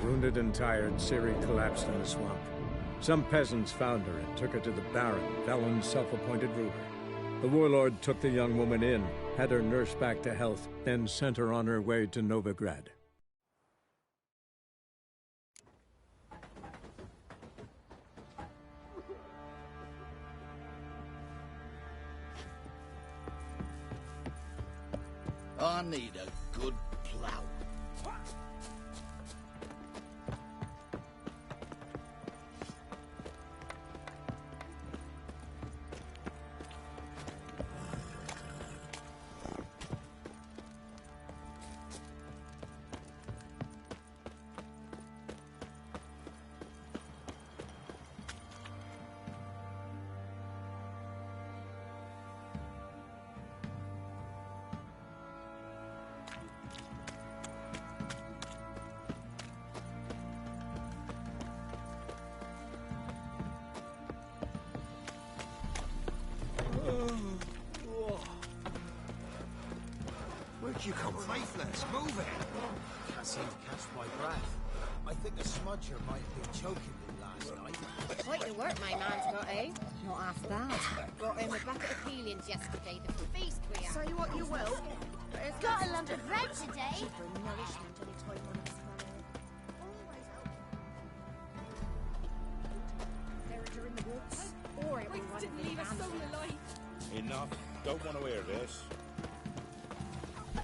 Wounded and tired, Ciri collapsed in the swamp. Some peasants found her and took her to the Baron, Velen's self-appointed ruler. The warlord took the young woman in, had her nursed back to health, then sent her on her way to Novigrad. I need a good plough. Where'd you come from? Faithless, move it! Can't seem to catch my breath. I think a smudger might have been choking me last night. Quite the work my man's got, eh? Not half bad. Brought in a bucket of peelings yesterday, the feast we had. Say what you will. Got a lump of bread today. For nourishment any time one of us always help. They're in the woods. Or it will run in the van. Enough. Don't want to hear this.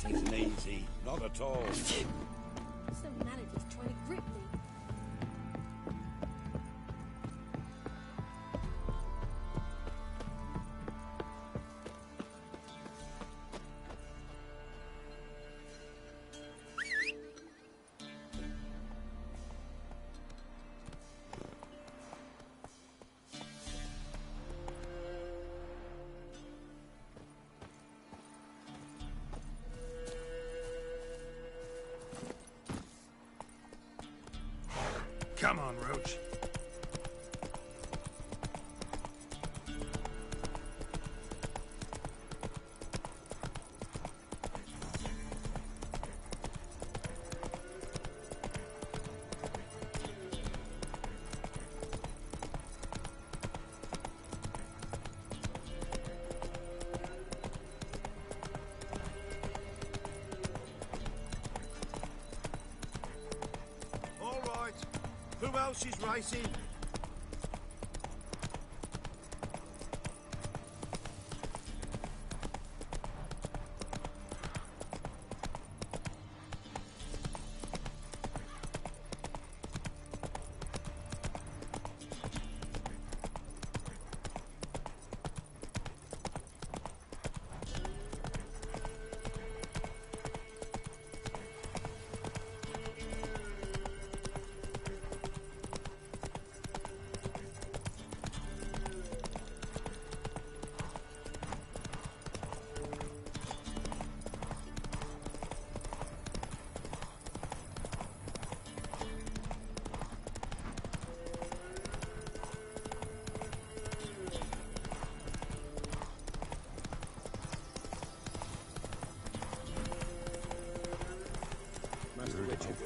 It isn't easy. Not at all. Some manager's trying to grip me. Come on, Roach. Who else is racing?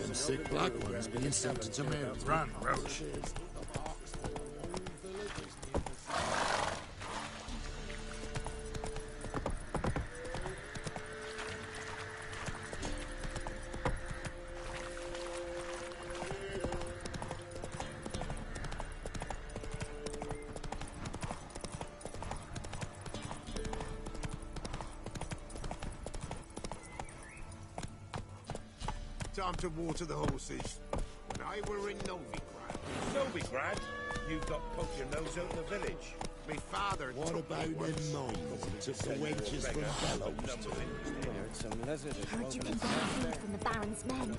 Them sick black ones being sent to me. Run, Roach. Time to water the horses. When I were in Novigrad. Novigrad? You've got poked your nose out in the village. Me father What took about me them once. mines and took the wenches from Bellows to? Heard you can buy food from the Baron's men.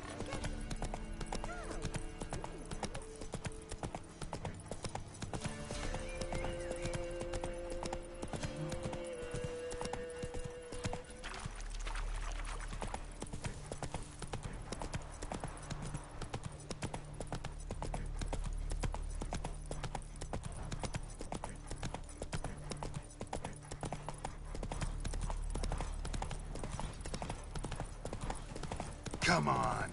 Come on.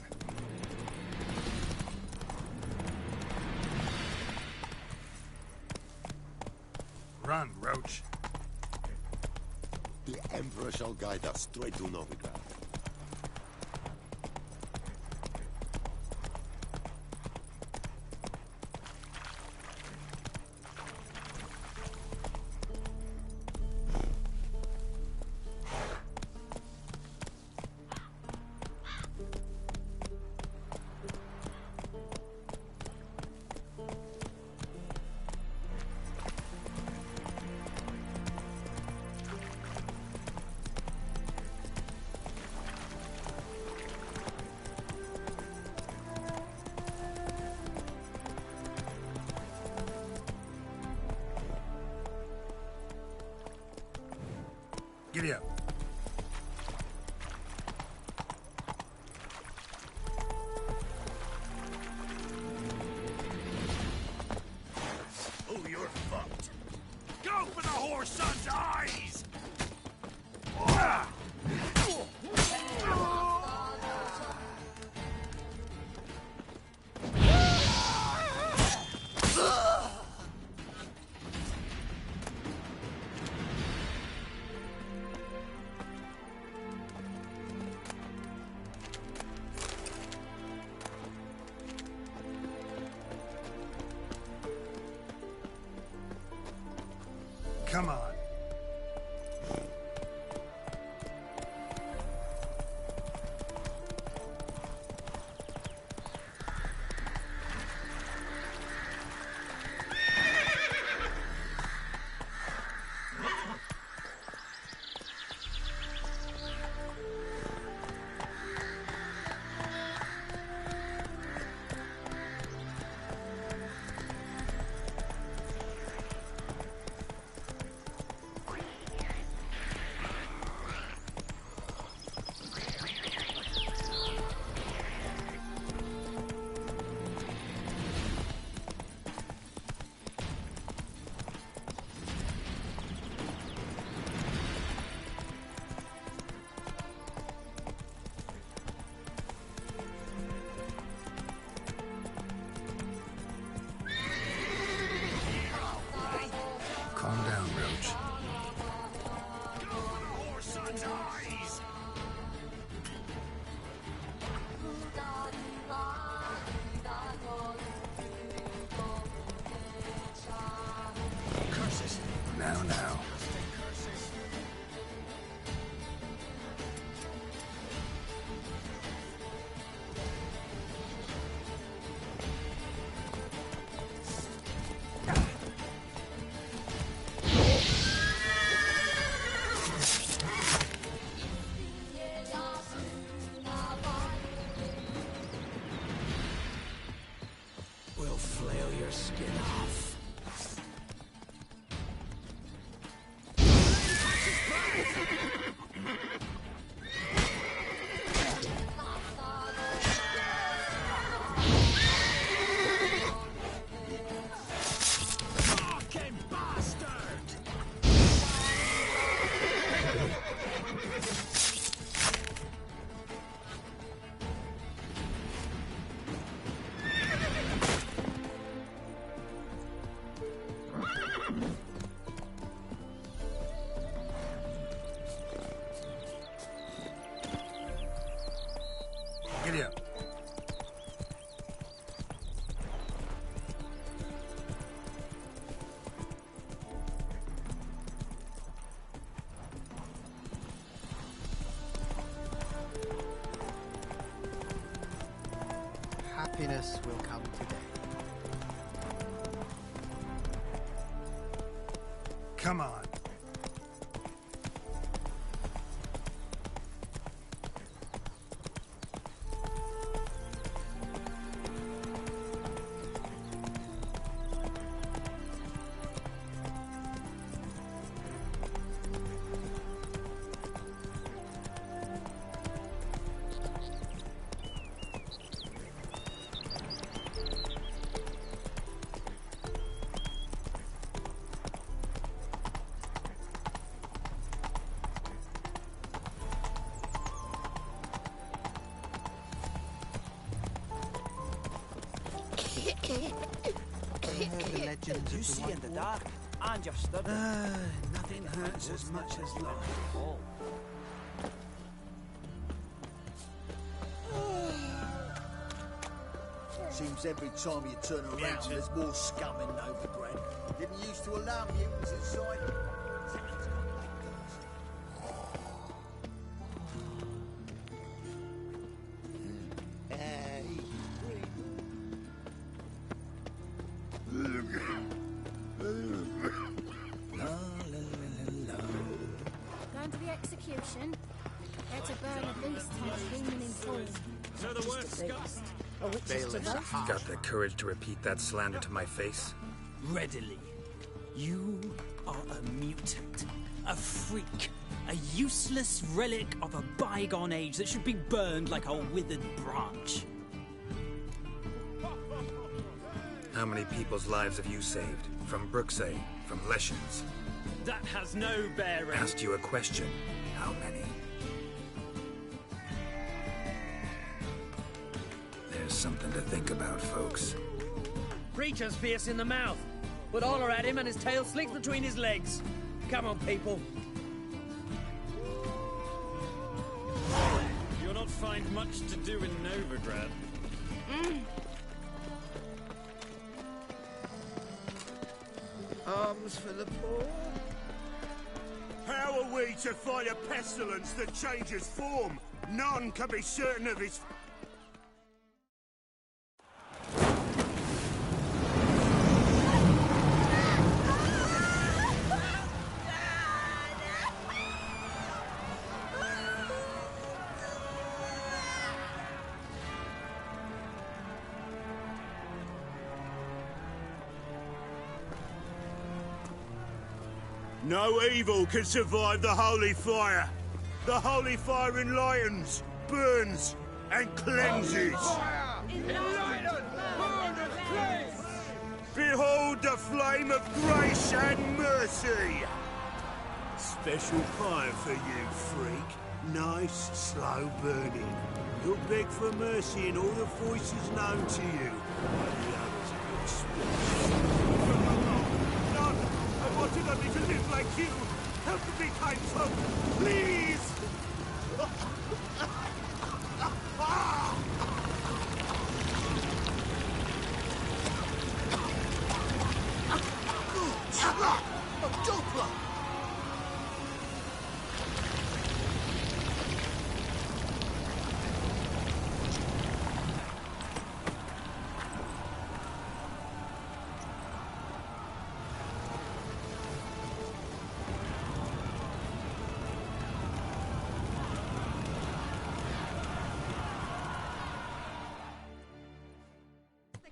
Run, Roach. The Emperor shall guide us straight to Novigrad. Giddy up. Oh, you're fucked. Go for the whore son's eyes! Come on. Calm down, Roach. Go for the whore son's eyes! Curses! Now. We'll flail your skin off. Fucking bastard! Giddy up. Happiness will come today. Come on. I heard the legends You of the see White in the Wolf. dark? And you've stood it. Nothing hurts as much as life. Oh. Seems every time you turn around, there's more scum in Novigrad. Didn't used to allow mutants inside. Going to the execution? They're to burn a beast type human in form. So the worst scum. A witch's to vote? Got the courage to repeat that slander to my face? Readily. You are a mutant, a freak, a useless relic of a bygone age that should be burned like a withered branch. How many people's lives have you saved? From Brooksay, from Leshens? That has no bearing. Asked you a question. How many? There's something to think about, folks. Preacher's fierce in the mouth, but holler at him and his tail slinks between his legs. Come on, people. You'll not find much to do in Novigrad. Arms for the poor. How are we to fight a pestilence that changes form? None can be certain of its... No evil can survive the holy fire. The holy fire enlightens, burns, and cleanses. Behold the flame of grace and mercy. Special fire for you, freak. Nice, slow burning. You'll beg for mercy in all the voices known to you. While the others are exposed. I wanted only to live like you. Help me, kind folk, please!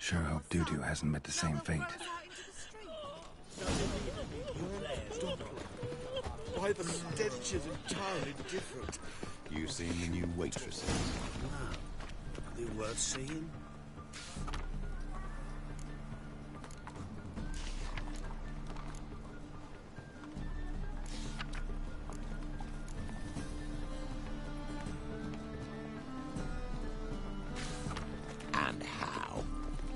Sure hope Dudu hasn't met the same fate. Why the stench is entirely different. You seen the new waitresses? No. Are they worth seeing? And how?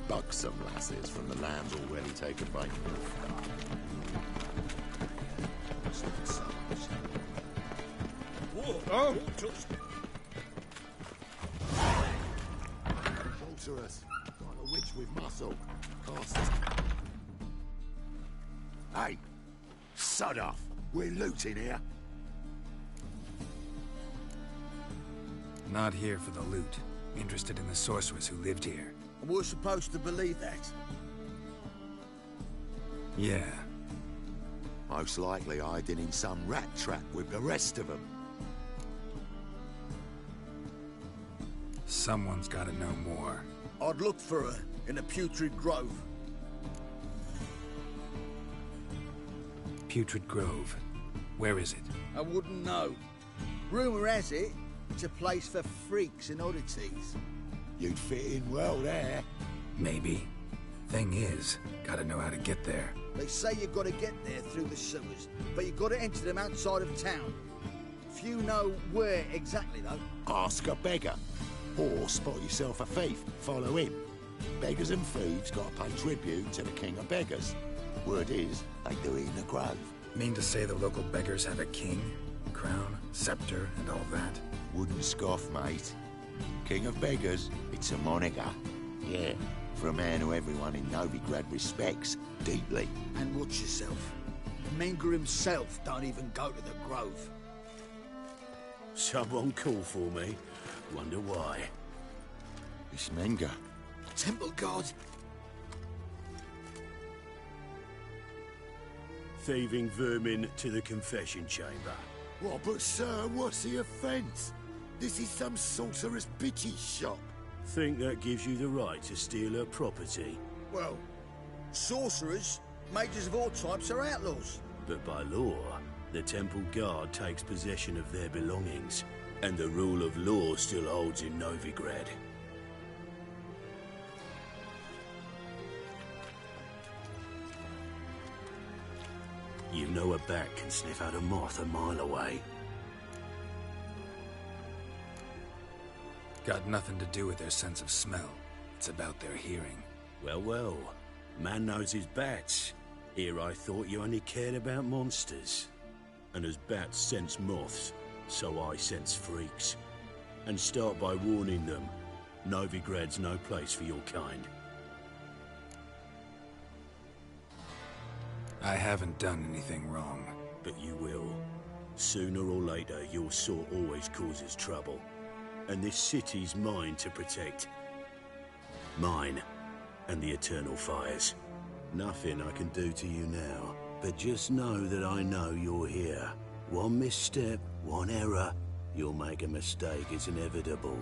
Buxom lasses from the lands already taken by Novigrad. Oh! Vulturous, like a witch with muscle. Cast. Hey! Sod off! We're looting here. Not here for the loot. Interested in the sorceress who lived here. And we're supposed to believe that. Yeah. Most likely hiding in some rat trap with the rest of them. Someone's gotta know more. I'd look for her in the Putrid Grove. Putrid Grove. Where is it? I wouldn't know. Rumour has it, it's a place for freaks and oddities. You'd fit in well there. Maybe. Thing is, gotta know how to get there. They say you've got to get there through the sewers, but you've got to enter them outside of town. Few know where exactly, though. Ask a beggar. Or spot yourself a thief. Follow him. Beggars and thieves got to pay tribute to the king of beggars. Word is, they do it in the grove. Mean to say the local beggars have a king, crown, scepter, and all that? Wouldn't scoff, mate. King of beggars, it's a moniker. Yeah, for a man who everyone in Novigrad respects deeply. And watch yourself. Menger himself don't even go to the grove. Someone call for me. Wonder why. It's Menger. Temple God. Thieving vermin to the confession chamber. What, but sir, what's the offence? This is some sorcerer's bitchy shop. Think that gives you the right to steal her property? Well, sorcerers, mages of all types are outlaws. But by law, the temple guard takes possession of their belongings, and the rule of law still holds in Novigrad. You know a bat can sniff out a moth a mile away. Got nothing to do with their sense of smell. It's about their hearing. Well, well. Man knows his bats. Here I thought you only cared about monsters. And as bats sense moths, so I sense freaks. And start by warning them, Novigrad's no place for your kind. I haven't done anything wrong. But you will. Sooner or later, your sort always causes trouble. And this city's mine to protect. Mine. And the eternal fires. Nothing I can do to you now. But just know that I know you're here. One misstep, one error, you'll make a mistake, it's inevitable.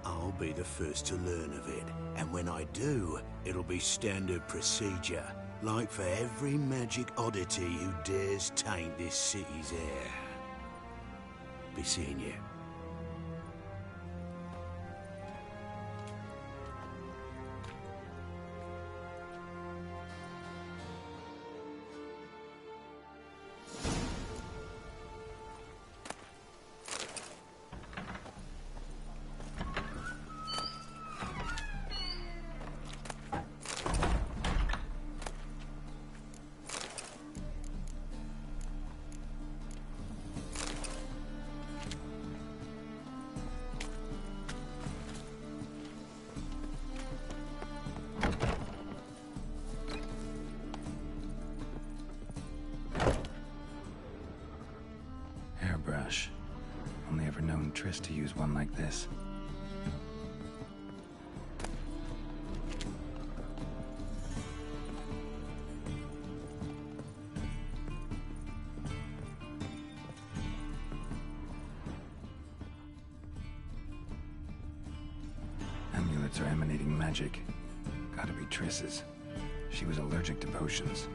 I'll be the first to learn of it. And when I do, it'll be standard procedure. Like for every magic oddity who dares taint this city's air. Be seeing you. Hairbrush. Only ever known Triss to use one like this. Amulets are emanating magic. Gotta be Triss's. She was allergic to potions.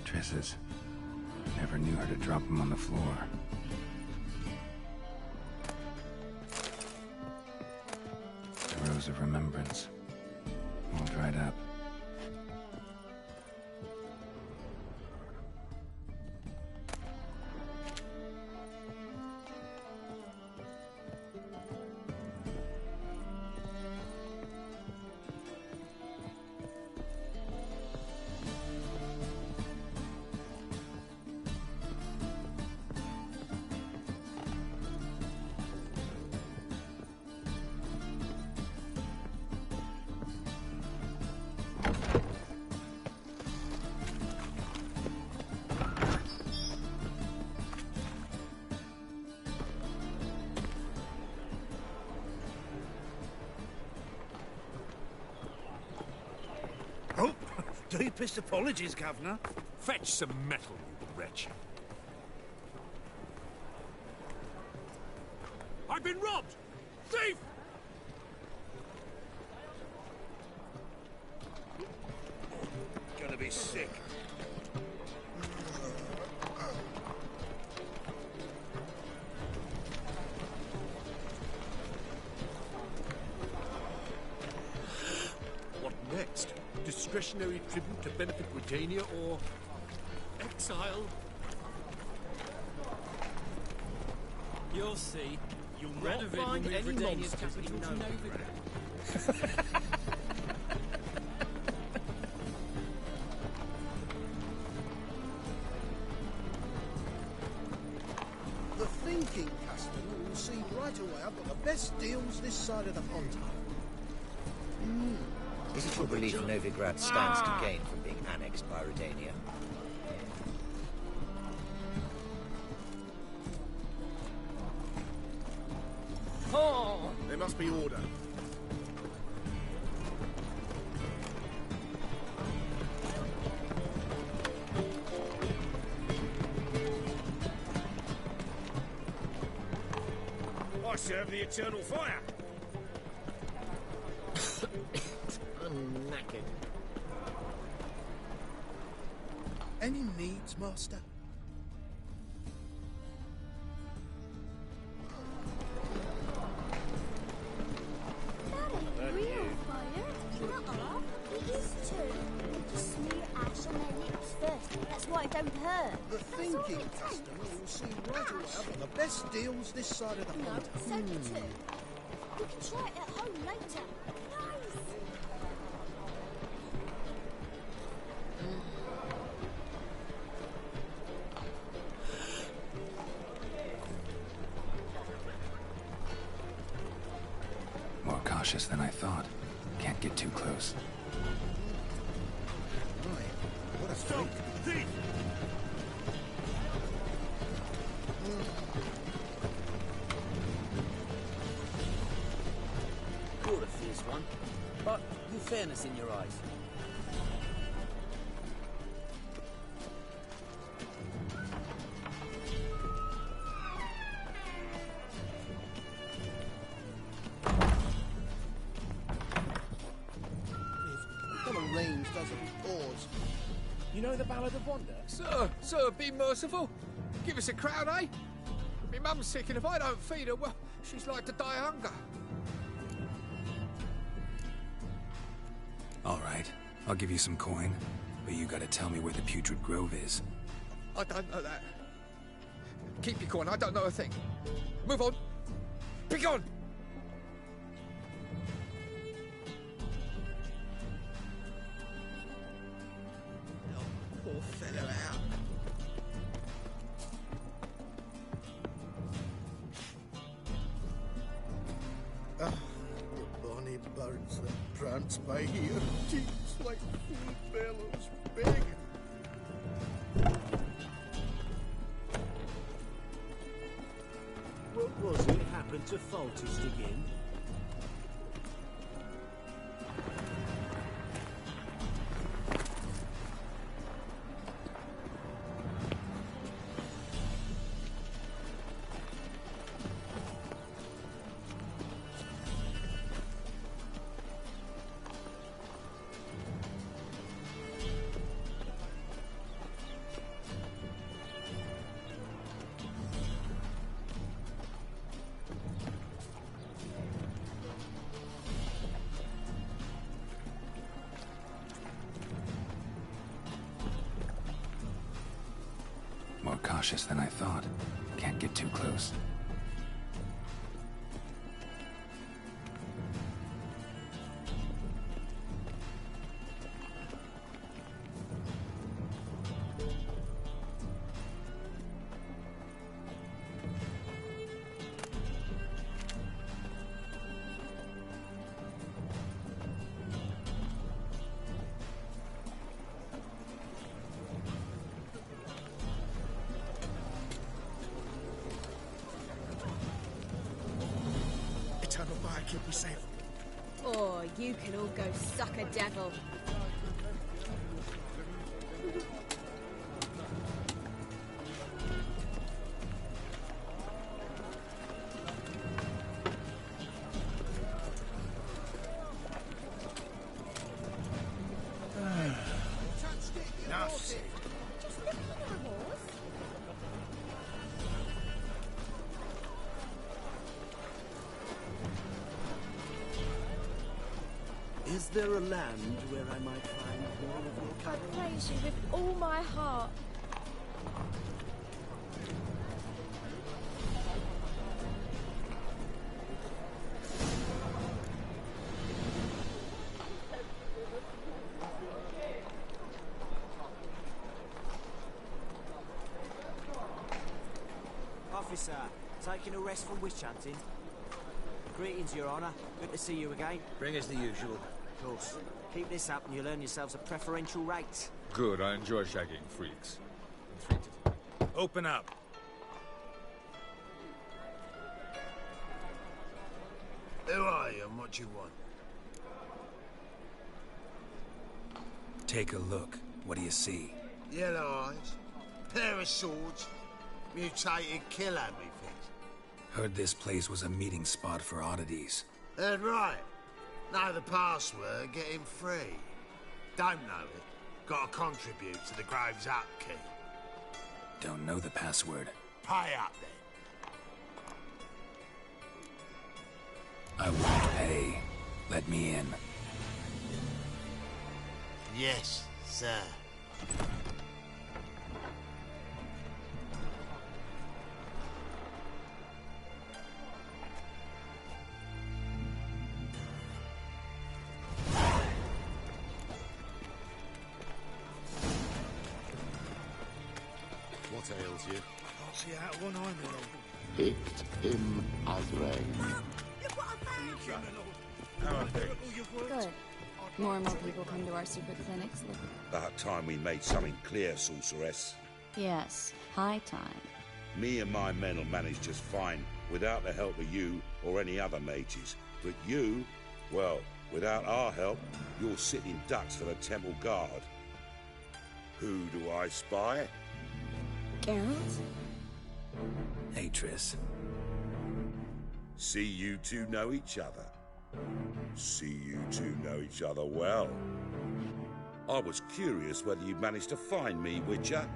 Triss's. Never knew her to drop them on the floor. The Rose of Remembrance. All dried up. Oh, deepest apologies, Governor. Fetch some metal, you wretch. I've been robbed! Thief! Gonna be sick. discretionary tribute to benefit Britannia or exile? You'll see. You'll Red not of it will find move any Redania's monsters capital in to Novigrad. Novigrad. The thinking customer will see right away I've got the best deals this side of the pond. Is it your belief Novigrad stands to gain from being annexed by Redania? Oh! There must be order. I serve the eternal fire. I'm knackered. Any needs, Master? That ain't real fire. Nuh-uh. It is too. Just smear ash on their lips first. That's why it don't hurt. The thinking customer will see right away I've got the best deals this side of the No, pond. so do too. You can try it at home later. Nice. More cautious than I thought. Can't get too close. What a Stop! Thief! You're a fierce one, but with fairness in your eyes. What a range doesn't pause. You know the Ballad of Wonder? Sir, be merciful. Give us a crown, eh? My mum's sick, and if I don't feed her, well, she's like to die of hunger. All right, I'll give you some coin, but you gotta tell me where the Putrid Grove is. I don't know that. Keep your coin, I don't know a thing. Move on. Be gone! Poor fellow out. Ah, the bonny birds that prance by here, cheeks like full bellows big. What was it happened to Faltist again? More cautious than I thought. Can't get too close. Eternal fire, keep me safe. Oh, you can all go suck a devil. Nasty. Just looking at a horse. Is there a land where I might find I praise you with all my heart. Officer, taking a rest from witch hunting. Greetings, Your Honour. Good to see you again. Bring us the usual. Of course. Keep this up and you'll earn yourselves a preferential rate. Good, I enjoy shagging freaks. Open up. Who are you and what do you want? Take a look. What do you see? Yellow eyes, pair of swords, mutated killer, methinks. Heard this place was a meeting spot for oddities. Heard right. Know the password, get him free. Don't know it, gotta contribute to the Grave's upkeep. Don't know the password. Pay up then. I won't pay. Let me in. Yes, sir. What ails you? Can't see out of one eye, my lord. Picked him Adre. Good. More and more people come to our secret clinics. Look. About time we made something clear, sorceress. Yes, high time. Me and my men will manage just fine, without the help of you or any other mages. But you, well, without our help, you're sitting ducks for the Temple Guard. Who do I spy? Geralt? Hey, Triss. See you two know each other. See you two know each other well. I was curious whether you managed to find me, Witcher.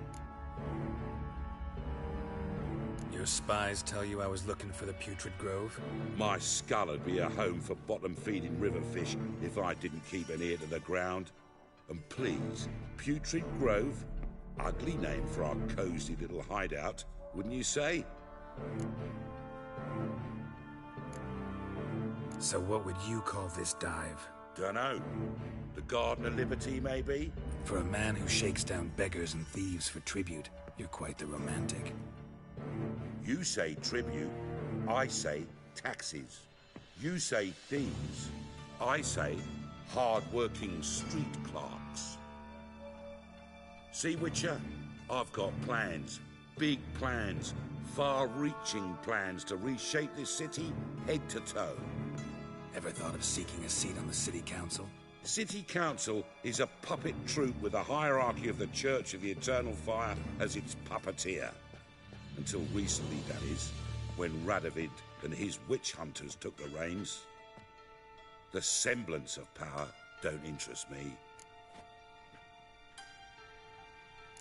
Your spies tell you I was looking for the Putrid Grove? My skull would be a home for bottom-feeding river fish if I didn't keep an ear to the ground. And please, Putrid Grove? Ugly name for our cozy little hideout, wouldn't you say? So what would you call this dive? Dunno. The Garden of Liberty, maybe? For a man who shakes down beggars and thieves for tribute, you're quite the romantic. You say tribute, I say taxes. You say thieves, I say hard-working street clerks. See, Witcher, I've got plans, big plans, far-reaching plans to reshape this city head to toe. Ever thought of seeking a seat on the city council? City council is a puppet troupe with a hierarchy of the Church of the Eternal Fire as its puppeteer. Until recently, that is, when Radovid and his witch hunters took the reins. The semblance of power don't interest me.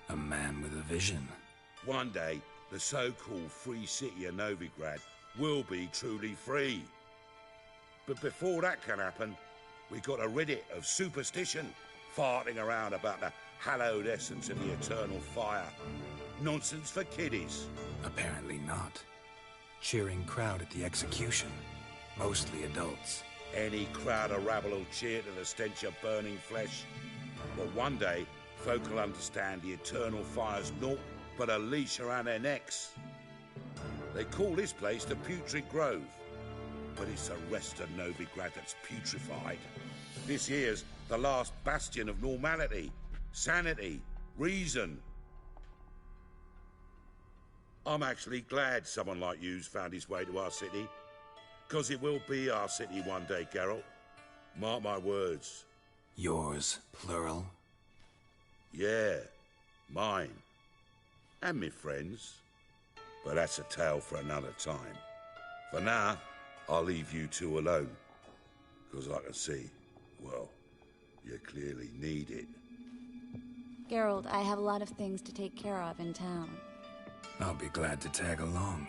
A man with a vision. One day, the so-called free city of Novigrad will be truly free. But before that can happen, we got to rid it of superstition, farting around about the hallowed essence of the eternal fire. Nonsense for kiddies. Apparently not. Cheering crowd at the execution. Mostly adults. Any crowd of rabble will cheer to the stench of burning flesh. But one day, folk will understand the eternal fire's naught but a leash around their necks. They call this place the Putrid Grove. But it's the rest of Novigrad that's putrefied. This here's the last bastion of normality, sanity, reason. I'm actually glad someone like you's found his way to our city. 'Cause it will be our city one day, Geralt. Mark my words. Yours, plural? Yeah, mine. And me friends. But that's a tale for another time. For now, I'll leave you two alone. 'Cause I can see, well, you clearly need it. Geralt, I have a lot of things to take care of in town. I'll be glad to tag along.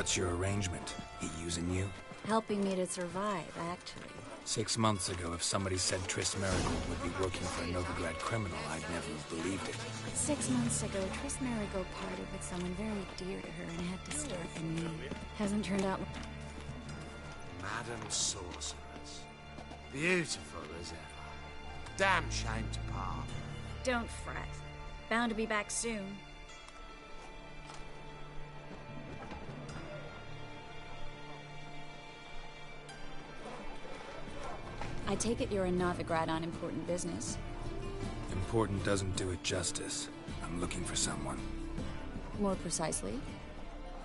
What's your arrangement? He using you? Helping me to survive, actually. 6 months ago, if somebody said Triss Marigold would be working for a Novigrad criminal, I'd never have believed it. 6 months ago, Triss Marigold parted with someone very dear to her and had to start anew. Hasn't turned out... Madam Sorceress. Beautiful as ever. Damn shame to part. Don't fret. Bound to be back soon. I take it you're in Novigrad on important business. Important doesn't do it justice. I'm looking for someone. More precisely?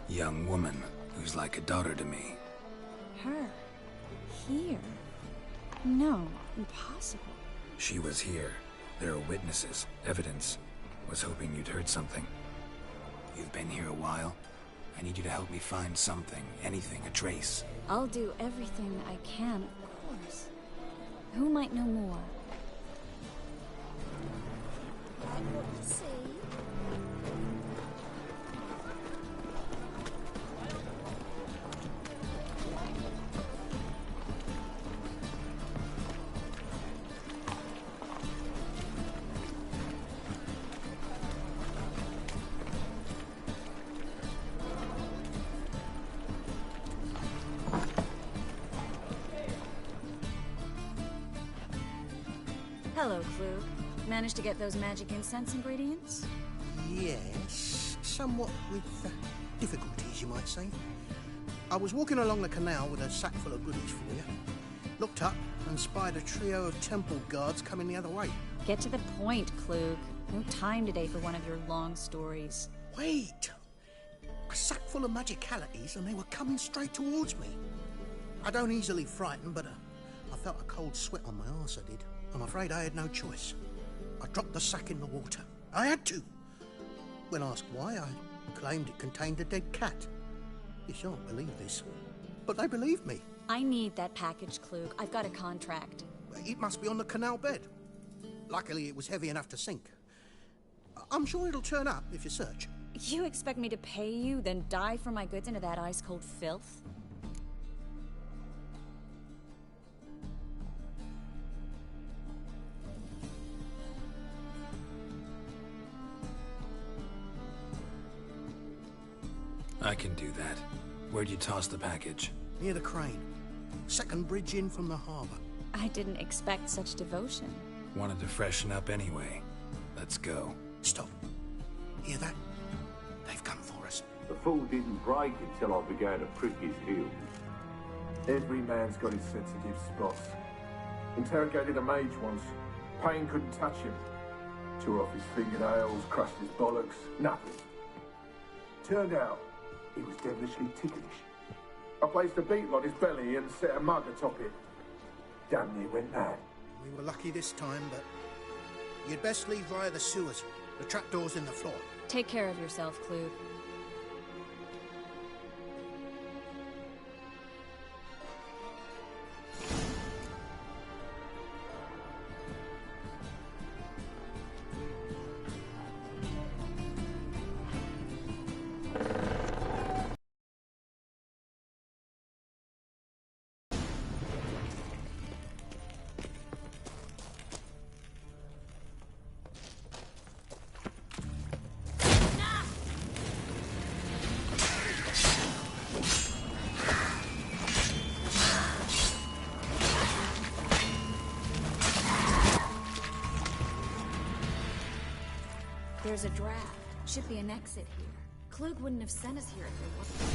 Young woman who's like a daughter to me. Her? Here? No, impossible. She was here. There are witnesses, evidence. Was hoping you'd heard something. You've been here a while. I need you to help me find something, anything, a trace. I'll do everything I can, of course. Who might know more? Like what you see? Hello, Clue. Managed to get those magic incense ingredients? Yes, somewhat with difficulties, you might say. I was walking along the canal with a sack full of goodies for you. Looked up and spied a trio of temple guards coming the other way. Get to the point, Klug. No time today for one of your long stories. Wait! A sack full of magicalities and they were coming straight towards me. I don't easily frighten, but I felt a cold sweat on my arse, I did. I'm afraid I had no choice. I dropped the sack in the water. I had to. When asked why, I claimed it contained a dead cat. You shan't believe this, but they believed me. I need that package, Klug. I've got a contract. It must be on the canal bed. Luckily, it was heavy enough to sink. I'm sure it'll turn up if you search. You expect me to pay you, then dive for my goods into that ice-cold filth? I can do that. Where'd you toss the package? Near the crane. Second bridge in from the harbour. I didn't expect such devotion. Wanted to freshen up anyway. Let's go. Stop. Hear that? They've come for us. The fall didn't break until I began to prick his heels. Every man's got his sensitive spots. Interrogated a mage once. Pain couldn't touch him. Tore off his fingernails, crushed his bollocks. Nothing. Turned out, he was devilishly ticklish. I placed a beetle on his belly and set a mug atop it. Damn near went mad. We were lucky this time, but you'd best leave via the sewers. The trapdoor's in the floor. Take care of yourself, Klug. There's a draft. Should be an exit here. Klug wouldn't have sent us here if there wasn't.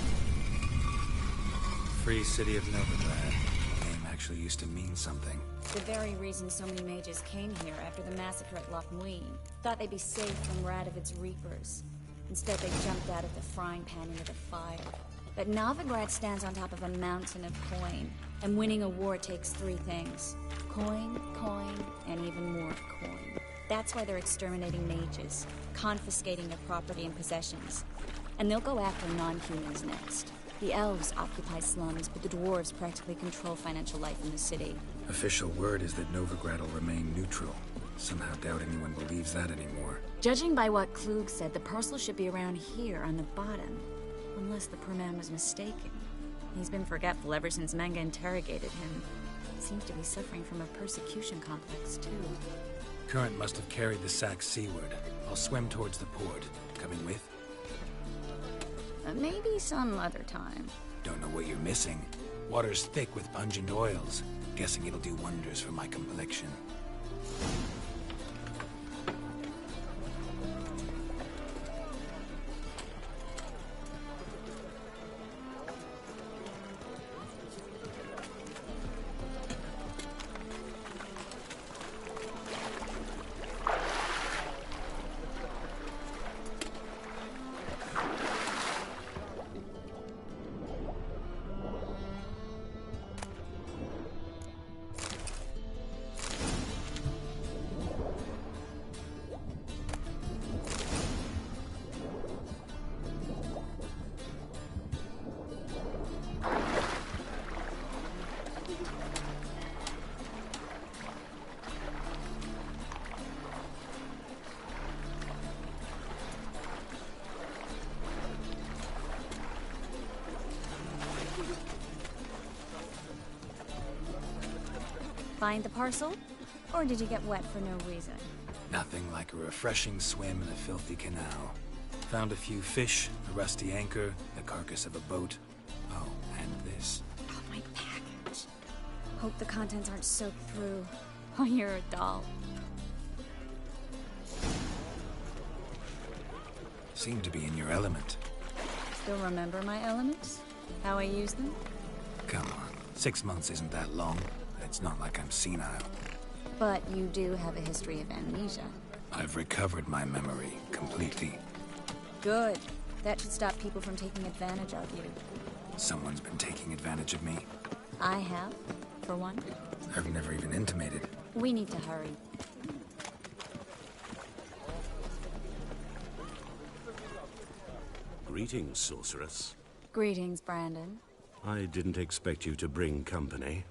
Free City of Novigrad. The name actually used to mean something. The very reason so many mages came here after the massacre at Loch Muin. Thought they'd be safe from Radovid's reapers. Instead, they jumped out of the frying pan into the fire. But Novigrad stands on top of a mountain of coin. And winning a war takes 3 things. Coin, coin, and even more coin. That's why they're exterminating mages, confiscating their property and possessions. And they'll go after non-humans next. The elves occupy slums, but the dwarves practically control financial life in the city. Official word is that Novigrad will remain neutral. Somehow doubt anyone believes that anymore. Judging by what Klug said, the parcel should be around here on the bottom. Unless the poor man was mistaken. He's been forgetful ever since Manga interrogated him. Seems to be suffering from a persecution complex, too. Current must have carried the sack seaward. I'll swim towards the port. Coming with? Maybe some other time. Don't know what you're missing. Water's thick with pungent oils. Guessing it'll do wonders for my complexion. Find the parcel? Or did you get wet for no reason? Nothing like a refreshing swim in a filthy canal. Found a few fish, a rusty anchor, the carcass of a boat. Oh, and this. Oh, my package. Hope the contents aren't soaked through. Oh, you're a doll. Seem to be in your element. Still remember my elements? How I use them? Come on, 6 months isn't that long. It's not like I'm senile. But you do have a history of amnesia. I've recovered my memory completely. Good. That should stop people from taking advantage of you. Someone's been taking advantage of me. I have, for one. I've never even intimated. We need to hurry. Greetings, sorceress. Greetings, Brandon. I didn't expect you to bring company.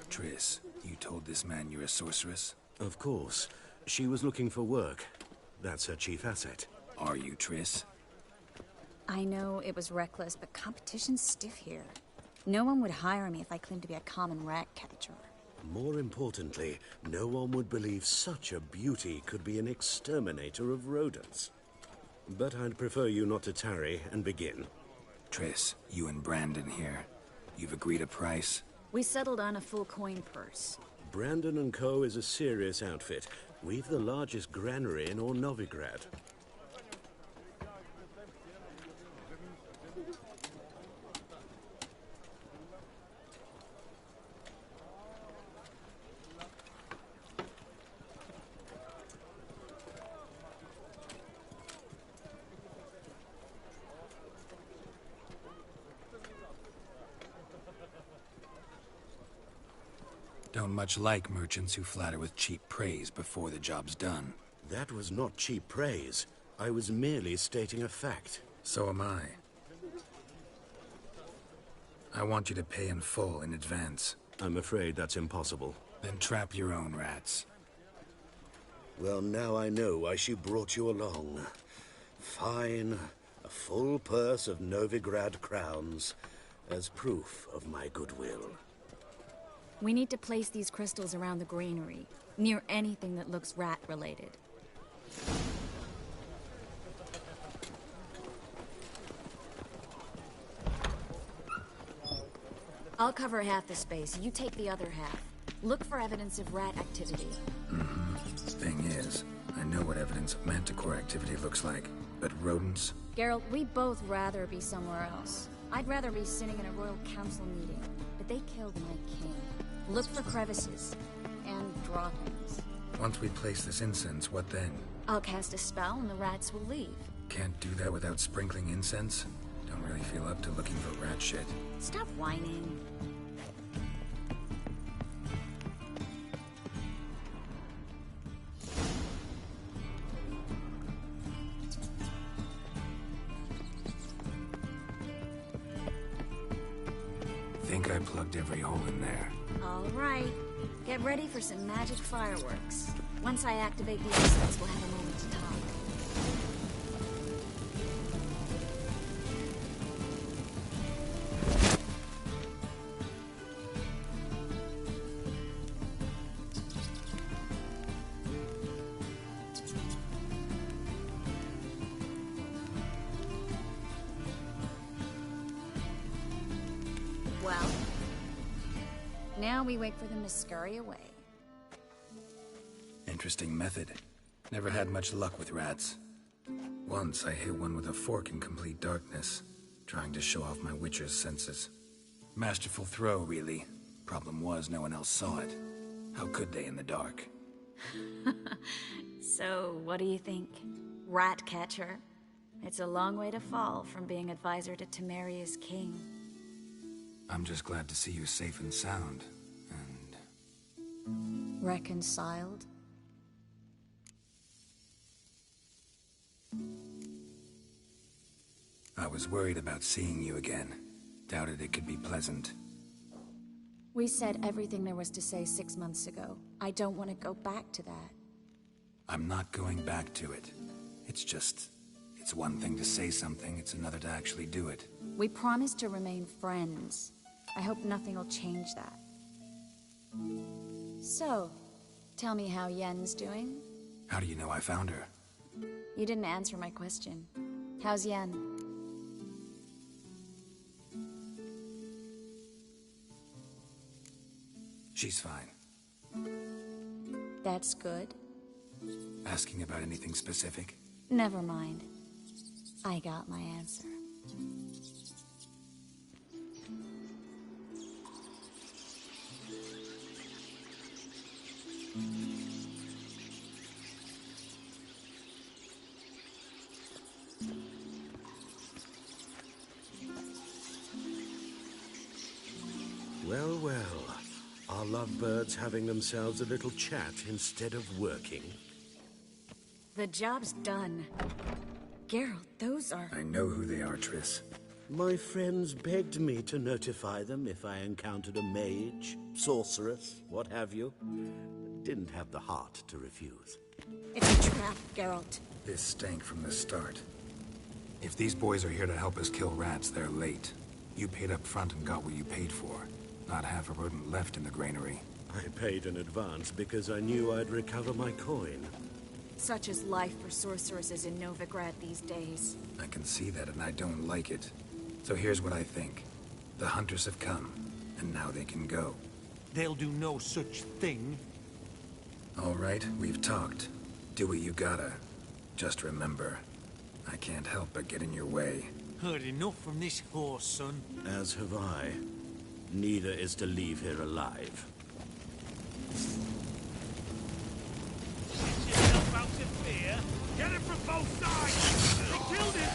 Triss, you told this man you're a sorceress? Of course. She was looking for work. That's her chief asset. Are you, Triss? I know it was reckless, but competition's stiff here. No one would hire me if I claimed to be a common rat catcher. More importantly, no one would believe such a beauty could be an exterminator of rodents. But I'd prefer you not to tarry and begin. Triss, you and Brandon here. You've agreed a price? We settled on a full coin purse. Brandon & Co. is a serious outfit. We've the largest granary in all Novigrad. Don't much like merchants who flatter with cheap praise before the job's done. That was not cheap praise. I was merely stating a fact. So am I. I want you to pay in full in advance. I'm afraid that's impossible. Then trap your own rats. Well, now I know why she brought you along. Fine. A full purse of Novigrad crowns as proof of my goodwill. We need to place these crystals around the granary, near anything that looks rat-related. I'll cover half the space, you take the other half. Look for evidence of rat activity. Thing is, I know what evidence of manticore activity looks like, but rodents? Geralt, we'd both rather be somewhere else. I'd rather be sitting in a royal council meeting, but they killed my king. Look for crevices and droppings. Once we place this incense, what then? I'll cast a spell and the rats will leave. Can't do that without sprinkling incense? Don't really feel up to looking for rat shit. Stop whining. Think I plugged every hole in there. All right. Get ready for some magic fireworks. Once I activate the assets, we'll have a moment to talk. Well, now we wait for them to scurry away. Interesting method. Never had much luck with rats. Once I hit one with a fork in complete darkness, trying to show off my witcher's senses. Masterful throw, really. Problem was, no one else saw it. How could they in the dark? So, what do you think? Rat catcher? It's a long way to fall from being advisor to Temeria's king. I'm just glad to see you safe and sound, and... Reconciled? I was worried about seeing you again. Doubted it could be pleasant. We said everything there was to say 6 months ago. I don't want to go back to that. I'm not going back to it. It's just... It's one thing to say something, it's another to actually do it. We promised to remain friends. I hope nothing will change that. So, tell me how Yen's doing? How do you know I found her? You didn't answer my question. How's Yen? She's fine. That's good. Asking about anything specific? Never mind. I got my answer. Well, well. Are lovebirds having themselves a little chat instead of working? The job's done. Geralt, those are... I know who they are, Triss. My friends begged me to notify them if I encountered a mage, sorceress, what have you. Didn't have the heart to refuse. It's a trap, Geralt. This stank from the start. If these boys are here to help us kill rats, they're late. You paid up front and got what you paid for. Not half a rodent left in the granary. I paid in advance because I knew I'd recover my coin. Such is life for sorceresses in Novigrad these days. I can see that, and I don't like it. So here's what I think. The hunters have come, and now they can go. They'll do no such thing. All right, we've talked. Do what you gotta. Just remember, I can't help but get in your way. Heard enough from this horse, son. As have I. Neither is to leave here alive. Get yourself out of fear. Get it from both sides. They killed him.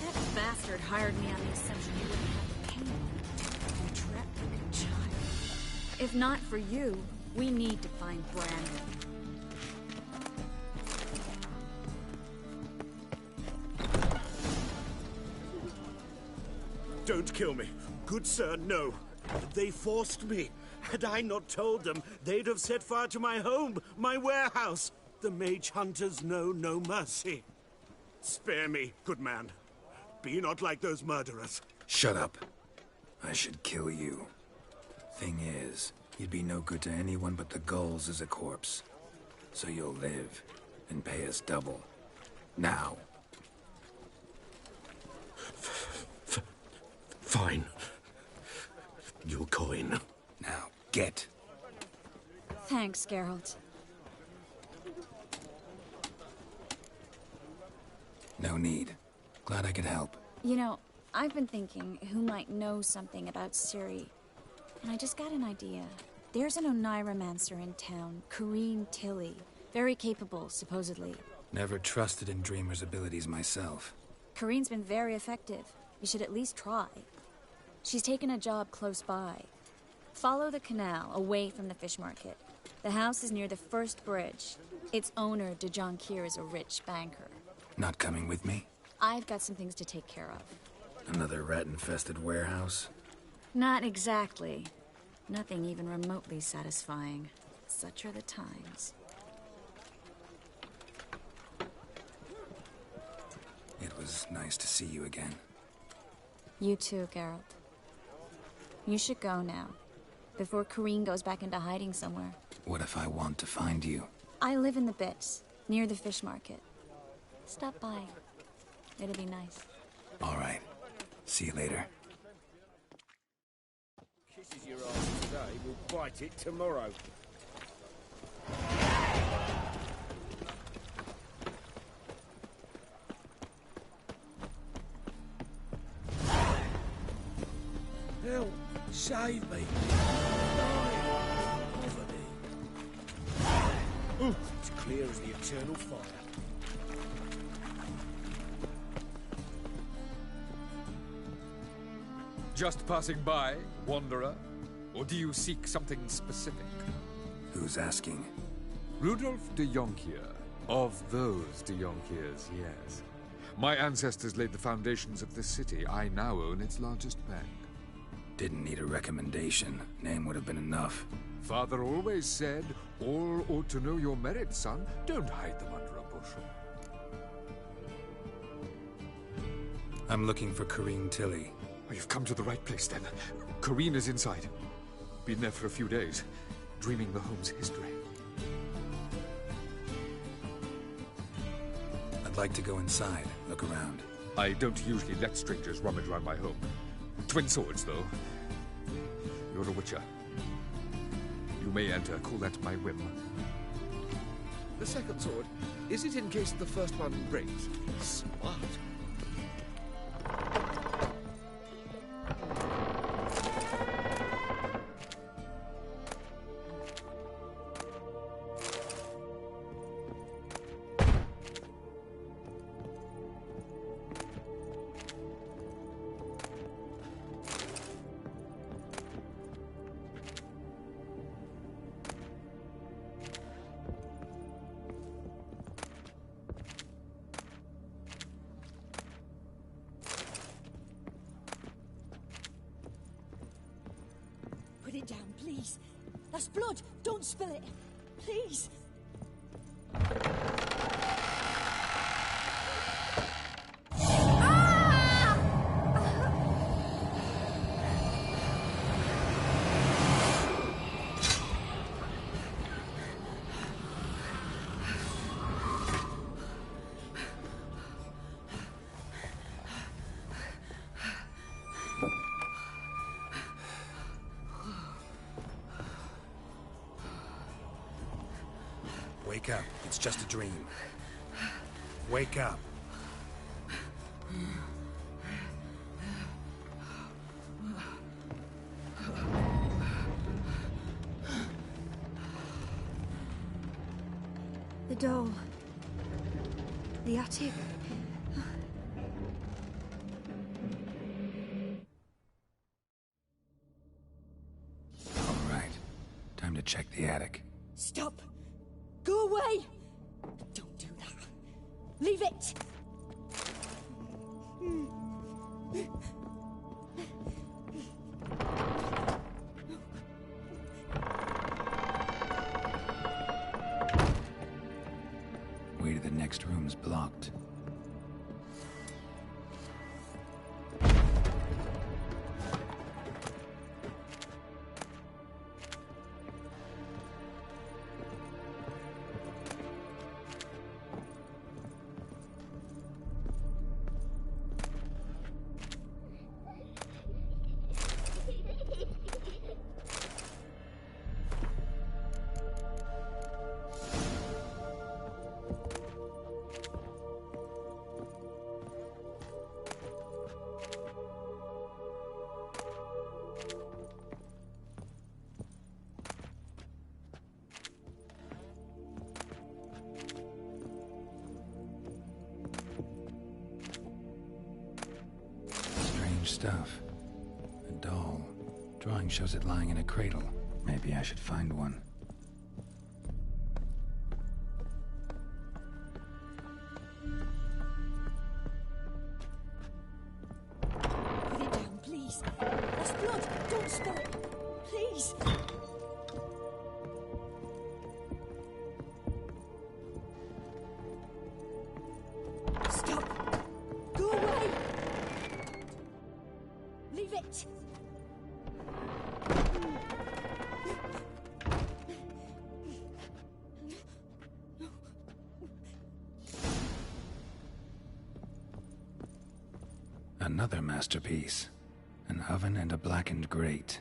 That bastard hired me on the assumption you wouldn't have pain. You trapped like a child. If not for you, we need to find Brandon. Don't kill me. Good sir, no. They forced me. Had I not told them, they'd have set fire to my home, my warehouse. The mage hunters know no mercy. Spare me, good man. Be not like those murderers. Shut up. I should kill you. Thing is, you'd be no good to anyone but the gulls as a corpse. So you'll live, and pay us double. Now. Fine. Your coin. Now, get. Thanks, Geralt. No need. Glad I could help. You know, I've been thinking who might know something about Ciri. And I just got an idea. There's an Oneiromancer in town, Corrine Tilly. Very capable, supposedly. Never trusted in Dreamer's abilities myself. Corrine's been very effective. You should at least try. She's taken a job close by. Follow the canal, away from the fish market. The house is near the first bridge. Its owner, de Jonkir, is a rich banker. Not coming with me? I've got some things to take care of. Another rat-infested warehouse? Not exactly. Nothing even remotely satisfying. Such are the times. It was nice to see you again. You too, Geralt. You should go now, before Kareen goes back into hiding somewhere. What if I want to find you? I live in the Bits, near the fish market. Stop by. It'll be nice. All right. See you later. Kisses your ass today, will bite it tomorrow. Help! Save me! It's clear as the eternal fire. Just passing by, wanderer? Or do you seek something specific? Who's asking? Rudolf de Jonkier. Of those de Jonkiers, yes. My ancestors laid the foundations of this city. I now own its largest bank. Didn't need a recommendation. Name would have been enough. Father always said, all ought to know your merits, son. Don't hide them under a bushel. I'm looking for Kareen Tilly. Oh, you've come to the right place, then. Kareen is inside. Been there for a few days, dreaming the home's history. I'd like to go inside, look around. I don't usually let strangers rummage around my home. Twin swords, though. You're a witcher. You may enter, call that my whim. The second sword, is it in case the first one breaks? Smart. Put it down, please. That's blood. Don't spill it. Please. Wake up. It's just a dream. Wake up. The doll. The attic. All right. Time to check the attic. Stop. Go away. Don't do that. Leave it. Way to the next room's blocked. Stuff. A doll. Drawing shows it lying in a cradle. Maybe I should find one. Put it down, please. That's blood. Don't spill it. Please. please! Stop! Go away! Leave it! Another masterpiece. An oven and a blackened grate.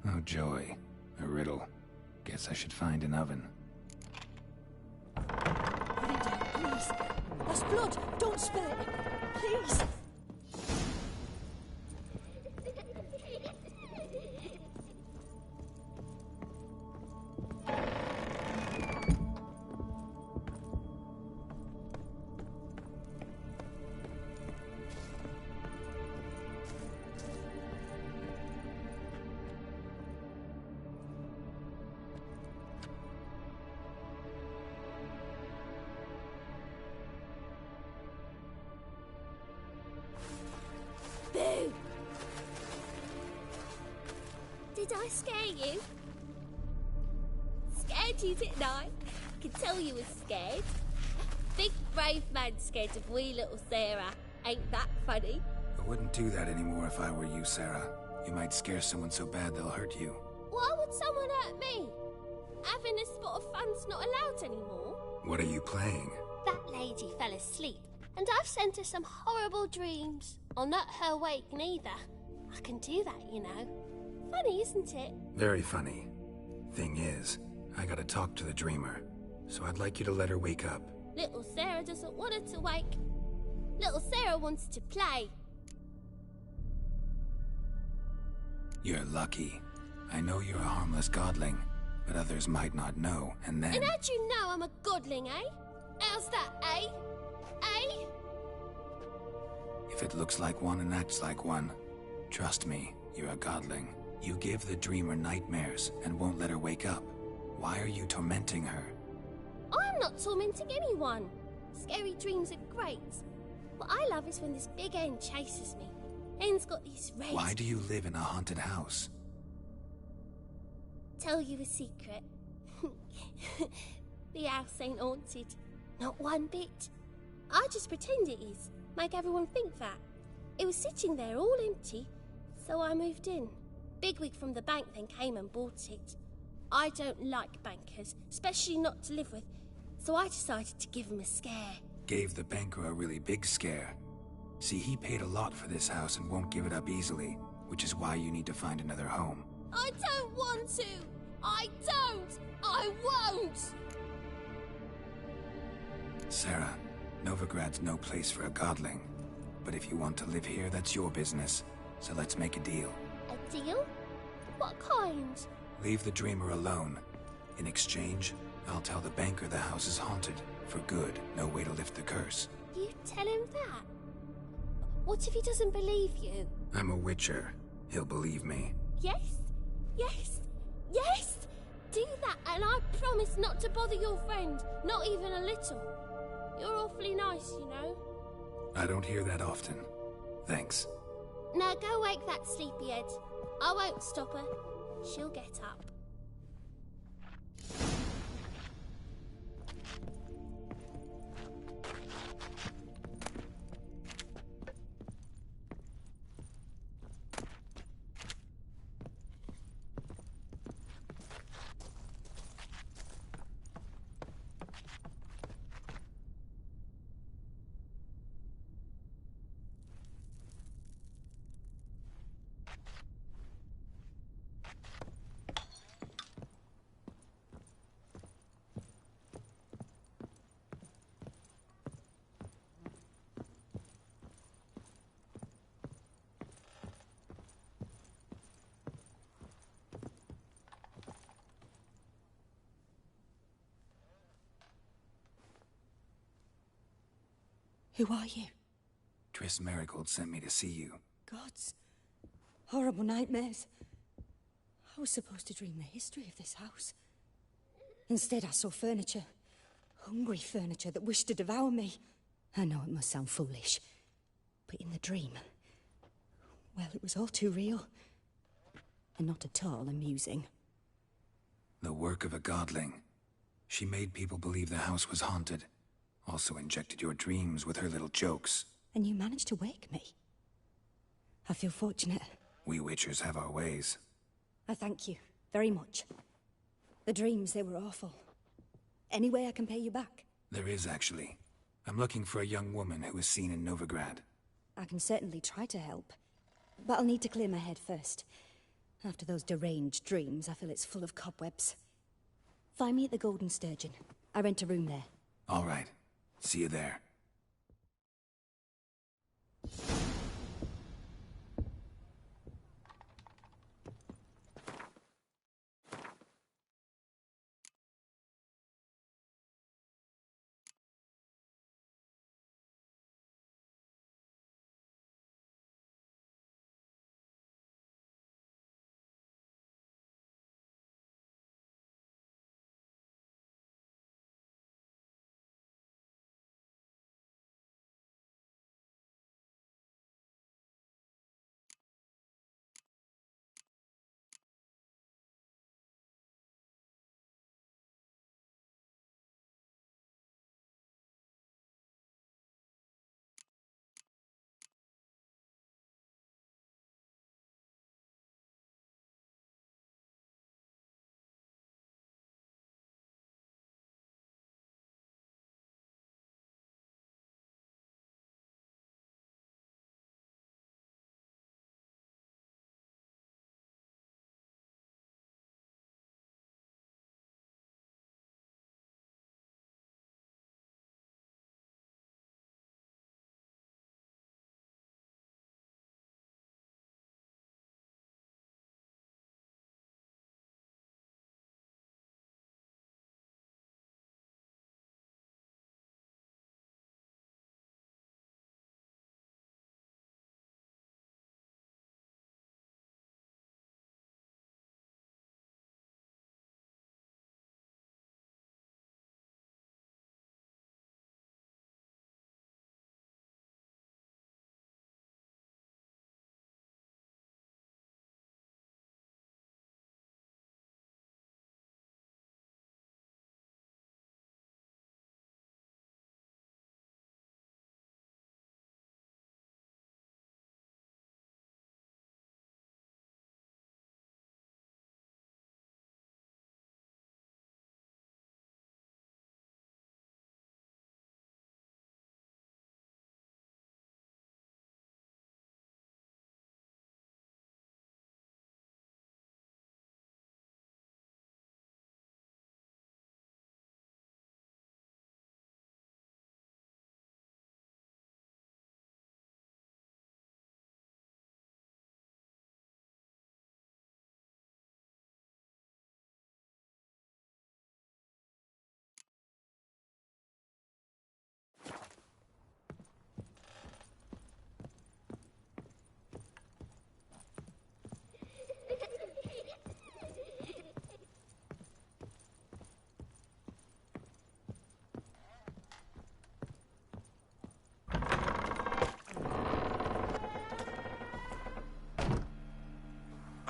Oh joy. A riddle. Guess I should find an oven. Put it down, please. That's blood. Don't spill it. Please. Boo! Did I scare you? Scared you, didn't I? Could tell you was scared. Big brave man scared of wee little Sarah. Ain't that funny? I wouldn't do that anymore if I were you, Sarah. You might scare someone so bad they'll hurt you. Why would someone hurt me? Having a spot of fun's not allowed anymore. What are you playing? That lady fell asleep, and I've sent her some horrible dreams. I'll not her wake neither. I can do that, you know. Funny, isn't it? Very funny. Thing is, I gotta talk to the dreamer, so I'd like you to let her wake up. Little Sarah doesn't want her to wake. Little Sarah wants to play. You're lucky. I know you're a harmless godling, but others might not know, and then... And how'd you know I'm a godling, eh? How's that, eh? Eh? If it looks like one and acts like one, trust me, you're a godling. You give the dreamer nightmares and won't let her wake up. Why are you tormenting her? I'm not tormenting anyone. Scary dreams are great. What I love is when this big hen chases me. Hen's got these red... Why do you live in a haunted house? Tell you a secret. The house ain't haunted. Not one bit. I just pretend it is. Make everyone think that. It was sitting there all empty, so I moved in. Bigwig from the bank then came and bought it. I don't like bankers, especially not to live with, so I decided to give him a scare. Gave the banker a really big scare. See, he paid a lot for this house and won't give it up easily, which is why you need to find another home. I don't want to! I don't! I won't! Sarah, Novigrad's no place for a godling. But if you want to live here, that's your business. So let's make a deal. A deal? What kind? Leave the dreamer alone. In exchange, I'll tell the banker the house is haunted. For good, no way to lift the curse. You tell him that? What if he doesn't believe you? I'm a witcher. He'll believe me. Yes? Yes? Yes! Do that, and I promise not to bother your friend. Not even a little. You're awfully nice, you know. I don't hear that often. Thanks. Now go wake that sleepyhead. I won't stop her. She'll get up. Who are you? Triss Marigold sent me to see you. Gods. Horrible nightmares. I was supposed to dream the history of this house. Instead, I saw furniture. Hungry furniture that wished to devour me. I know it must sound foolish, but in the dream, well, it was all too real. and not at all amusing. The work of a godling. She made people believe the house was haunted. Also injected your dreams with her little jokes. And you managed to wake me. I feel fortunate. We witchers have our ways. I thank you very much. The dreams, they were awful. Any way I can pay you back? There is, actually. I'm looking for a young woman who was seen in Novigrad. I can certainly try to help. But I'll need to clear my head first. After those deranged dreams, I feel it's full of cobwebs. Find me at the Golden Sturgeon. I rent a room there. All right. See you there.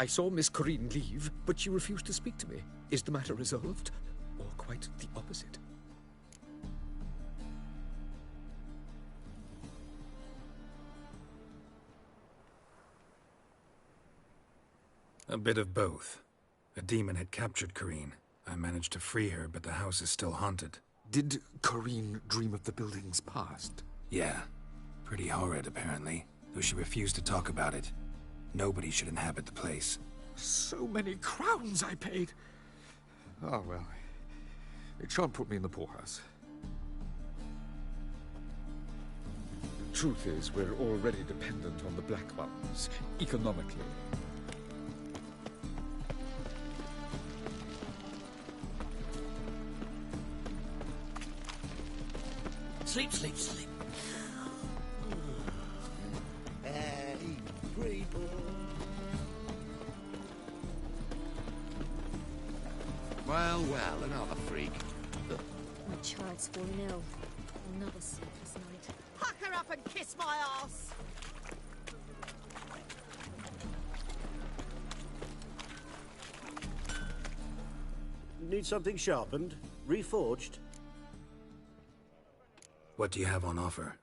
I saw Miss Corinne leave, but she refused to speak to me. Is the matter resolved? Or quite the opposite? A bit of both. A demon had captured Corinne. I managed to free her, but the house is still haunted. Did Corinne dream of the building's past? Yeah. Pretty horrid, apparently. Though she refused to talk about it. Nobody should inhabit the place. So many crowns I paid! Oh, well. It shan't put me in the poorhouse. The truth is, we're already dependent on the Black Ones, economically. Sleep, sleep, sleep. Hey, people. Well, another freak. My child's fallen ill. Another sleepless night. Pack her up and kiss my ass! Need something sharpened? Reforged? What do you have on offer?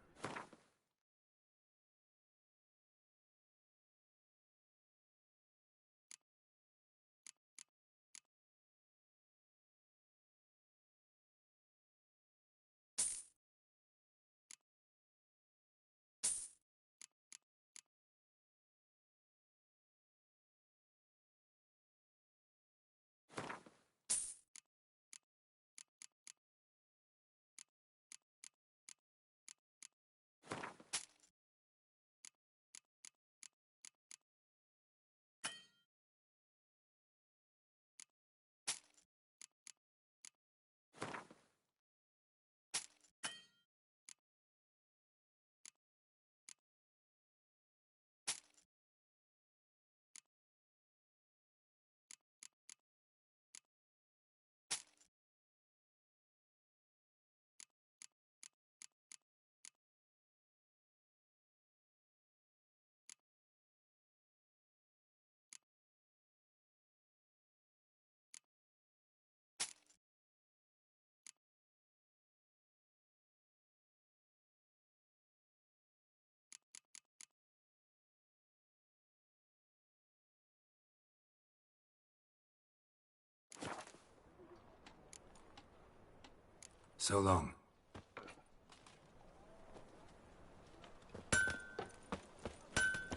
So long.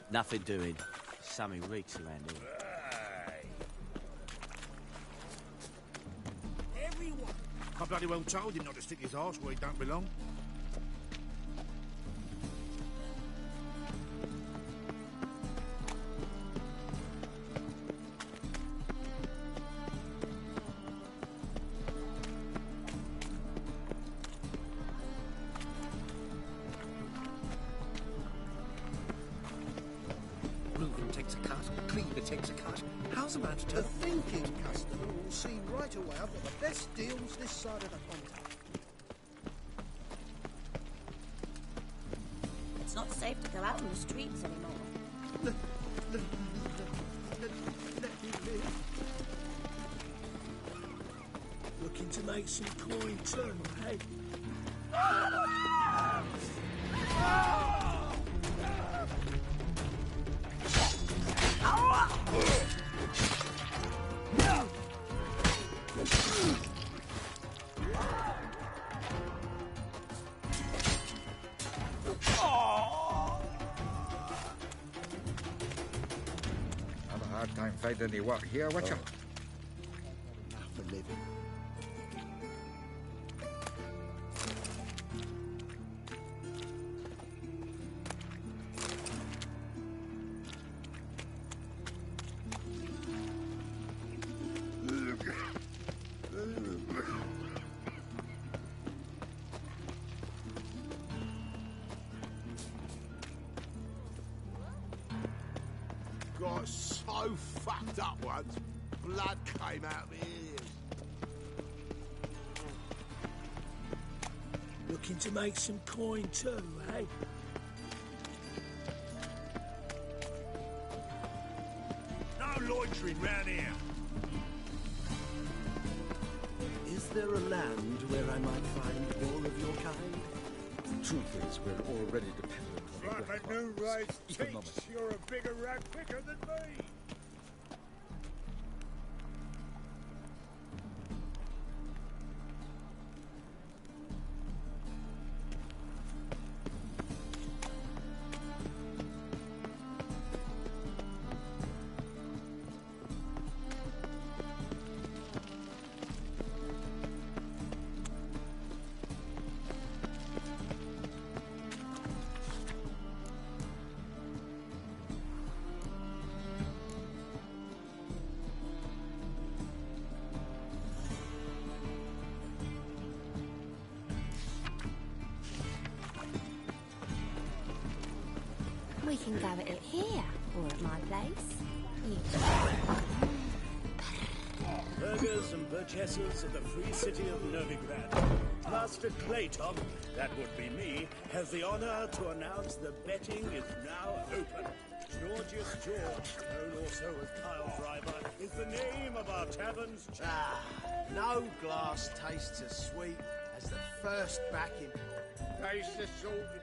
Nothing doing. Something reeks around here. Everyone! I bloody well told him not to stick his arse where he don't belong. Takes a cut, Cleaver takes a cut. How's a man to tell? A thinking customer will see right away I've got the best deals this side of the contact. It's not safe to go out on the streets anymore. Let me live. Looking to make some coin too, hey? Have a hard time finding any work here, Witcher. Enough for living. Got so fucked up once, blood came out of my ears. Looking to make some coin too, eh? No loitering round here. Is there a land where I might find more of your kind? Truth is, we're already dependent on Like the a new race teach, economic. you're a bigger rat picker than me. We can go at it here, or at my place. Burghers and burgesses of the free city of Novigrad. Master Clayton, that would be me, has the honor to announce the betting is now open. Georgius George, known also as Pile Driver, is the name of our tavern's chief. No glass tastes as sweet as the first backing. Taste the salted.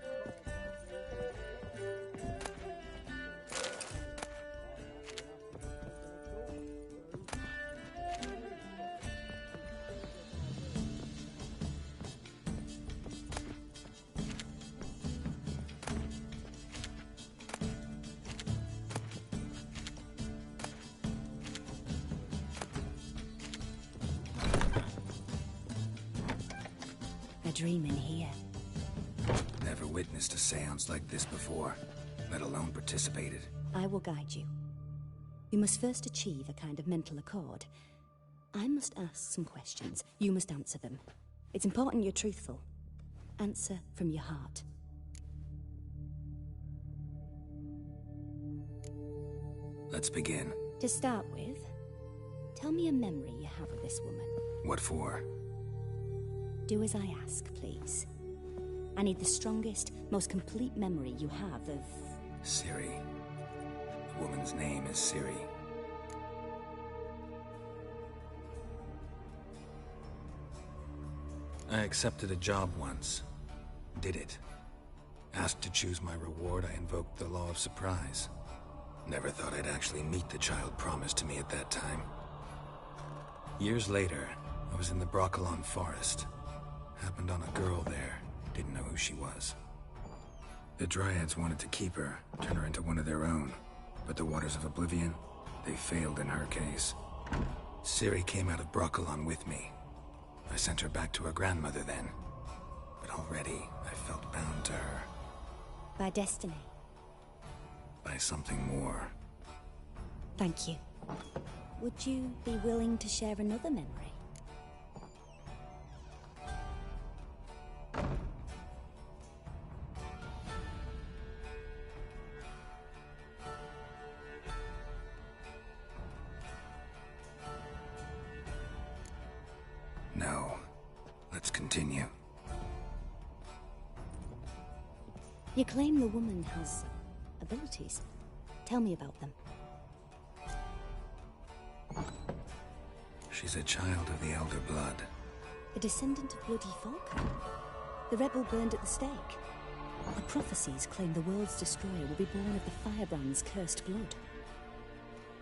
A dream in here. Never witnessed a seance like this before, let alone participated. I will guide you. You must first achieve a kind of mental accord. I must ask some questions. You must answer them. It's important you're truthful. Answer from your heart. Let's begin. To start with, tell me a memory you have of this woman. What for? Do as I ask, please. I need the strongest, most complete memory you have of... Ciri. The woman's name is Ciri. I accepted a job once. Did it. Asked to choose my reward, I invoked the law of surprise. Never thought I'd actually meet the child promised to me at that time. Years later, I was in the Broccolon forest. Happened on a girl there. Didn't know who she was. The Dryads wanted to keep her, turn her into one of their own. But the Waters of Oblivion, they failed in her case. Ciri came out of Broccolon with me. I sent her back to her grandmother then. But already, I felt bound to her. By destiny. By something more. Thank you. Would you be willing to share another memory? No. Let's continue. You claim the woman has abilities. Tell me about them. She's a child of the Elder Blood. A descendant of Bloody Falcon. The rebel burned at the stake. The prophecies claim the world's destroyer will be born of the Firebrand's cursed blood.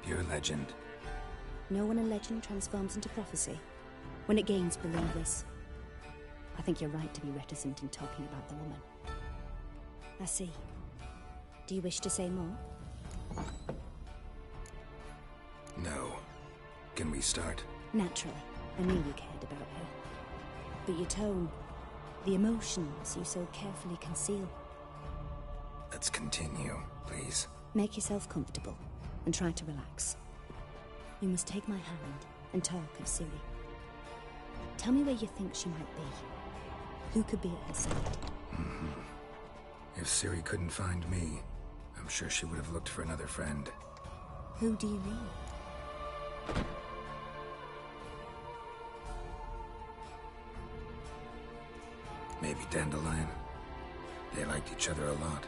Pure legend. No one in legend transforms into prophecy. When it gains believers. I think you're right to be reticent in talking about the woman. I see. Do you wish to say more? No. Can we start? Naturally. I knew you cared about her. But your tone, the emotions you so carefully conceal. Let's continue, please. Make yourself comfortable and try to relax. You must take my hand and talk of Ciri. Tell me where you think she might be. Who could be at her side? If Ciri couldn't find me, I'm sure she would have looked for another friend. Who do you mean? Maybe Dandelion. They liked each other a lot.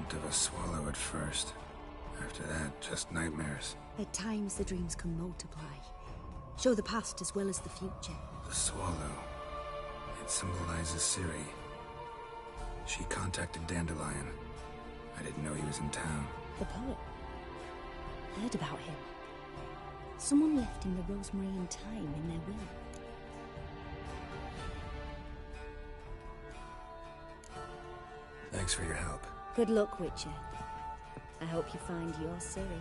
dreamt of a swallow at first. After that, just nightmares. At times, the dreams can multiply. Show the past as well as the future. The swallow. It symbolizes Ciri. She contacted Dandelion. I didn't know he was in town. The poet. Heard about him. Someone left him the rosemary and thyme in their will. Thanks for your help. Good luck, Witcher. I hope you find your Ciri.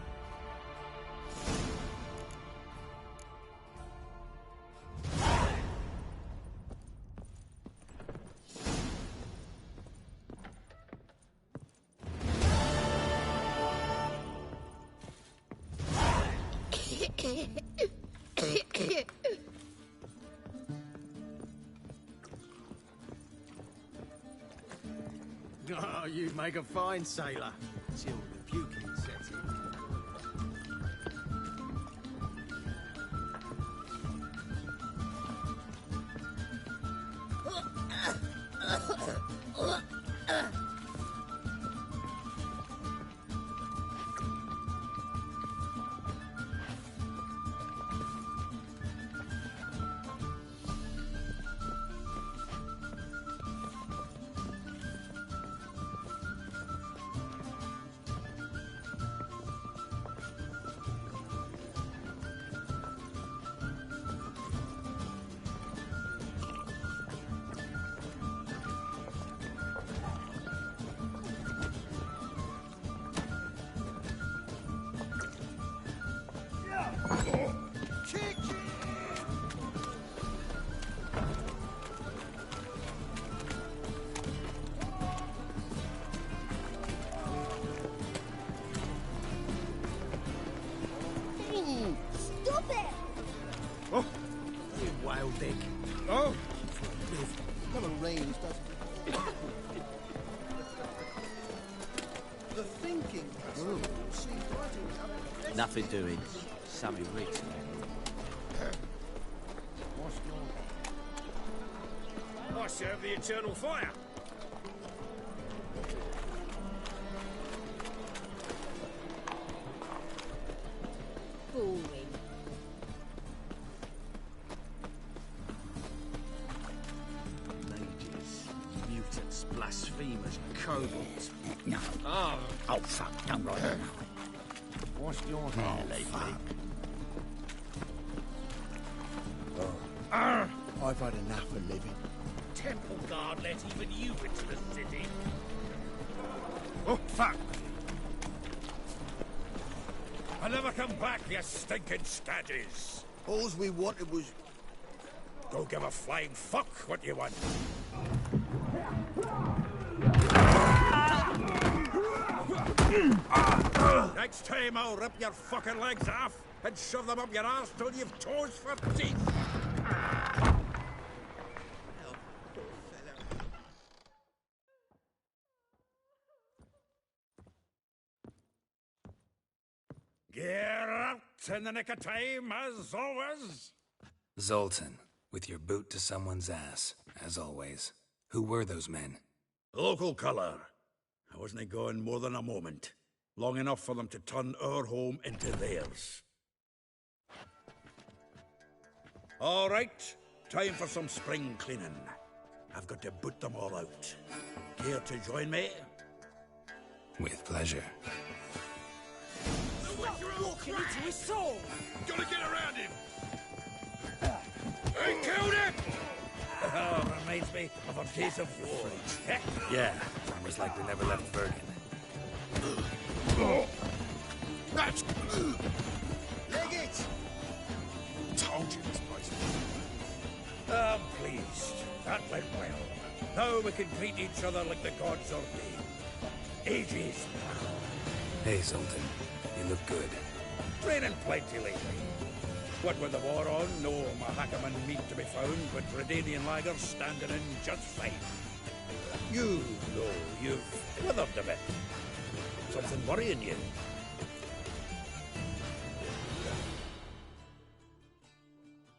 Oh, you'd make a fine sailor, till the puking sets in. Stop it! Oh, you whale dick. Oh! Never rains, does it? The thinking will see right in. Nothing doing. Sammy Riggs. I serve the eternal fire. Boring. Mages, mutants, blasphemers, kobolds. No. Oh. Oh, fuck. Don't write it now. What's your hair lately? I've had enough of living. Temple guard let even you into the city. Oh, fuck! I'll never come back, you stinking staggies. All we wanted was... Go give a flying fuck what you want. Next time I'll rip your fucking legs off and shove them up your arse till you've toes for teeth. Get out in the nick of time, as always. Zoltan, with your boot to someone's ass, as always. Who were those men? Local colour. I wasn't going more than a moment. Long enough for them to turn our home into theirs. All right, time for some spring cleaning. I've got to boot them all out. Care to join me? With pleasure. Walking into his soul! Gotta get around him! He killed him! Oh, reminds me of a piece of war. Yeah, almost like they never left Bergen. That's... Leg it! Told you this place. I'm pleased. That went well. Now we can treat each other like the gods ordained. Ages. Hey, Zoltan. You look good. Training plenty lately. What with the war on, no Mahakaman meat to be found, but Redanian lagers standing in just fine. You know, you've withered a bit. Something worrying you.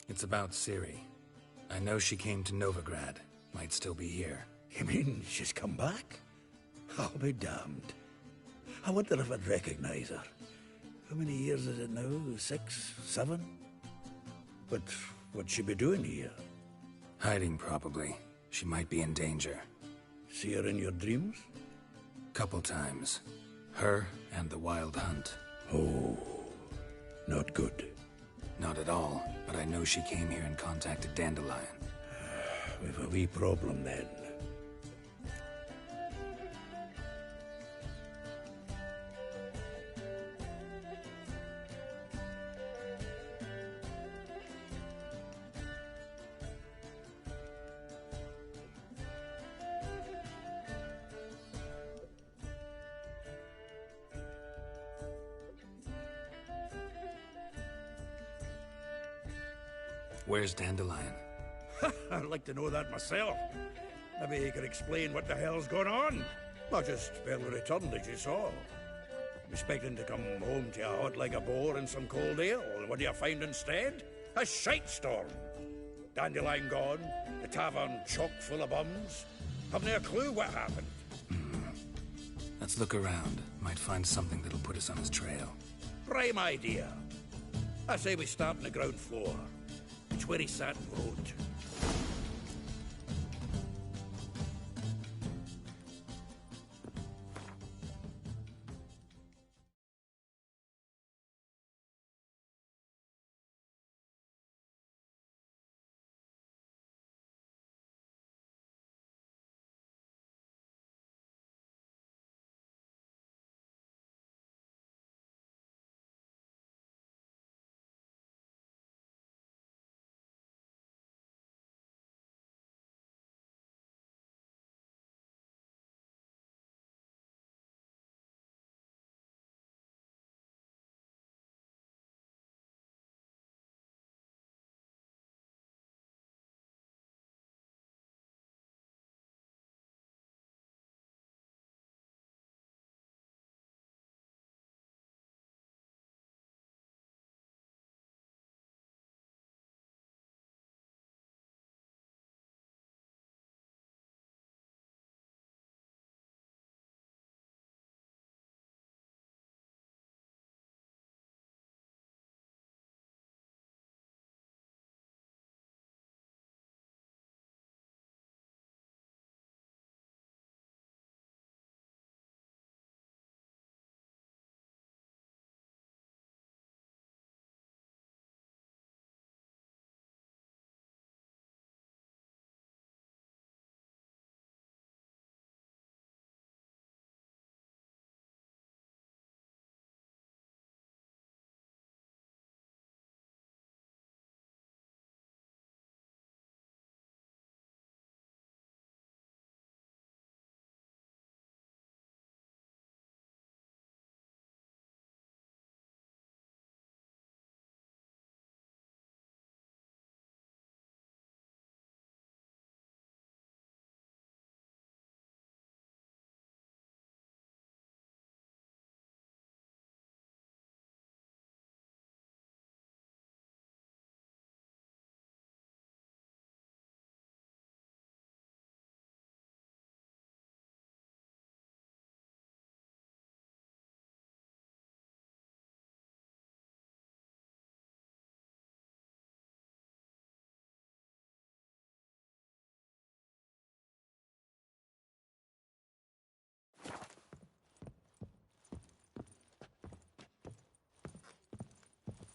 It's about Ciri. I know she came to Novigrad. Might still be here. You mean she's come back? I'll be damned. I wonder if I'd recognise her. How many years is it now? 6, 7? But what'd she be doing here? Hiding, probably. She might be in danger. See her in your dreams? Couple times. Her and the Wild Hunt. Oh, not good. Not at all, but I know she came here and contacted Dandelion. We've a wee problem then. Where's Dandelion? I'd like to know that myself. Maybe he could explain what the hell's going on. I just barely returned, as you saw. Expecting to come home to a hot like a boar and some cold ale, and what do you find instead? A shite storm. Dandelion gone, the tavern chock full of bums. Haven't a clue what happened. Let's look around. Might find something that'll put us on his trail. Prime idea. I say we start on the ground floor. It's where he sat and wrote.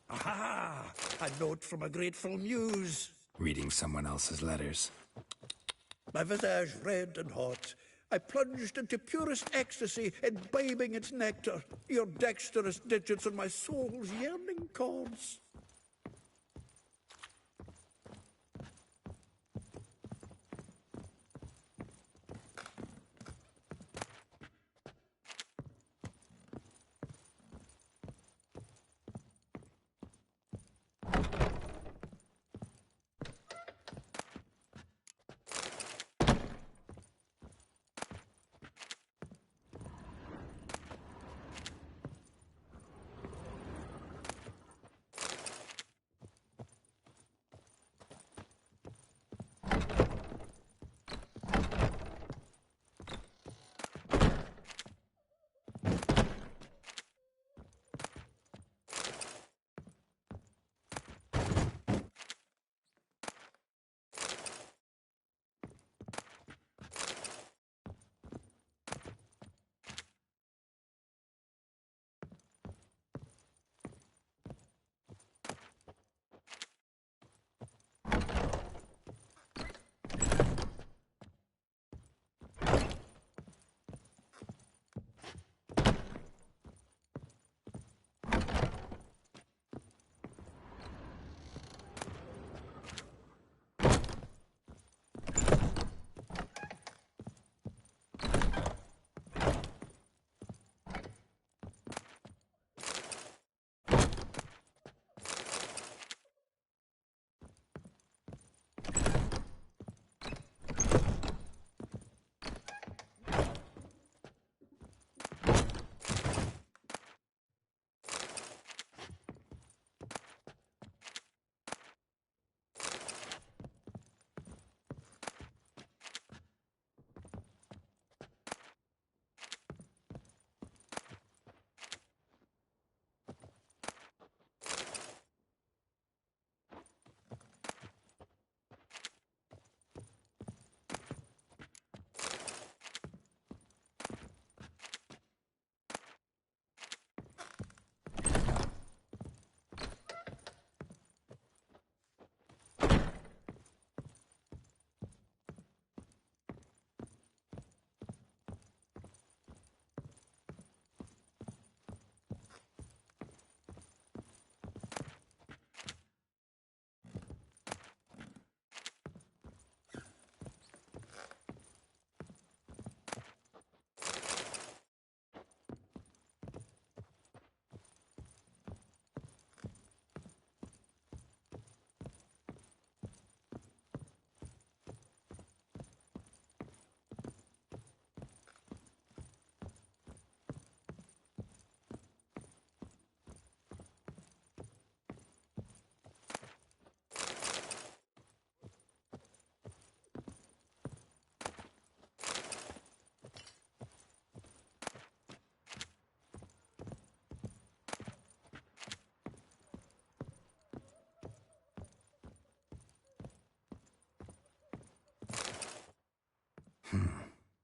Aha! A note from a grateful muse. Reading someone else's letters. My visage red and hot, I plunged into purest ecstasy, imbibing its nectar, your dexterous digits on my soul's yearning chords.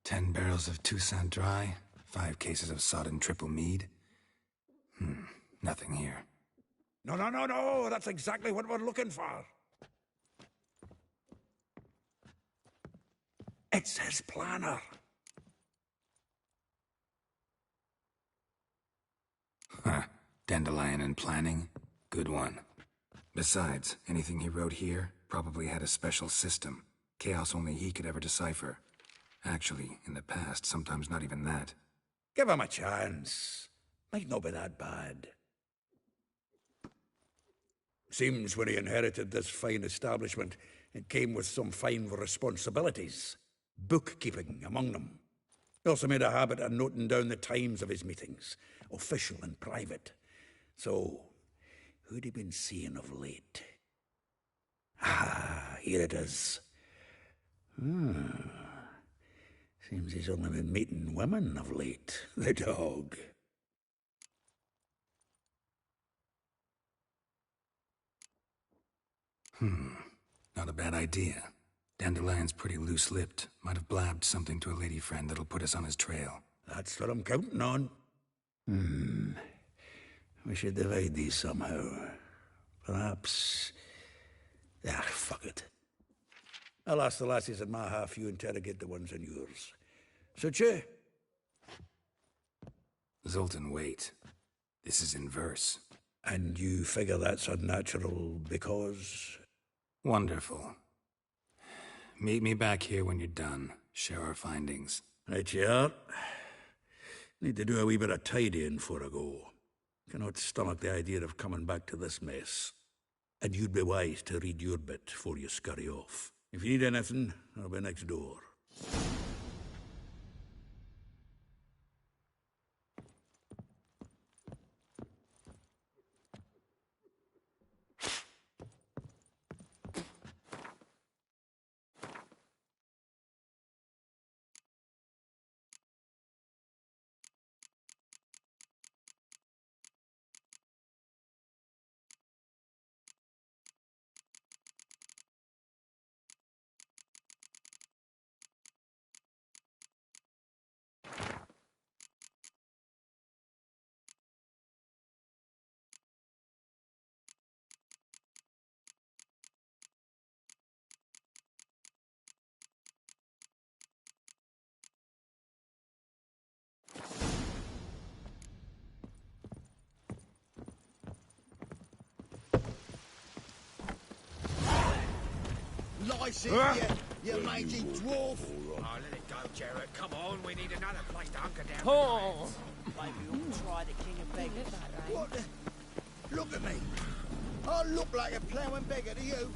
10 barrels of Toussaint Dry, 5 cases of sodden triple mead. Nothing here. No, that's exactly what we're looking for. It's his planner. Huh. Dandelion and planning? Good one. Besides, anything he wrote here probably had a special system. Chaos only he could ever decipher. Actually, in the past, sometimes not even that. Give him a chance. Might not be that bad. Seems when he inherited this fine establishment, it came with some fine responsibilities. Bookkeeping among them. He also made a habit of noting down the times of his meetings, official and private. So, who'd he been seeing of late? Ah, here it is. Seems he's only been meeting women of late, the dog. Not a bad idea. Dandelion's pretty loose-lipped. Might have blabbed something to a lady friend that'll put us on his trail. That's what I'm counting on. We should divide these somehow. Perhaps... fuck it. I'll ask the lassies in my half, you interrogate the ones in yours. Suit you? Zoltan, wait. This is in verse. And you figure that's unnatural because... Wonderful. Meet me back here when you're done. Share our findings. Right you are. Need to do a wee bit of tidying before I go. Cannot stomach the idea of coming back to this mess. And you'd be wise to read your bit before you scurry off. If you need anything, I'll be next door. Lice it, you mangy dwarf! Oh, let it go, Jarrett. Come on, we need another place to hunker down. Oh! Maybe we'll try the King of Beggars. What the... Look at me! I look like a ploughing beggar to you!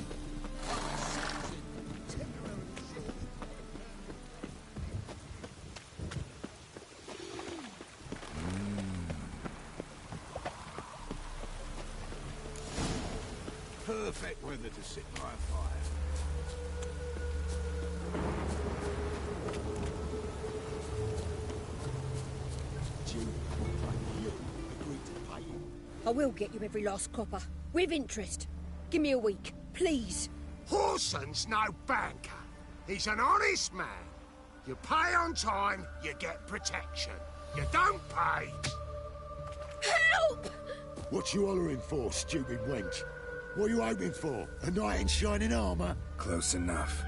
Perfect weather to sit by a fire. I will get you every last copper. With interest. Give me a week, please. Horson's no banker. He's an honest man. You pay on time, you get protection. You don't pay... Help! What you hollering for, stupid wench? What are you hoping for? A knight in shining armour? Close enough.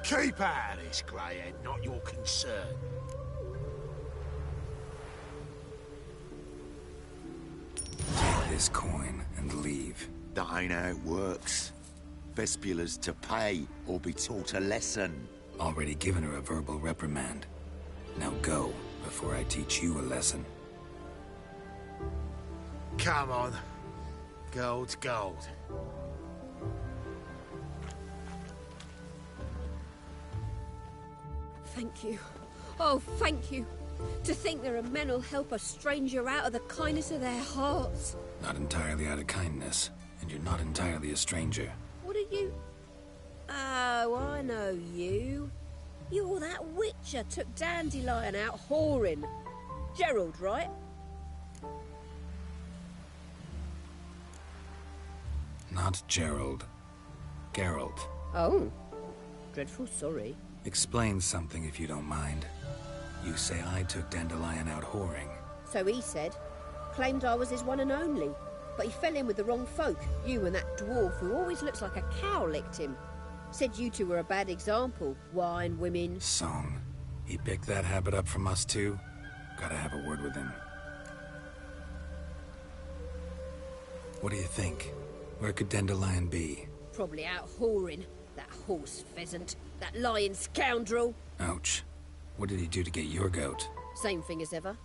Keep out of this, greyhead, not your concern. Take this coin and leave. That ain't how it works. Vespula's to pay or be taught a lesson. Already given her a verbal reprimand. Now go, before I teach you a lesson. Come on. Gold's gold. Thank you. Oh, thank you. To think there are men who'll help a stranger out of the kindness of their hearts. Not entirely out of kindness, and you're not entirely a stranger. What are you... Oh, I know you. You're that witcher took Dandelion out whoring. Gerald, right? Not Gerald. Geralt. Oh. Dreadful sorry. Explain something if you don't mind. You say I took Dandelion out whoring. So he said. Claimed I was his one and only. But he fell in with the wrong folk. You and that dwarf who always looks like a cow licked him. Said you two were a bad example. Wine, women... Song. He picked that habit up from us too? Gotta have a word with him. What do you think? Where could Dandelion be? Probably out whoring. That horse pheasant. That lying scoundrel. Ouch. What did he do to get your goat? Same thing as ever.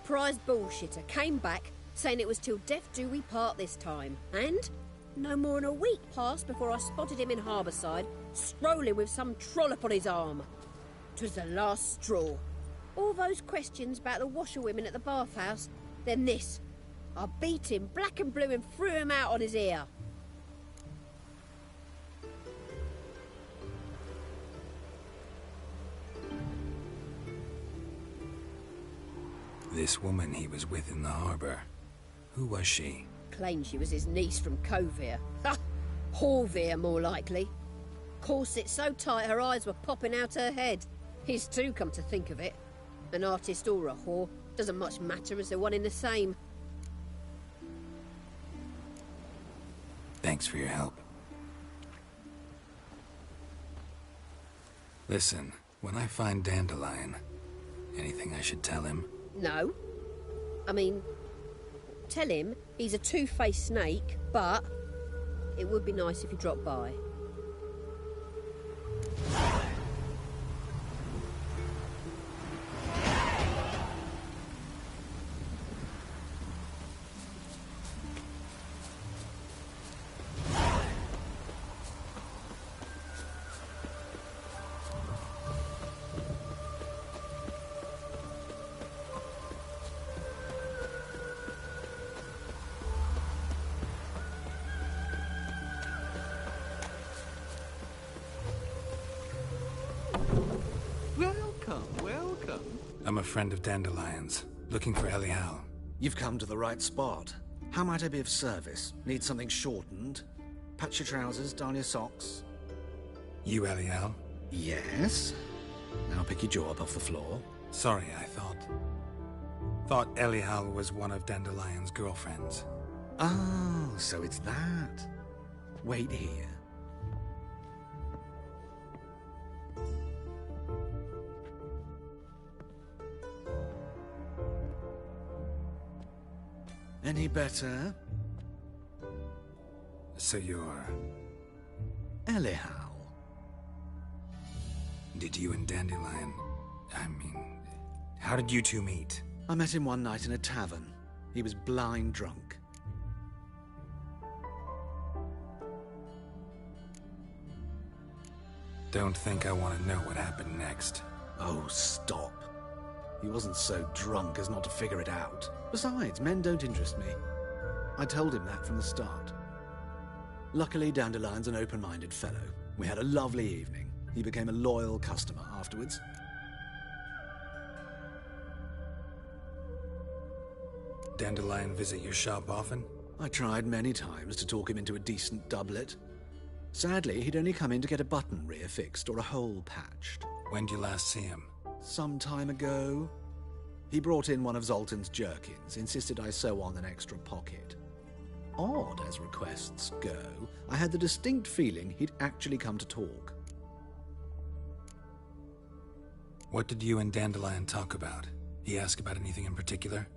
Prize bullshitter came back, saying it was till death do we part this time. And no more than a week passed before I spotted him in Harbourside, strolling with some trollop on his arm. 'Twas the last straw. All those questions about the washerwomen at the bathhouse, then this. I beat him black and blue and threw him out on his ear. This woman he was with in the harbour. Who was she? Claimed she was his niece from Kovir. Ha! Horvir, more likely. Corset so tight her eyes were popping out her head. His too, come to think of it. An artist or a whore doesn't much matter as they're one in the same. Thanks for your help. Listen, when I find Dandelion, anything I should tell him? No. I mean, tell him he's a two-faced snake, but it would be nice if he dropped by. I'm a friend of Dandelion's, looking for Elial. You've come to the right spot. How might I be of service? Need something shortened? Patch your trousers, darn your socks? You Elial? Yes. Now pick your jaw up off the floor. Sorry, I thought Elial was one of Dandelion's girlfriends. Oh, so it's that. Wait here. Any better? So you're... Elial. Did you and Dandelion... how did you two meet? I met him one night in a tavern. He was blind drunk. Don't think I want to know what happened next. Oh, stop. He wasn't so drunk as not to figure it out. Besides, men don't interest me. I told him that from the start. Luckily, Dandelion's an open-minded fellow. We had a lovely evening. He became a loyal customer afterwards. Dandelion visit your shop often? I tried many times to talk him into a decent doublet. Sadly, he'd only come in to get a button rear fixed or a hole patched. When did you last see him? Some time ago. He brought in one of Zoltan's jerkins, insisted I sew on an extra pocket. Odd as requests go, I had the distinct feeling he'd actually come to talk. What did you and Dandelion talk about? He asked about anything in particular?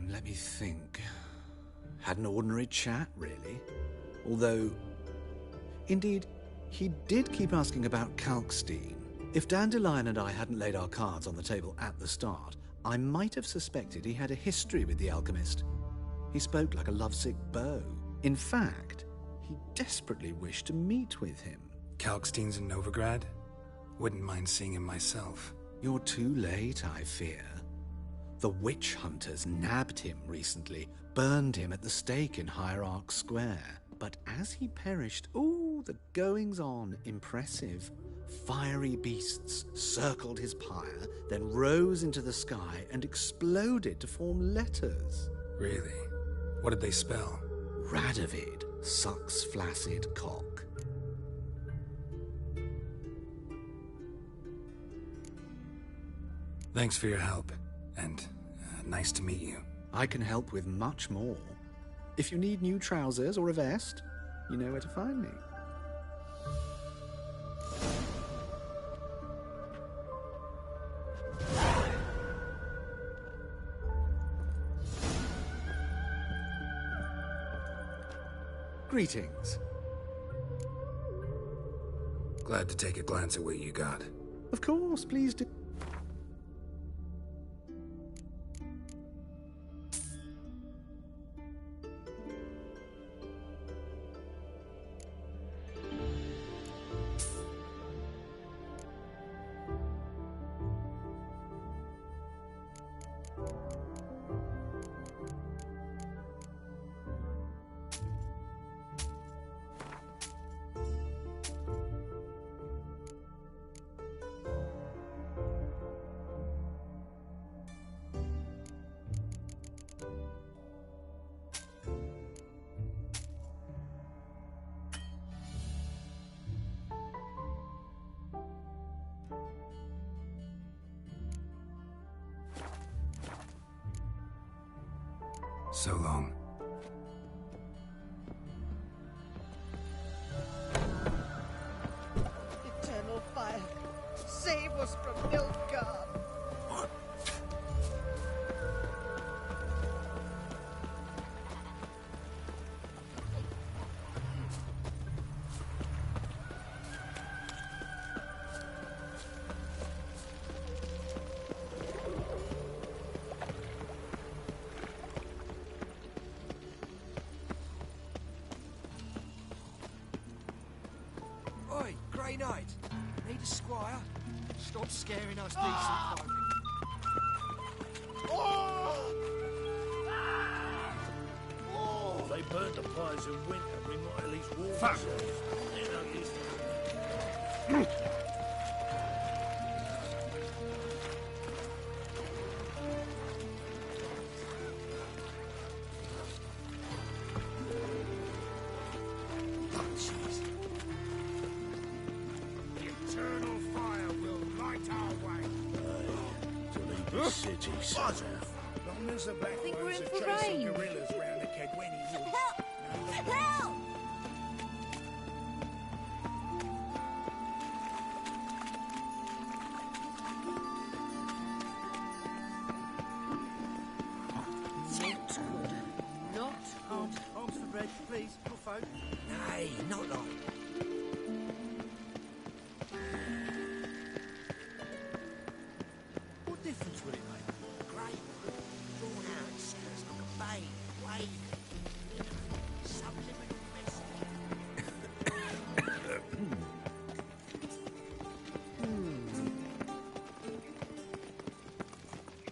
Let me think. Had an ordinary chat, really. Although, indeed, he did keep asking about Kalkstein. If Dandelion and I hadn't laid our cards on the table at the start, I might have suspected he had a history with the alchemist. He spoke like a lovesick beau. In fact, he desperately wished to meet with him. Kalkstein's in Novigrad? Wouldn't mind seeing him myself. You're too late, I fear. The witch hunters nabbed him recently, burned him at the stake in Hierarch Square. But as he perished, ooh, the goings-on, impressive. Fiery beasts circled his pyre, then rose into the sky and exploded to form letters. Really? What did they spell? Radovid sucks flaccid cock. Thanks for your help, and nice to meet you. I can help with much more. If you need new trousers or a vest, you know where to find me. Greetings. Glad to take a glance at what you got. Of course, please do. So long. Eternal fire, save us from Nilfgaard. Oi, Grey Knight. Need a squire? Stop scaring us decent folk. If they burnt the pies in winter, we might at least warm Fuck. ourselves. They're no use to me. The eternal fire will light our way. To lead the city south. Long as the black think we're ones in are for chasing rain. gorillas round the Kedweni woods. Help! Not good. Not good. Arms for bread, please, poor folk. Nay, not like. What difference would it make? Great. Drawn out, it sounds like a bay, waving. Subliminal message.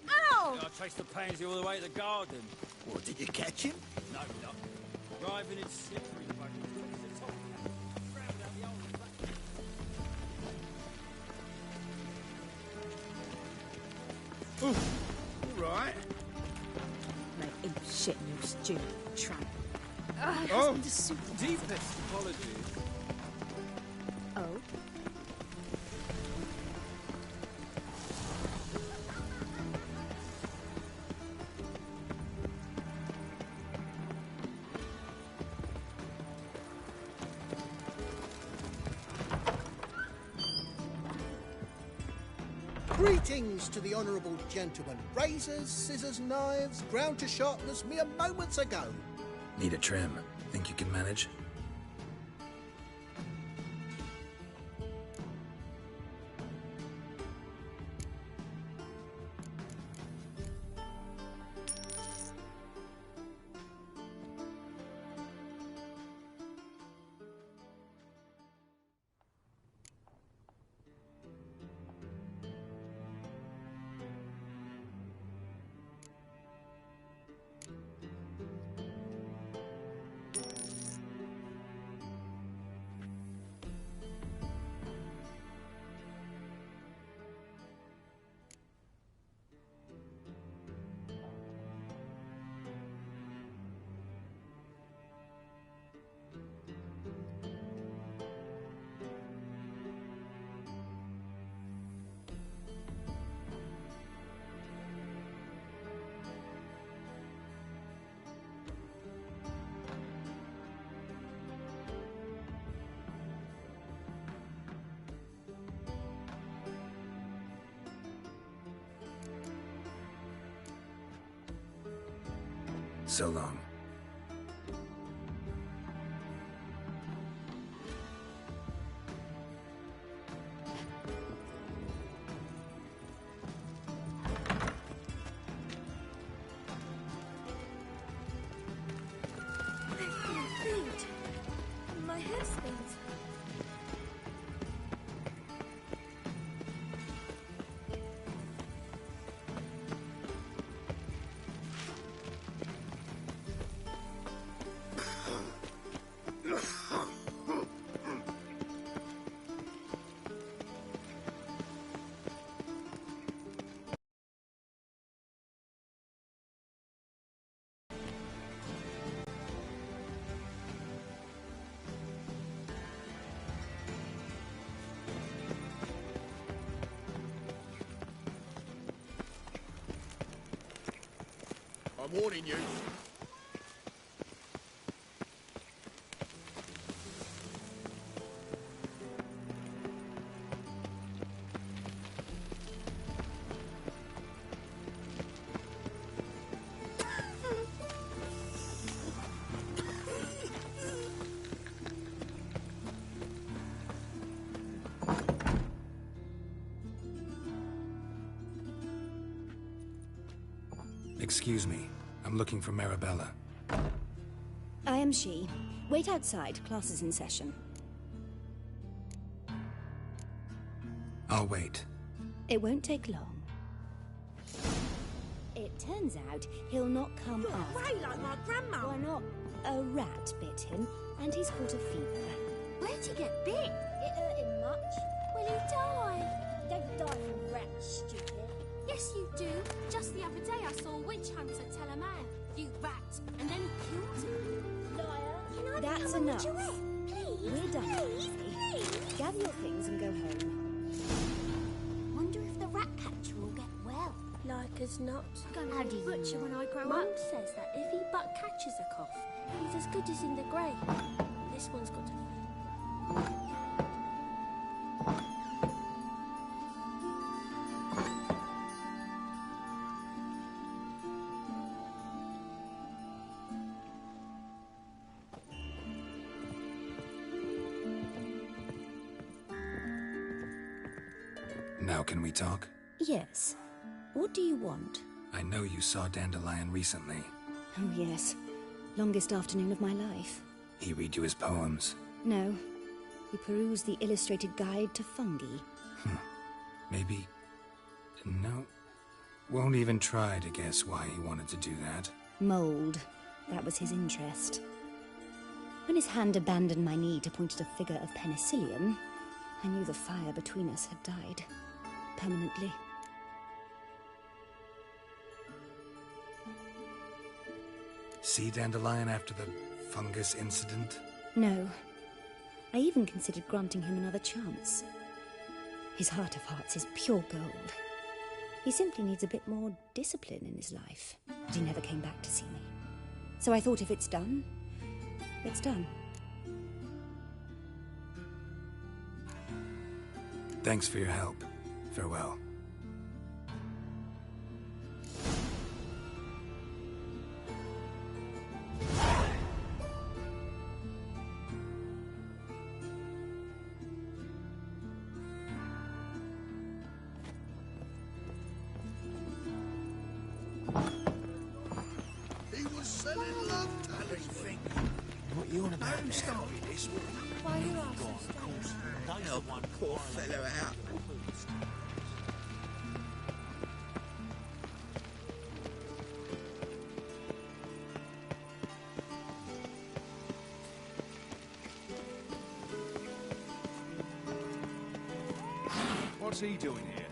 Ow! I chased the pansy all the way to the garden. What, did you catch him? No, not. Driving in slippery fucking to the top. Round out the old back. All right. Make him shit in your stupid tramp. Oh, deepest apologies. Oh? Greetings to the honourable gentleman. Razors, scissors, knives, ground to sharpness mere moments ago. Need a trim. Think you can manage? So long. My head spins. I'm warning you. Excuse me. I'm looking for Marabella. I am she. Wait outside. Class is in session. I'll wait. It won't take long. It turns out he'll not come after. Grey like my grandma. Why not? A rat bit him, and he's caught a fever. Where'd he get bit? It hurt him much. Will he die? Don't die from rats, stupid. Yes, you do. Just the other day I saw a witch hunter tell a man, "You rat," and then he killed him. Liar. Can I That's become enough. a witcherette? Please, We're done. please. Gather your things and go home. Wonder if the rat catcher will get well. Like as not. Gonna be a butcher when I grow up. Mum says that if he but catches a cough, he's as good as in the grave. This one's got a Now can we talk? Yes. What do you want? I know you saw Dandelion recently. Oh, yes. Longest afternoon of my life. He read you his poems. No. We perused the illustrated guide to fungi. Maybe... No. Won't even try to guess why he wanted to do that. Mold. That was his interest. When his hand abandoned my knee to point at a figure of penicillium, I knew the fire between us had died. Permanently. See Dandelion after the fungus incident? No. I even considered granting him another chance. His heart of hearts is pure gold. He simply needs a bit more discipline in his life. But he never came back to see me. So I thought if it's done, it's done. Thanks for your help. Farewell. He was selling love talent. What you on about? Who started this war? Why you ask Go on, of course. Help one poor fellow out. What's he doing here?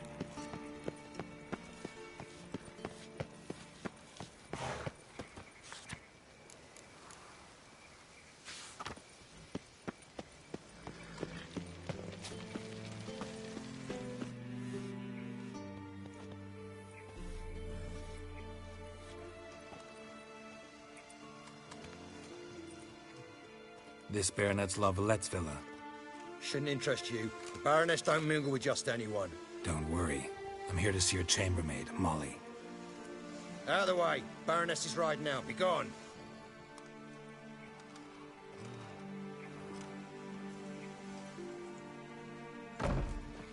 This Baronet's Lavalettes villa. Shouldn't interest you. The Baroness don't mingle with just anyone. Don't worry. I'm here to see your chambermaid, Molly. Out of the way. Baroness is riding out. Be gone.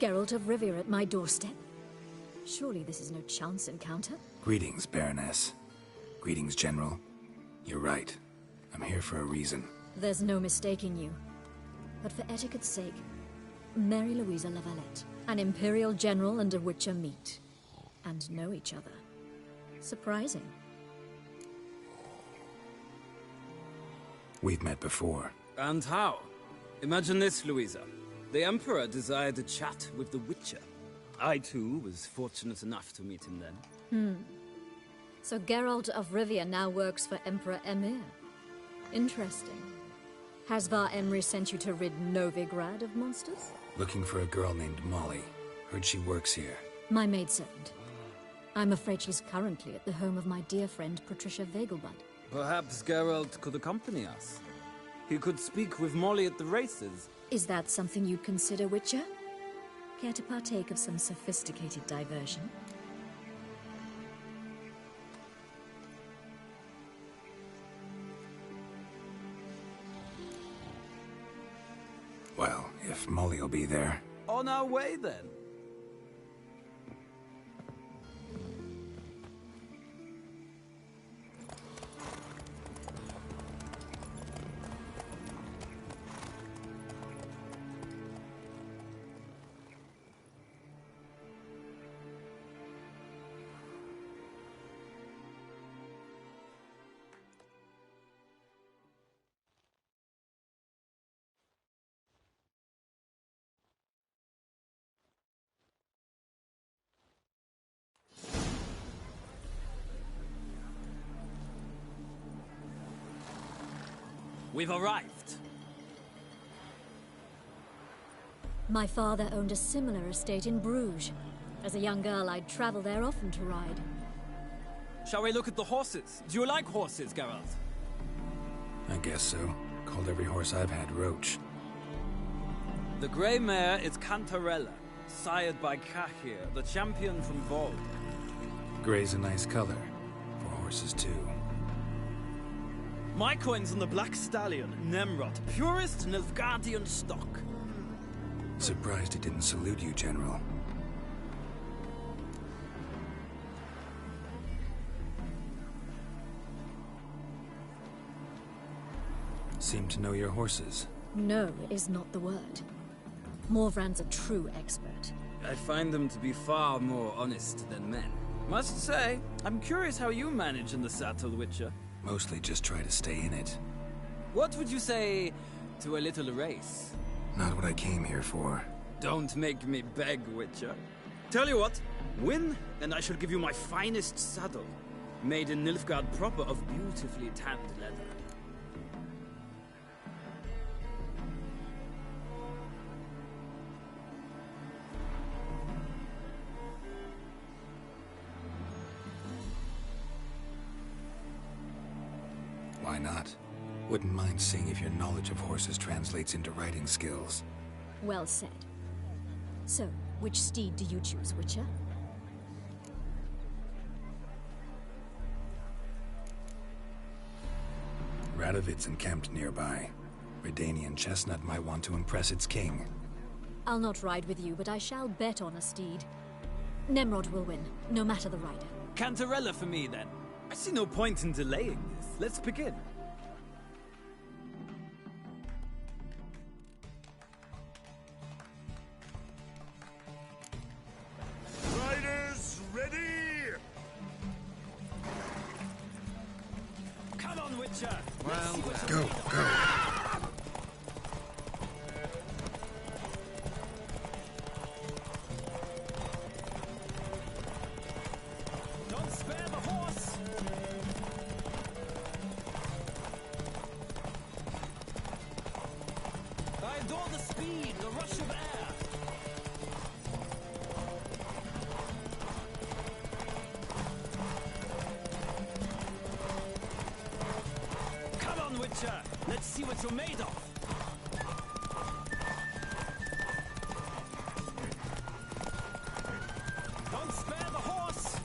Geralt of Rivia at my doorstep. Surely this is no chance encounter. Greetings, Baroness. Greetings, General. You're right. I'm here for a reason. There's no mistaking you. But for etiquette's sake, Mary Louisa Lavalette, an Imperial General and a Witcher meet. And know each other. Surprising. We've met before. And how? Imagine this, Louisa. The Emperor desired a chat with the Witcher. I, too, was fortunate enough to meet him then. So Geralt of Rivia now works for Emperor Emir. Interesting. Has Var Emry sent you to rid Novigrad of monsters? Looking for a girl named Molly. Heard she works here. My maidservant. I'm afraid she's currently at the home of my dear friend Patricia Vegelbud. Perhaps Geralt could accompany us. He could speak with Molly at the races. Is that something you'd consider, Witcher? Care to partake of some sophisticated diversion? Well, if Molly will be there. On our way, then. We've arrived. My father owned a similar estate in Bruges. As a young girl, I'd travel there often to ride. Shall we look at the horses? Do you like horses, Geralt? I guess so. Called every horse I've had Roach. The grey mare is Cantarella, sired by Cahir, the champion from Vol. Grey's a nice color. For horses, too. My coin's on the Black Stallion, Nemrod, purest Nilfgaardian stock. Surprised he didn't salute you, General. Seem to know your horses. No is not the word. Morvran's a true expert. I find them to be far more honest than men. Must say, I'm curious how you manage in the saddle, Witcher. Mostly just try to stay in it. What would you say to a little race? Not what I came here for. Don't make me beg, Witcher. Tell you what, win, and I shall give you my finest saddle. Made in Nilfgaard proper of beautifully tanned leather. Why not? Wouldn't mind seeing if your knowledge of horses translates into riding skills. Well said. So, which steed do you choose, Witcher? Radovid's encamped nearby. Redanian chestnut might want to impress its king. I'll not ride with you, but I shall bet on a steed. Nemrod will win, no matter the rider. Cantarella for me, then. I see no point in delaying this. Let's begin. Riders, ready? Come on, Witcher! Well, go, go. Don't spare the horse! I adore the speed, the rush of air. Come on, Witcher! Let's see what you're made of! Don't spare the horse!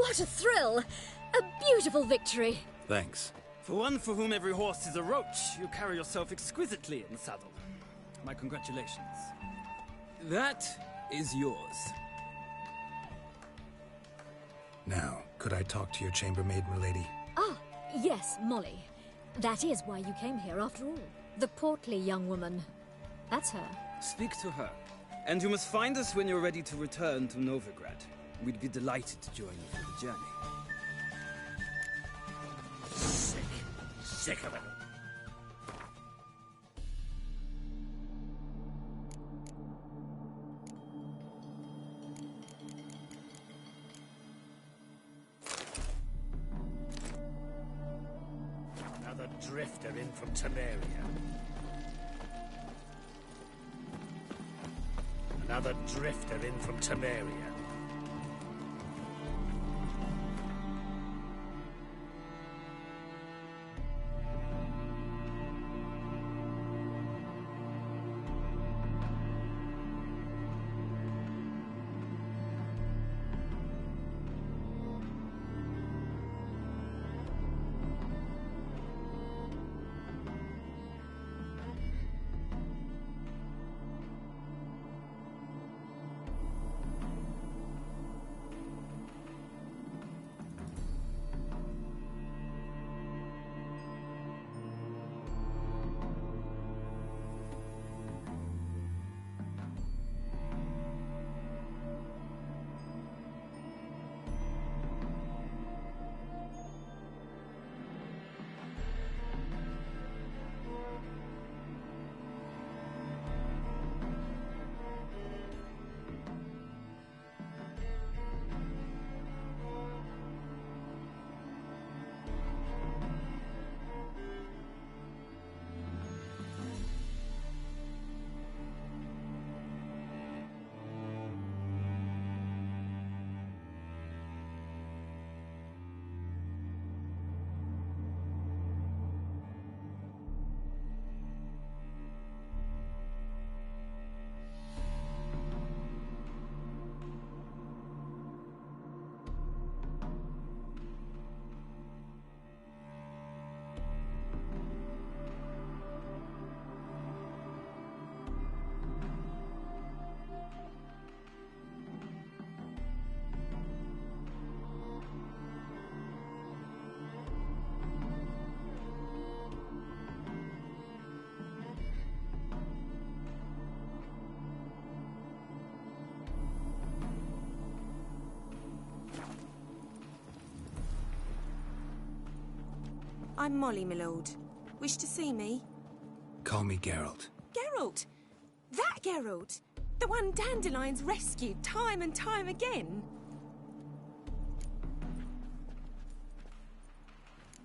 What a thrill! A beautiful victory. Thanks. For one for whom every horse is a roach, you carry yourself exquisitely in the saddle. My congratulations. That is yours. Now, could I talk to your chambermaid, milady? Ah, yes, Molly. That is why you came here after all. The portly young woman. That's her. Speak to her. And you must find us when you're ready to return to Novigrad. We'd be delighted to join you for the journey. Sick of it. Another drifter in from Temeria. Another drifter in from Temeria. I'm Molly, my lord. Wish to see me? Call me Geralt. Geralt? That Geralt? The one Dandelion's rescued time and time again?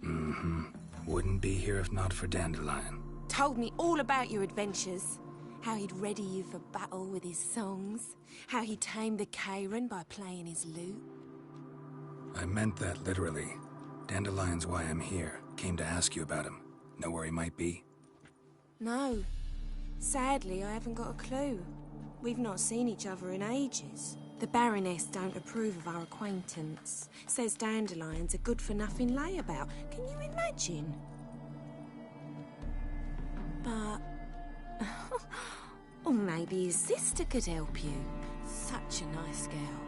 Mm-hmm. Wouldn't be here if not for Dandelion. Told me all about your adventures. How he'd ready you for battle with his songs. How he tamed the Karen by playing his lute. I meant that literally. Dandelion's why I'm here. Came to ask you about him. Know where he might be? No. Sadly, I haven't got a clue. We've not seen each other in ages. The Baroness don't approve of our acquaintance. Says Dandelion's a good-for-nothing layabout. Can you imagine? But... or maybe his sister could help you. Such a nice girl.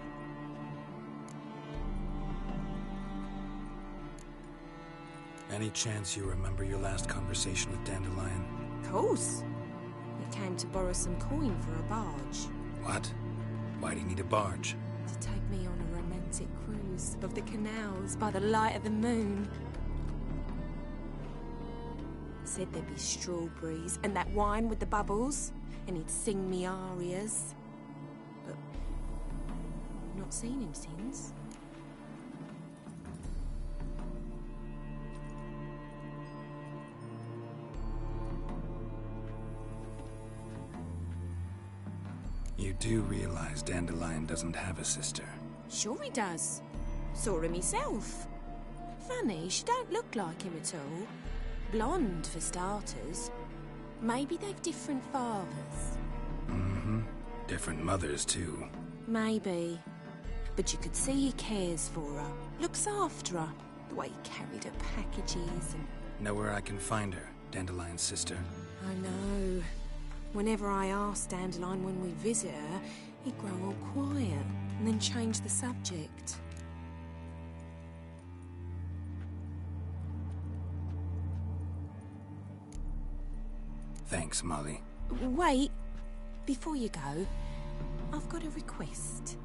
Any chance you remember your last conversation with Dandelion? Of course. We came to borrow some coin for a barge. What? Why do you need a barge? To take me on a romantic cruise above the canals by the light of the moon. Said there'd be strawberries and that wine with the bubbles, and he'd sing me arias. But not seen him since. You do realize Dandelion doesn't have a sister? Sure he does. Saw him himself. Funny, she don't look like him at all. Blonde, for starters. Maybe they've different fathers. Mm-hmm. Different mothers, too. Maybe. But you could see he cares for her, looks after her, the way he carried her packages and... Know where I can find her, Dandelion's sister? I know. Whenever I asked Dandelion when we visit her, he'd grow all quiet and then change the subject. Thanks, Molly. Wait, before you go, I've got a request.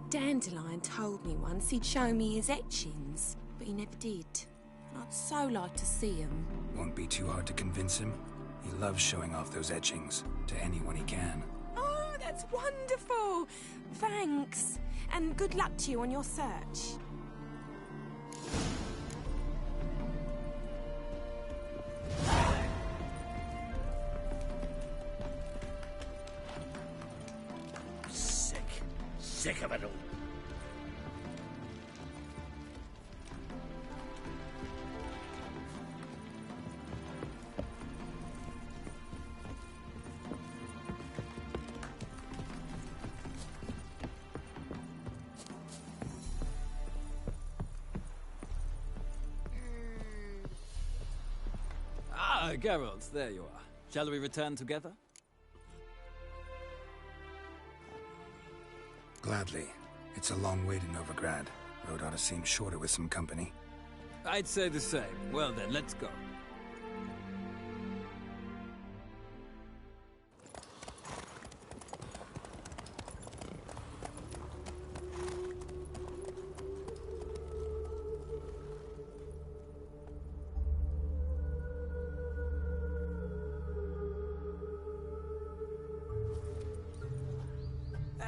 Dandelion told me once he'd show me his etchings, but he never did. And I'd so like to see him. Won't be too hard to convince him. He loves showing off those etchings to anyone he can. Oh, that's wonderful! Thanks, and good luck to you on your search. Sick of it all. Ah, Geralt, there you are. Shall we return together? Gladly. It's a long way to Novigrad. Road ought to seem shorter with some company. I'd say the same. Well then, let's go.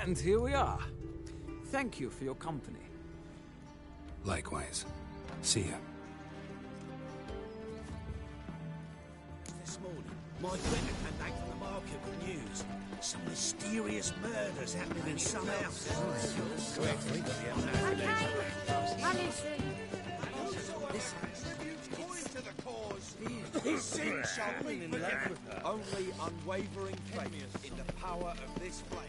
And here we are. Thank you for your company. Likewise. See ya. This morning, my friend came back from the market with news. Some mysterious murders happening in some houses. His sin shall be forgiven. Only unwavering faith in the power of this flame.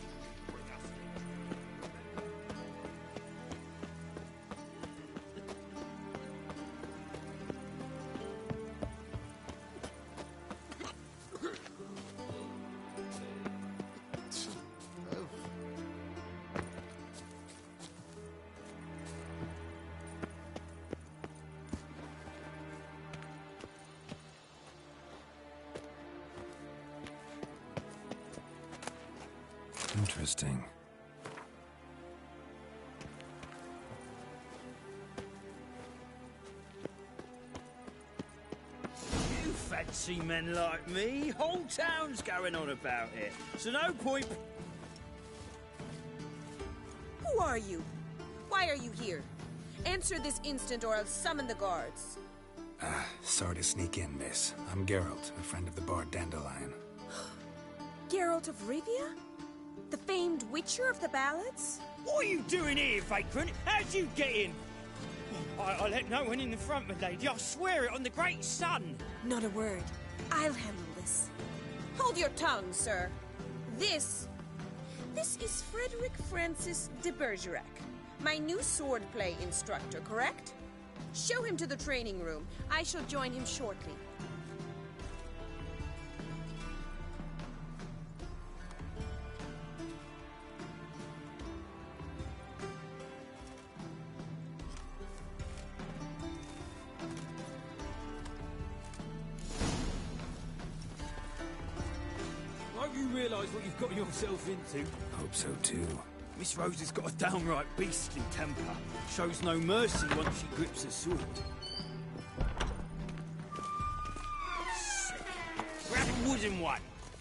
Interesting. You fancy men like me? Whole town's going on about it. So no point... Who are you? Why are you here? Answer this instant or I'll summon the guards. Sorry to sneak in, miss. I'm Geralt, a friend of the bard Dandelion. Geralt of Rivia? The famed witcher of the ballads? What are you doing here, vagrant? How'd you get in? I let no one in the front, my lady. I swear it on the great sun. Not a word. I'll handle this. Hold your tongue, sir. This is Frederick Francis de Bergerac, my new swordplay instructor, correct? Show him to the training room. I shall join him shortly. Hope you realise what you've got yourself into. Hope so too. Miss Rose has got a downright beastly temper. Shows no mercy once she grips a sword. Grab a wooden one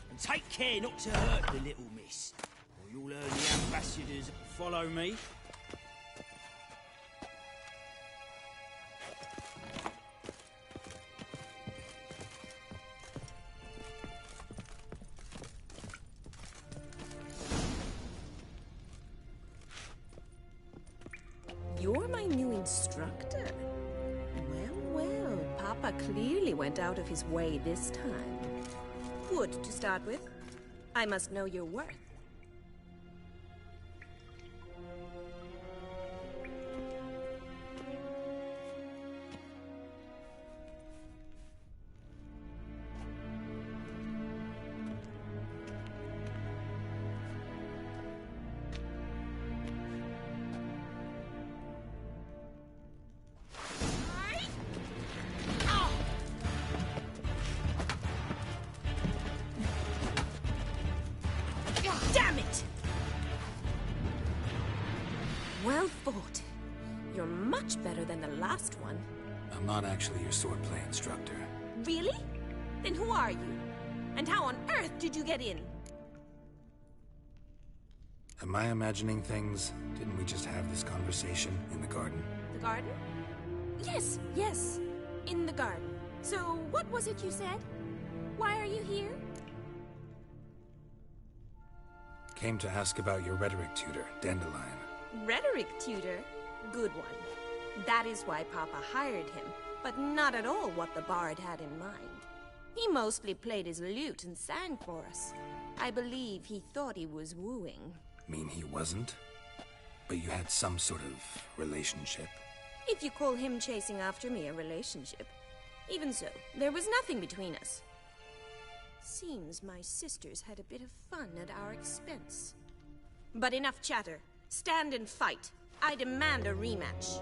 and take care not to hurt the little miss, or you'll earn the ambassadors follow me. You're my new instructor? Well, Papa clearly went out of his way this time. Good to start with. I must know your worth. not actually your swordplay instructor. Really? Then who are you? And how on earth did you get in? Am I imagining things? Didn't we just have this conversation in the garden? The garden? Yes, yes. In the garden. So, what was it you said? Why are you here? Came to ask about your rhetoric tutor, Dandelion. Rhetoric tutor? Good one. That is why Papa hired him, but not at all what the bard had in mind. He mostly played his lute and sang for us. I believe he thought he was wooing. Mean he wasn't? But you had some sort of relationship? If you call him chasing after me a relationship. Even so, there was nothing between us. Seems my sisters had a bit of fun at our expense. But enough chatter. Stand and fight. I demand a rematch.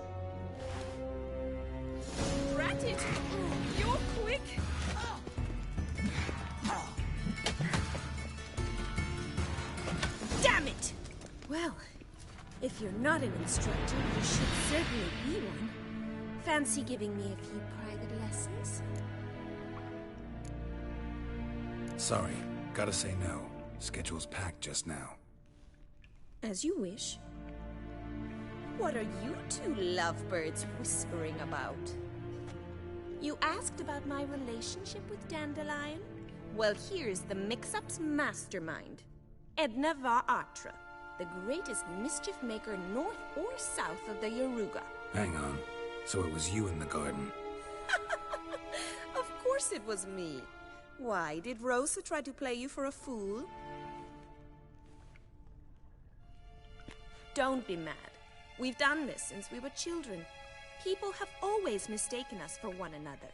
Drat it! You're quick! Damn it! Well, if you're not an instructor, you should certainly be one. Fancy giving me a few private lessons? Sorry, gotta say no. Schedule's packed just now. As you wish. What are you two lovebirds whispering about? You asked about my relationship with Dandelion? Well, here's the mix-up's mastermind. Edna var Atra, the greatest mischief maker north or south of the Yaruga. Hang on. So it was you in the garden? Of course it was me. Why, did Rosa try to play you for a fool? Don't be mad. We've done this since we were children. People have always mistaken us for one another.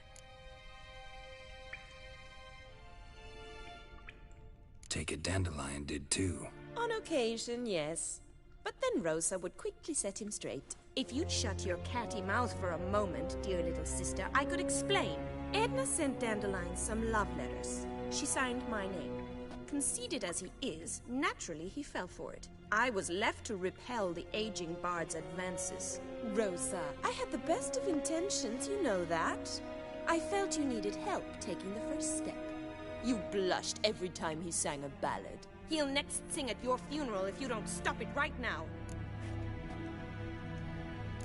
Take it Dandelion did too. On occasion, yes. But then Rosa would quickly set him straight. If you'd shut your catty mouth for a moment, dear little sister, I could explain. Edna sent Dandelion some love letters. She signed my name. Conceited as he is, naturally he fell for it. I was left to repel the aging bard's advances. Rosa, I had the best of intentions, you know that. I felt you needed help taking the first step. You blushed every time he sang a ballad. He'll next sing at your funeral if you don't stop it right now.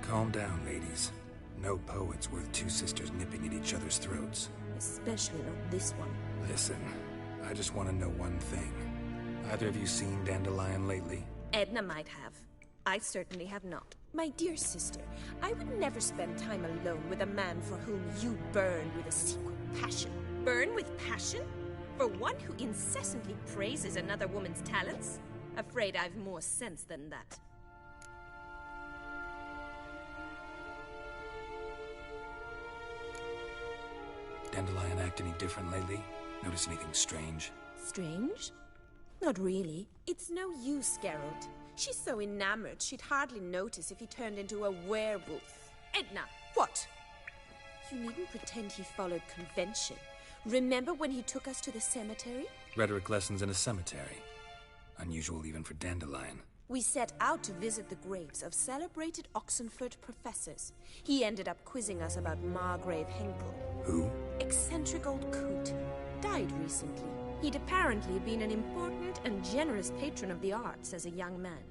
Calm down, ladies. No poet's worth two sisters nipping at each other's throats. Especially not this one. Listen, I just want to know one thing. Either of you seen Dandelion lately? Edna might have. I certainly have not. My dear sister, I would never spend time alone with a man for whom you burn with a secret passion. Burn with passion? For one who incessantly praises another woman's talents? Afraid I've more sense than that. Dandelion act any different lately? Notice anything strange? Strange? Not really. It's no use, Geralt. She's so enamored she'd hardly notice if he turned into a werewolf. Edna! What? You needn't pretend he followed convention. Remember when he took us to the cemetery? Rhetoric lessons in a cemetery. Unusual even for Dandelion. We set out to visit the graves of celebrated Oxenford professors. He ended up quizzing us about Margrave Henkel. Who? Eccentric old coot. Died recently. He'd apparently been an important and generous patron of the arts as a young man.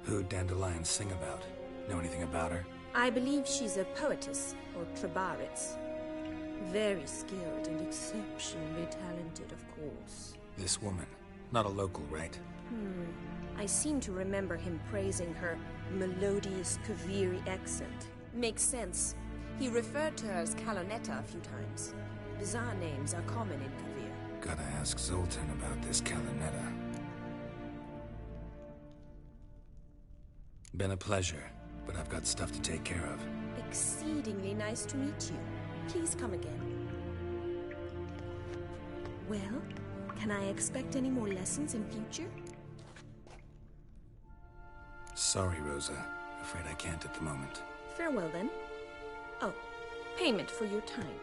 Who'd Dandelion sing about? Know anything about her? I believe she's a poetess, or trebarets. Very skilled and exceptionally talented, of course. This woman. Not a local, right? I seem to remember him praising her melodious Kaviri accent. Makes sense. He referred to her as Calonetta a few times. Bizarre names are common in Kavir. Gotta ask Zoltan about this Calonetta. Been a pleasure, but I've got stuff to take care of. Exceedingly nice to meet you. Please come again. Well, can I expect any more lessons in future? Sorry, Rosa. Afraid I can't at the moment. Farewell, then. Oh, payment for your time.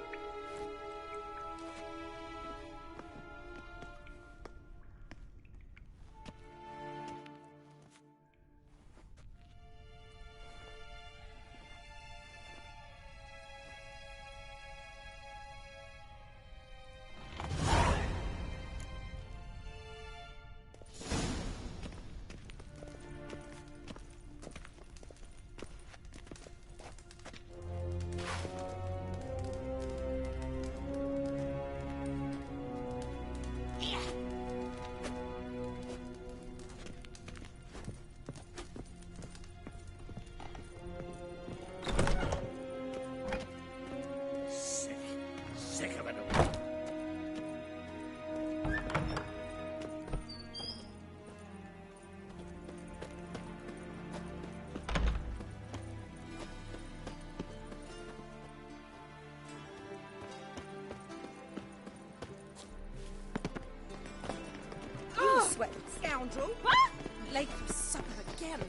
scoundrel! Late for supper again.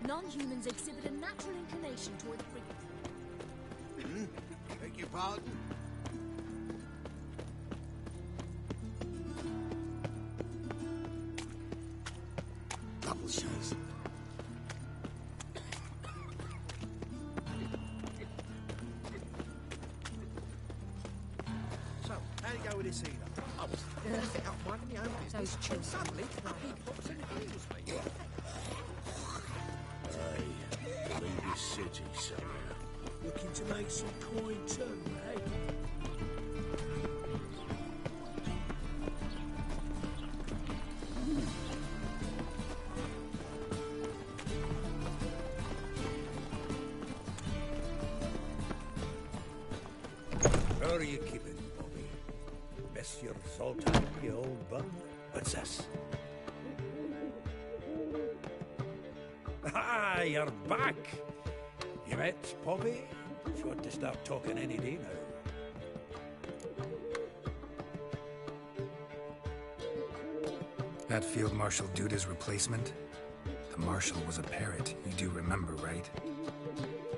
Non-humans exhibit a natural inclination toward freedom. Beg your pardon? Double shows. So, how do you go with this healer? I was fit out minding my own business, and suddenly he pops and heals me. Aye, leave this city somewhere. Looking to make some coin too, eh? How are you keeping, Bobby? Miss your Zoltan, you old bug? What's this? Ah, you're back! You met Poppy? She ought to start talking any day now. That Field Marshal Duda's replacement? The Marshal was a parrot, you do remember, right?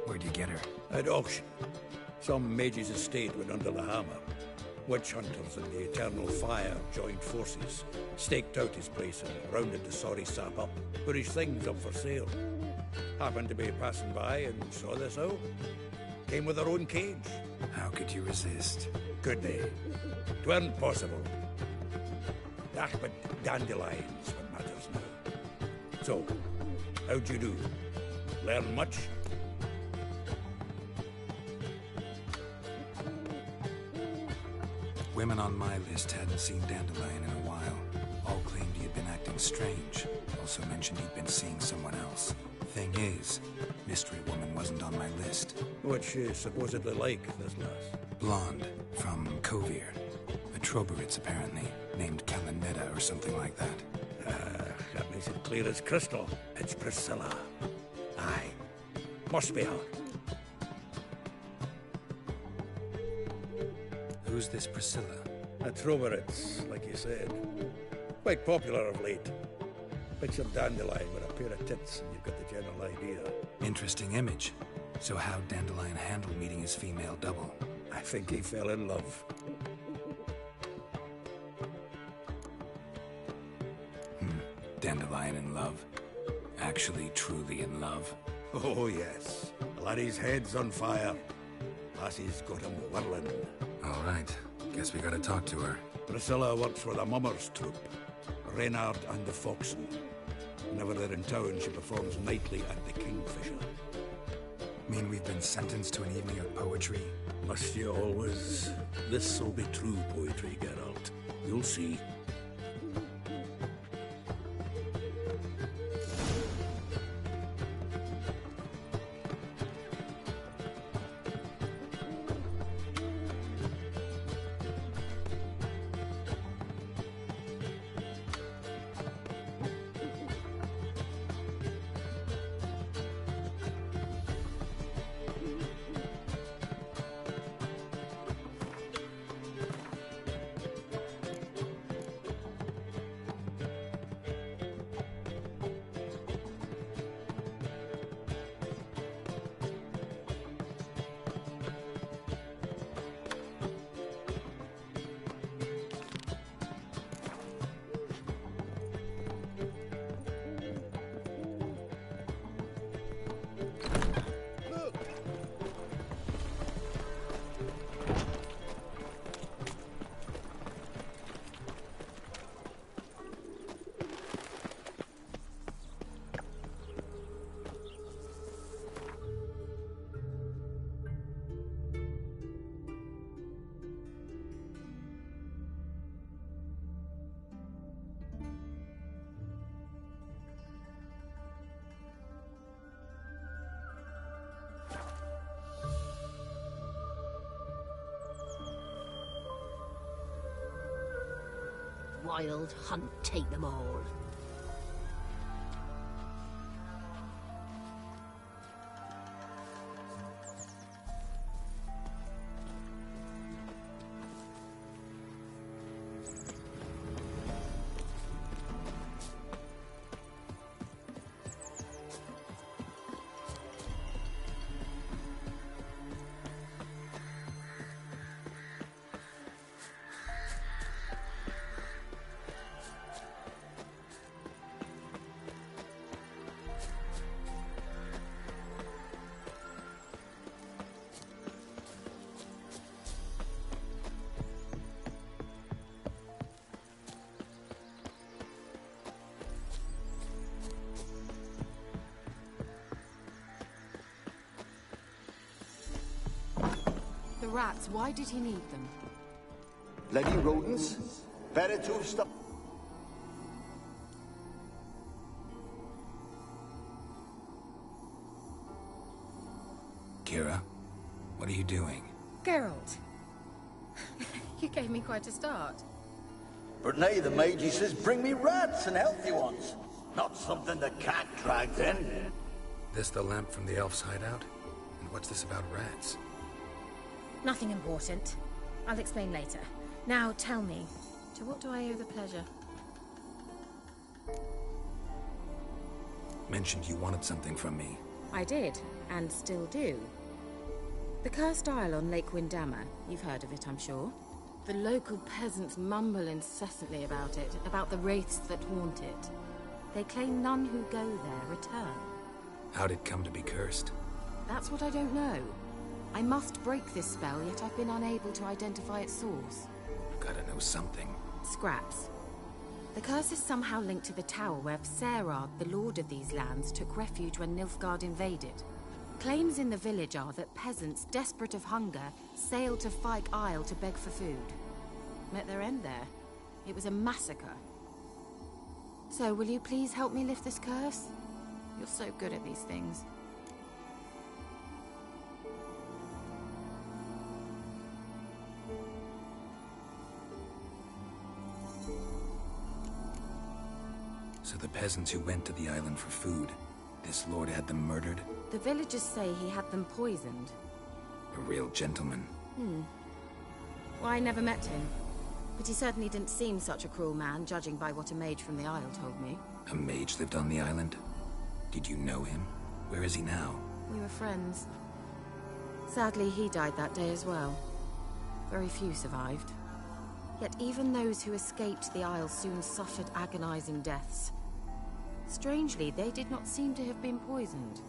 Where'd you get her? At auction. Some mage's estate went under the hammer. Witch hunters and the Eternal Fire joined forces, staked out his place and rounded the sorry sap up, put his things up for sale. Happened to be passing by and saw this out. Came with her own cage. How could you resist? Could they? 'Tweren't possible. Ah, but dandelions what matters now. So, how'd you do? Learn much? Women on my list hadn't seen Dandelion in a while. All claimed he had been acting strange. Also mentioned he'd been seeing someone else. Thing is, Mystery Woman wasn't on my list. What's she supposedly like, this lass? Blonde, from Kovir. A Troberitz, apparently, named Kalanetta or something like that. That makes it clear as crystal. It's Priscilla. Aye. Must be her. Who's this Priscilla? A Troberitz, like you said. Quite popular of late. Picture Dandelion with a pair of tits, and you've got the general idea. Interesting image. So how'd Dandelion handle meeting his female double? I think he fell in love. Dandelion in love. Actually, truly in love. Oh, yes. Laddie's head's on fire. Lassie's got him whirling. All right. Guess we gotta talk to her. Priscilla works for the Mummers troupe. Reynard and the Foxen. Whenever they're in town, she performs nightly at the Kingfisher. Mean we've been sentenced to an evening of poetry? Must you always? This'll be true poetry, Geralt. You'll see. wild hunt take them all. The rats, why did he need them? Bloody rodents. Better to have stopped. Kira, what are you doing? Geralt. You gave me quite a start. But now the mage says bring me rats and healthy ones. Not something the cat dragged in. This the lamp from the elf's hideout? And what's this about rats? Nothing important. I'll explain later. Now tell me, to what do I owe the pleasure? Mentioned you wanted something from me. I did, and still do. The cursed isle on Lake Windammer. You've heard of it, I'm sure. The local peasants mumble incessantly about it, about the wraiths that haunt it. They claim none who go there return. How'd it come to be cursed? That's what I don't know. I must break this spell, yet I've been unable to identify its source. Gotta know something. Scraps. The curse is somehow linked to the tower where Serad, the lord of these lands, took refuge when Nilfgaard invaded. Claims in the village are that peasants, desperate of hunger, sailed to Fyke Isle to beg for food. Met their end there. It was a massacre. So, will you please help me lift this curse? You're so good at these things. So the peasants who went to the island for food, this lord had them murdered? The villagers say he had them poisoned. A real gentleman. Well, I never met him. But he certainly didn't seem such a cruel man, judging by what a mage from the Isle told me. A mage lived on the island? Did you know him? Where is he now? We were friends. Sadly, he died that day as well. Very few survived. Yet even those who escaped the Isle soon suffered agonizing deaths. Strangely, they did not seem to have been poisoned.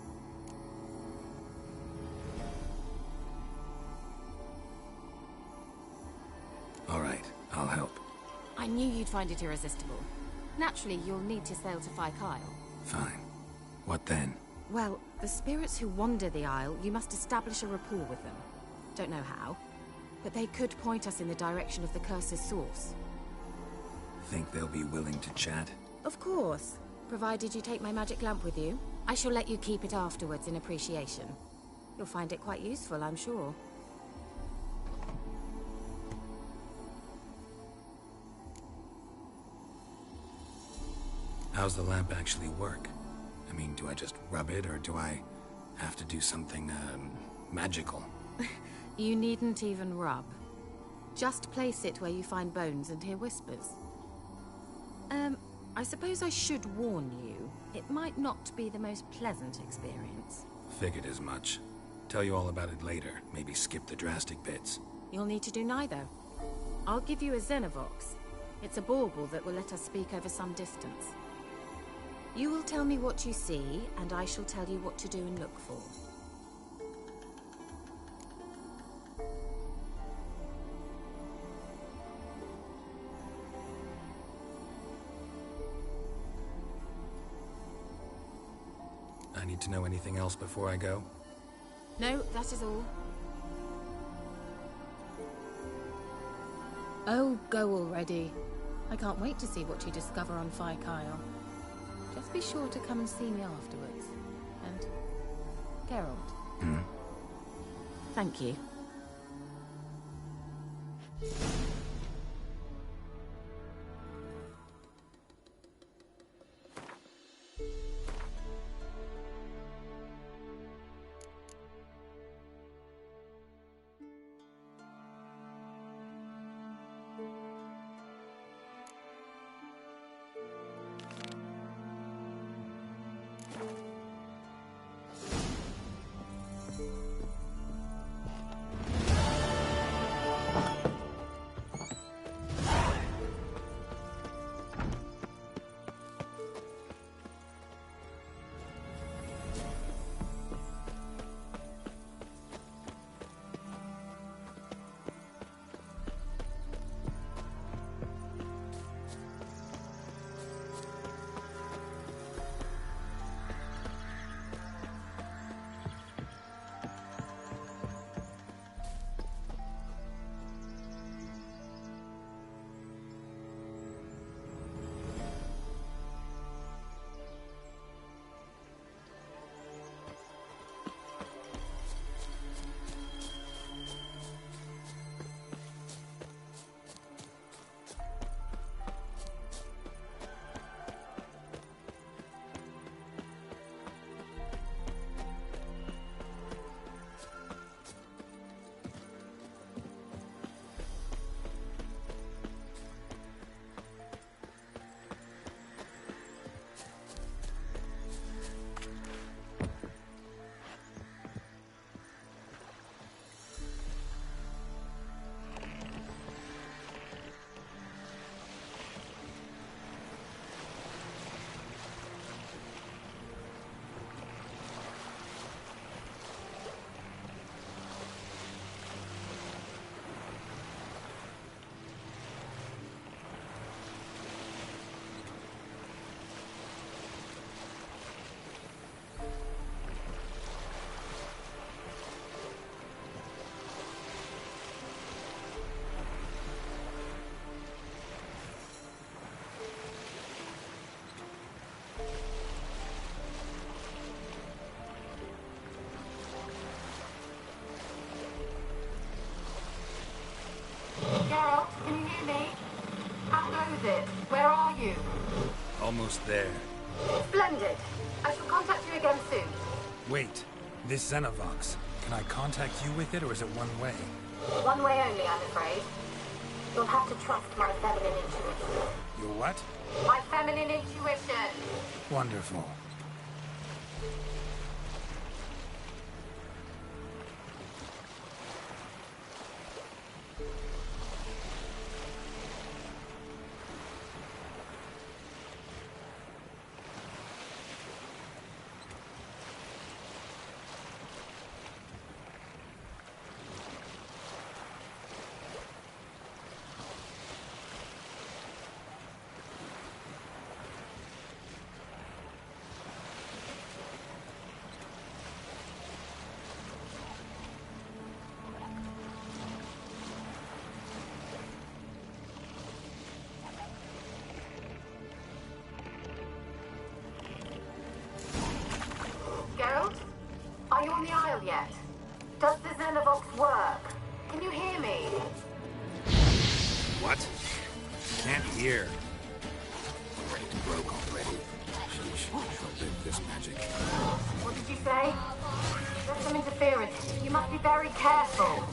All right, I'll help. I knew you'd find it irresistible. Naturally, you'll need to sail to Fyke Isle. Fine. What then? Well, the spirits who wander the Isle, you must establish a rapport with them. Don't know how, but they could point us in the direction of the curse's source. Think they'll be willing to chat? Of course. Provided you take my magic lamp with you. I shall let you keep it afterwards in appreciation. You'll find it quite useful, I'm sure. How's the lamp actually work? I mean, do I just rub it, or do I have to do something, magical? You needn't even rub. Just place it where you find bones and hear whispers. I suppose I should warn you. It might not be the most pleasant experience. Figured as much. Tell you all about it later. Maybe skip the drastic bits. You'll need to do neither. I'll give you a Xenovox. It's a bauble that will let us speak over some distance. You will tell me what you see, and I shall tell you what to do and look for. I need to know anything else before I go? No, that is all. Oh, go already. I can't wait to see what you discover on Fyke Isle. Just be sure to come and see me afterwards. And... Geralt. Thank you. is it? Where are you? Almost there. Splendid. I shall contact you again soon. Wait, this Xenovox. Can I contact you with it, or is it one way? One way only, I'm afraid. You'll have to trust my feminine intuition. Your what? My feminine intuition. Wonderful. Geralt? Are you on the Isle yet? Does the Xenovox work? Can you hear me? What? Can't hear. It broke already. Sheesh, short-lived this magic. What did you say? There's some interference. You must be very careful.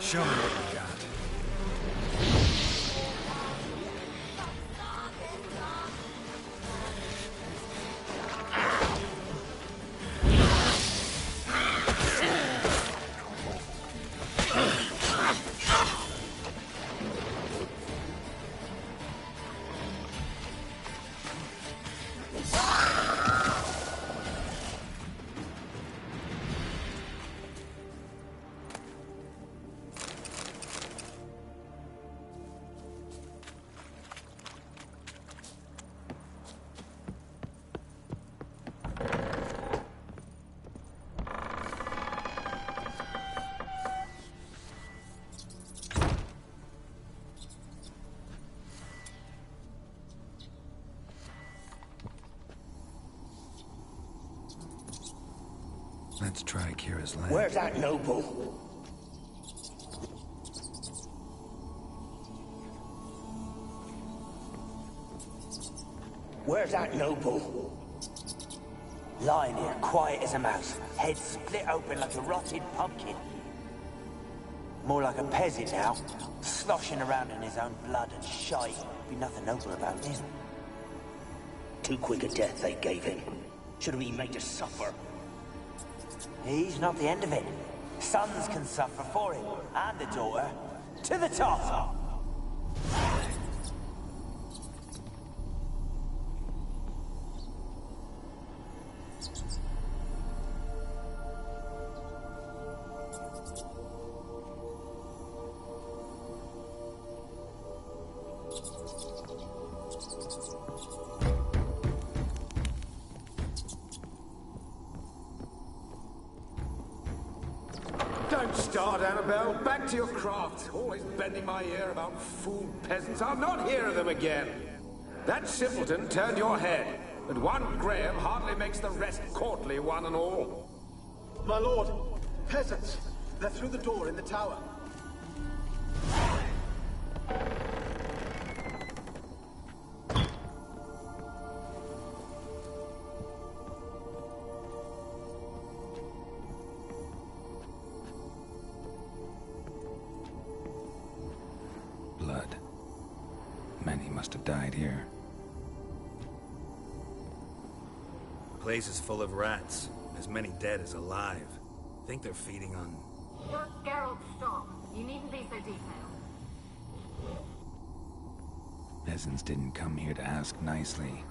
Show me what you got. Let's try Kira's land. Where's that noble? Where's that noble? Lying here, quiet as a mouse, head split open like a rotted pumpkin. More like a peasant now, sloshing around in his own blood and shite. Be nothing noble about him. Too quick a death they gave him. Should have been made to suffer. He's not the end of it. Sons can suffer for him, and the daughter. To the top! Don't start, Annabelle. Back to your craft. Always bending my ear about fool peasants. I'll not hear of them again. That simpleton turned your head, but one Graham hardly makes the rest courtly, one and all. My lord, peasants. They're through the door in the tower. Blood. Many must have died here. The place is full of rats. As many dead as alive. Think they're feeding on... Geralt, stop. You needn't be so detailed. Peasants didn't come here to ask nicely.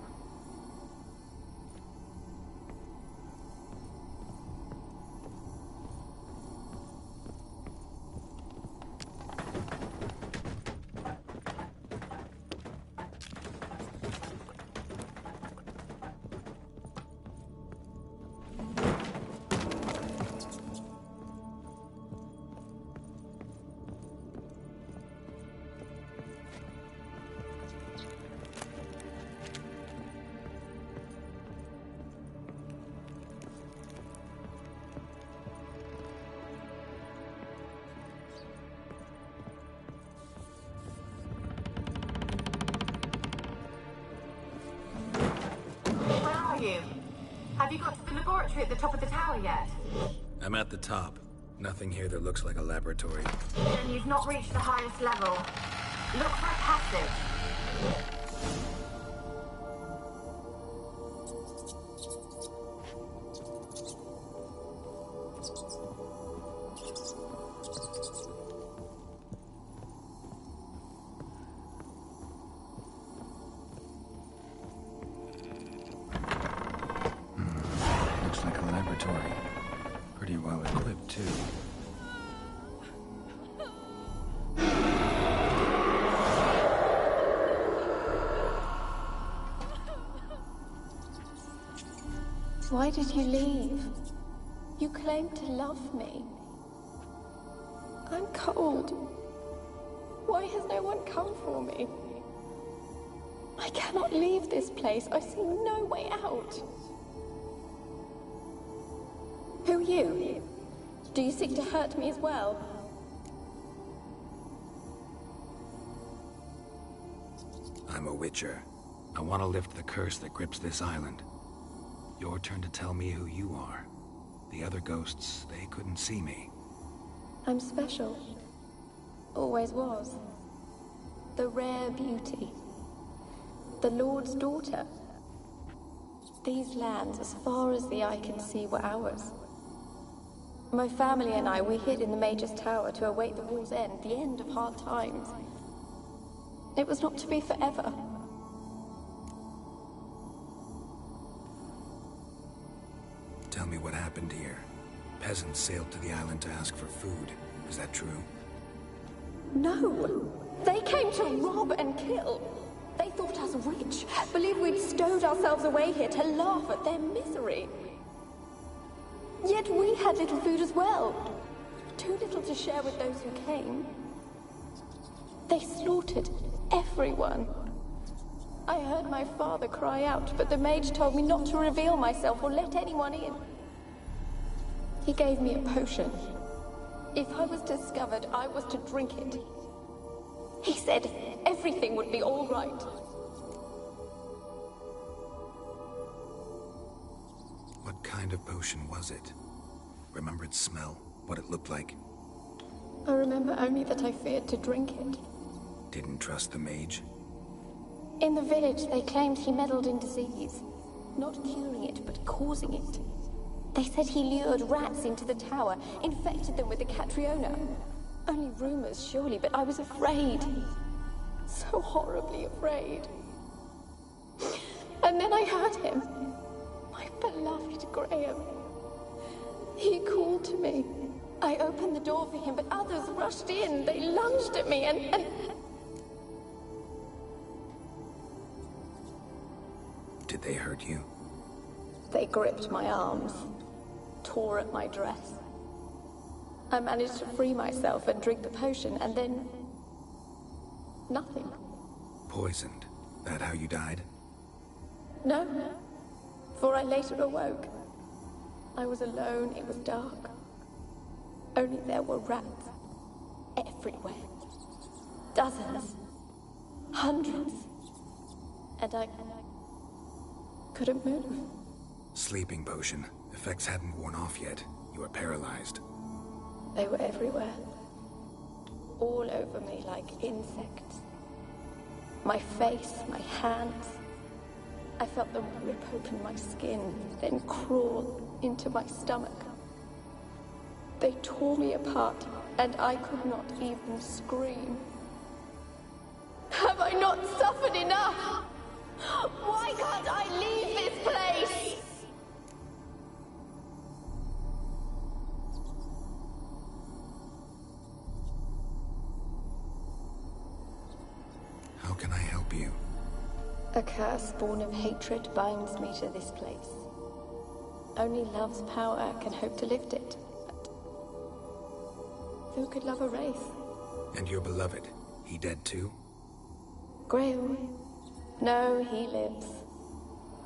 Have you got to the laboratory at the top of the tower yet? I'm at the top. Nothing here that looks like a laboratory. Then you've not reached the highest level. Look for a passage. Looks like a laboratory. Pretty well equipped, too. Why did you leave? You claimed to love me. I'm cold. Why has no one come for me? I cannot leave this place. I see no way out. Who are you? Do you seek to hurt me as well? I'm a witcher. I want to lift the curse that grips this island. Your turn to tell me who you are. The other ghosts, they couldn't see me. I'm special. Always was. The rare beauty. The Lord's daughter. These lands, as far as the eye can see, were ours. My family and I, we hid in the Mage's Tower to await the war's end, the end of hard times. It was not to be forever. Tell me what happened here. Peasants sailed to the island to ask for food. Is that true? No! They came to rob and kill. They thought us rich, believed we'd stowed ourselves away here to laugh at their misery. Yet we had little food as well. Too little to share with those who came. They slaughtered everyone. I heard my father cry out, but the mage told me not to reveal myself or let anyone in. He gave me a potion. If I was discovered, I was to drink it. He said everything would be all right. What kind of potion was it? Remember its smell? What it looked like? I remember only that I feared to drink it. Didn't trust the mage? In the village, they claimed he meddled in disease. Not curing it, but causing it. They said he lured rats into the tower, infected them with the Catriona. Only rumors, surely, but I was afraid. So horribly afraid. And then I heard him. My beloved Graham. He called to me. I opened the door for him, but others rushed in. They lunged at me and... Did they hurt you? They gripped my arms, tore at my dress. I managed to free myself and drink the potion, and then... nothing. Poisoned? That how you died? No, for I later awoke. I was alone, it was dark. Only there were rats. Everywhere. Dozens. Hundreds. And I couldn't move. Sleeping potion. Effects hadn't worn off yet. You were paralyzed. They were everywhere. All over me like insects. My face, my hands. I felt them rip open my skin, then crawl into my stomach. They tore me apart, and I could not even scream. Have I not suffered enough? Why can't I leave this place? How can I help you? A curse born of hatred binds me to this place. Only love's power can hope to lift it. But who could love a race? And your beloved, he dead too? Graham? No, he lives.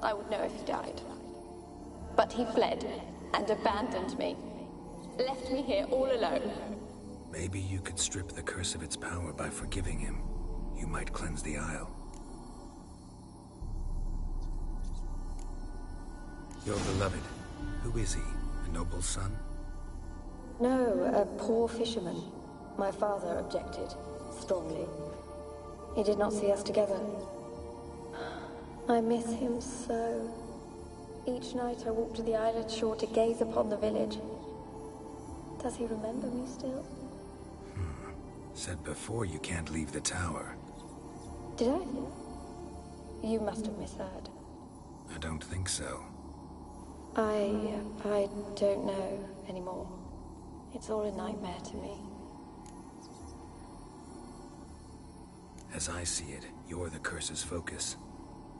I would know if he died. But he fled and abandoned me. Left me here all alone. Maybe you could strip the curse of its power by forgiving him. You might cleanse the Isle. Your beloved, who is he? A noble son? No, a poor fisherman. My father objected, strongly. He did not see us together. I miss him so. Each night I walk to the island shore to gaze upon the village. Does he remember me still? Said before you can't leave the tower. Did I? You must have misheard. I don't think so. I don't know anymore. It's all a nightmare to me. As I see it, you're the curse's focus.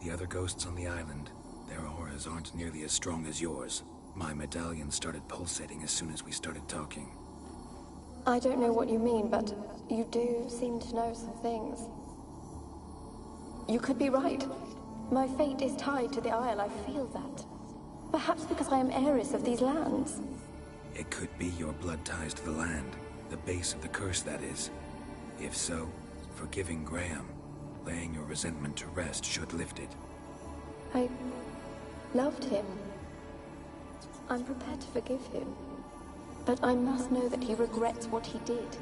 The other ghosts on the island, their auras aren't nearly as strong as yours. My medallion started pulsating as soon as we started talking. I don't know what you mean, but you do seem to know some things. You could be right. My fate is tied to the Isle, I feel that. Perhaps because I am heiress of these lands. It could be your blood ties to the land, the base of the curse, that is. If so, forgiving Graham, laying your resentment to rest should lift it. I loved him. I'm prepared to forgive him. But I must know that he regrets what he did.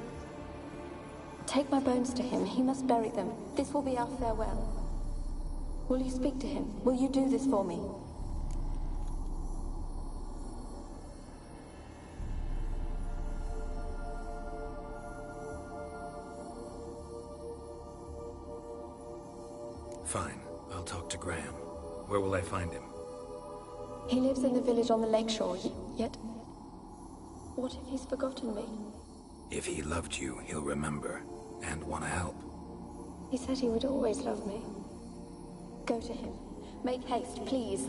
Take my bones to him. He must bury them. This will be our farewell. Will you speak to him? Will you do this for me? Fine. I'll talk to Graham. Where will I find him? He lives in the village on the lakeshore, yet... What if he's forgotten me? If he loved you, he'll remember, and want to help. He said he would always love me. Go to him. Make haste, please.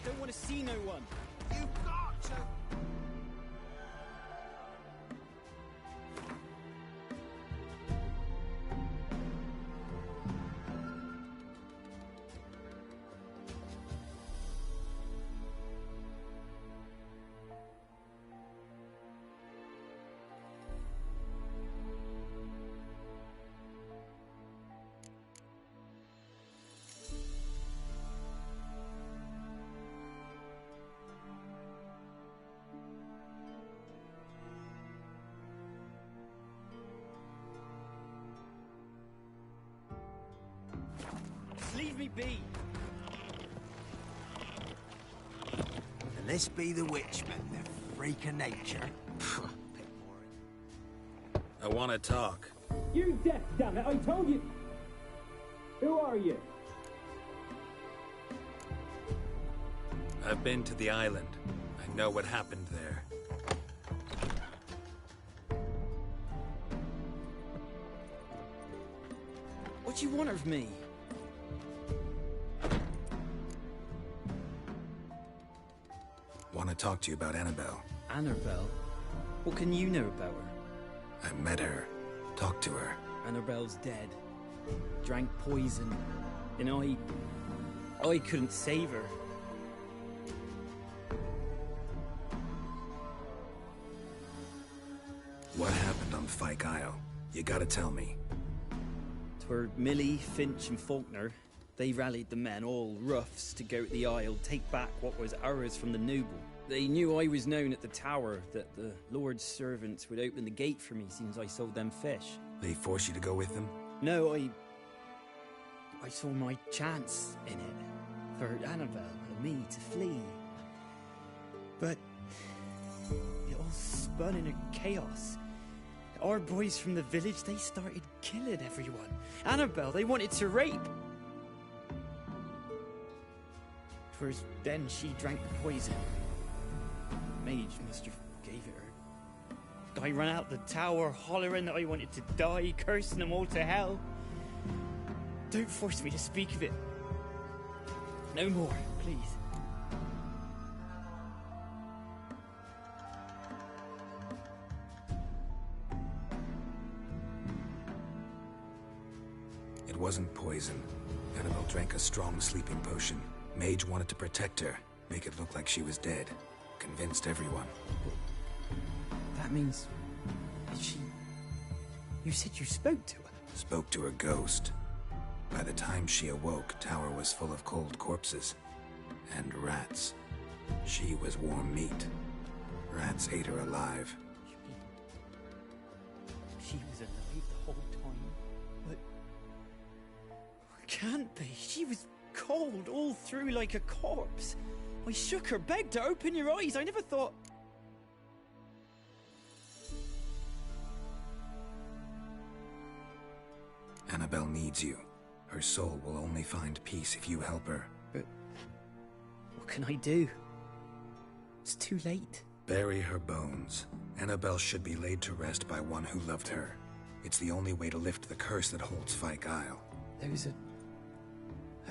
don't want to see no one. You've got to... Leave me be. And this be the witchman, the freak of nature. I want to talk. You deaf, damn it! I told you. Who are you? I've been to the island. I know what happened there. What do you want of me? Want to talk to you about Annabelle. Annabelle? What can you know about her? I met her. Talked to her. Annabelle's dead. Drank poison. And I couldn't save her. What happened on Fyke Isle? You gotta tell me. Twere Millie, Finch and Faulkner. They rallied the men, all roughs, to go to the Isle, take back what was ours from the noble. They knew I was known at the tower, that the Lord's servants would open the gate for me since I sold them fish. They forced you to go with them? No, I saw my chance in it, for Annabelle and me to flee. But it all spun in a chaos. Our boys from the village, they started killing everyone. Annabelle, they wanted to rape. Twas then she drank the poison. Mage must have gave it her. I ran out the tower hollering that I wanted to die, cursing them all to hell. Don't force me to speak of it. No more, please. It wasn't poison. Annabelle drank a strong sleeping potion. Mage wanted to protect her, make it look like she was dead. Convinced everyone. That means... she... You said you spoke to her? Spoke to her ghost. By the time she awoke, tower was full of cold corpses. And rats. She was warm meat. Rats ate her alive. She was alive the whole time? But... Can't be. She was cold all through like a corpse. I shook her, begged her, open your eyes. I never thought... Annabelle needs you. Her soul will only find peace if you help her. But... what can I do? It's too late. Bury her bones. Annabelle should be laid to rest by one who loved her. It's the only way to lift the curse that holds Fyke Isle. Those are...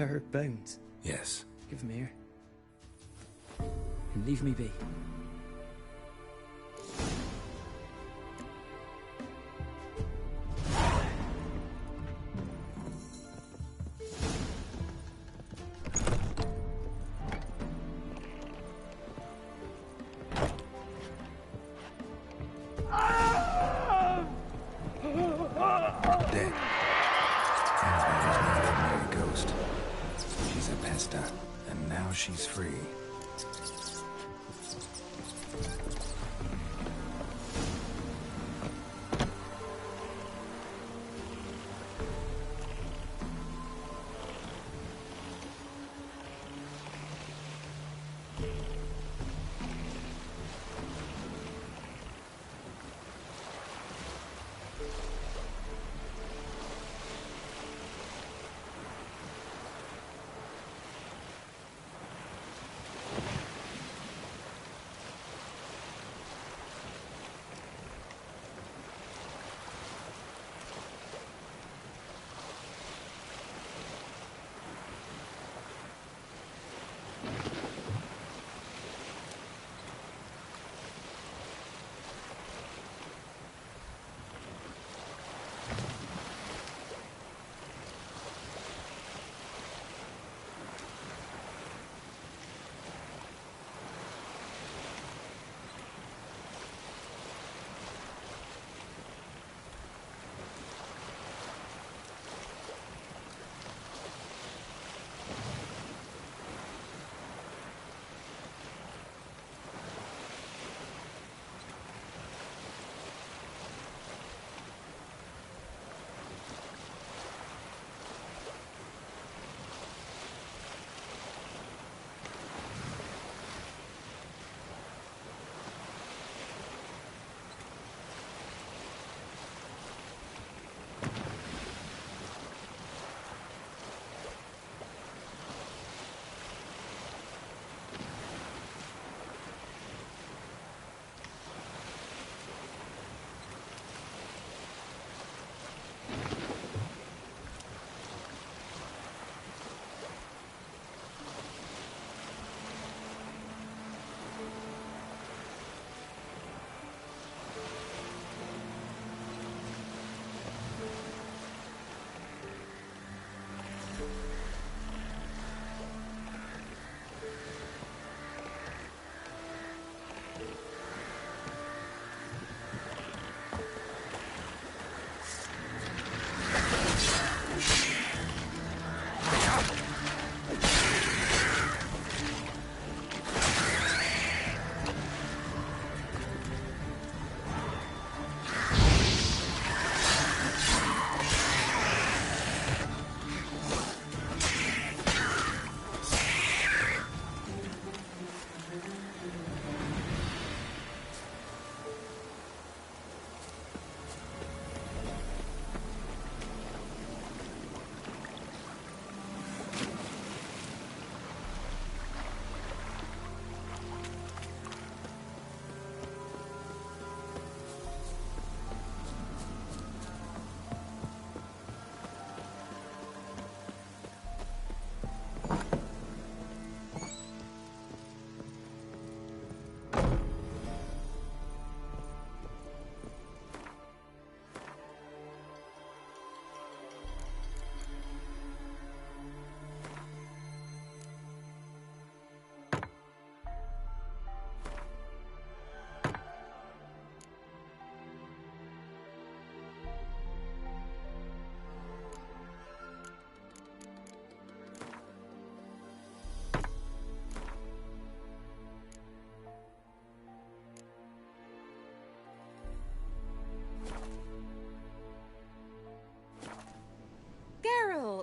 her bones? Yes. Give them here. And leave me be. Dead. Annabelle was not an ordinary ghost. She's a pesta, and now she's free.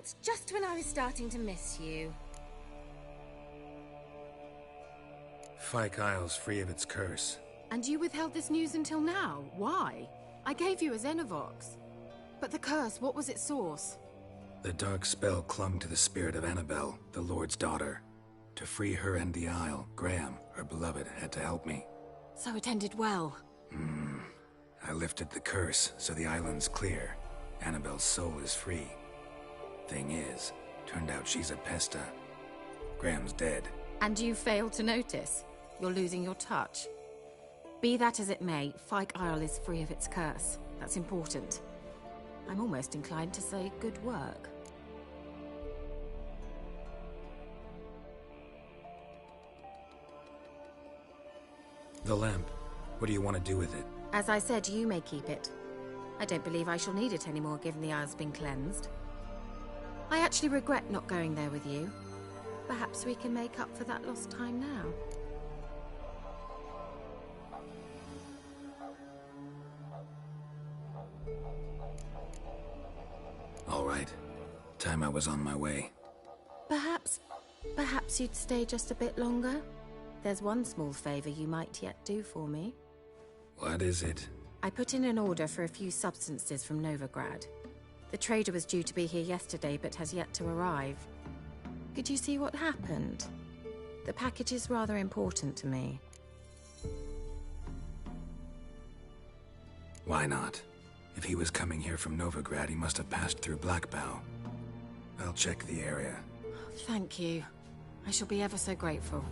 fault, just when I was starting to miss you. Fyke Isle's free of its curse. And you withheld this news until now? Why? I gave you a Xenovox. But the curse, what was its source? The dark spell clung to the spirit of Annabelle, the Lord's daughter. To free her and the Isle, Graham, her beloved, had to help me. So it ended well. I lifted the curse, so the island's clear. Annabelle's soul is free. Thing is, turned out she's a Pesta. Graham's dead. And you failed to notice? You're losing your touch. Be that as it may, Fyke Isle is free of its curse. That's important. I'm almost inclined to say good work. The lamp. What do you want to do with it? As I said, you may keep it. I don't believe I shall need it anymore, given the Isle's been cleansed. I actually regret not going there with you. Perhaps we can make up for that lost time now. All right. Time I was on my way. Perhaps you'd stay just a bit longer? There's one small favor you might yet do for me. What is it? I put in an order for a few substances from Novigrad. The trader was due to be here yesterday, but has yet to arrive. Could you see what happened? The package is rather important to me. Why not? If he was coming here from Novigrad, he must have passed through Blackbow. I'll check the area. Thank you. I shall be ever so grateful.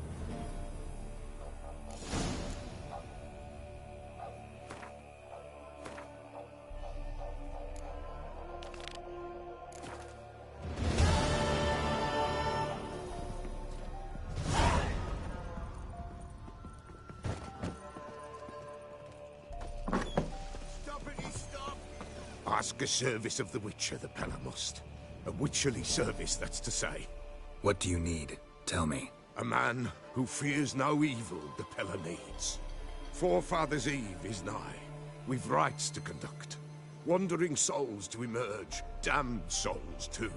Ask a service of the Witcher, the Pella must. A witcherly service, that's to say. What do you need? Tell me. A man who fears no evil the Pella needs. Forefathers' Eve is nigh. We've rites to conduct. Wandering souls to emerge. Damned souls, too.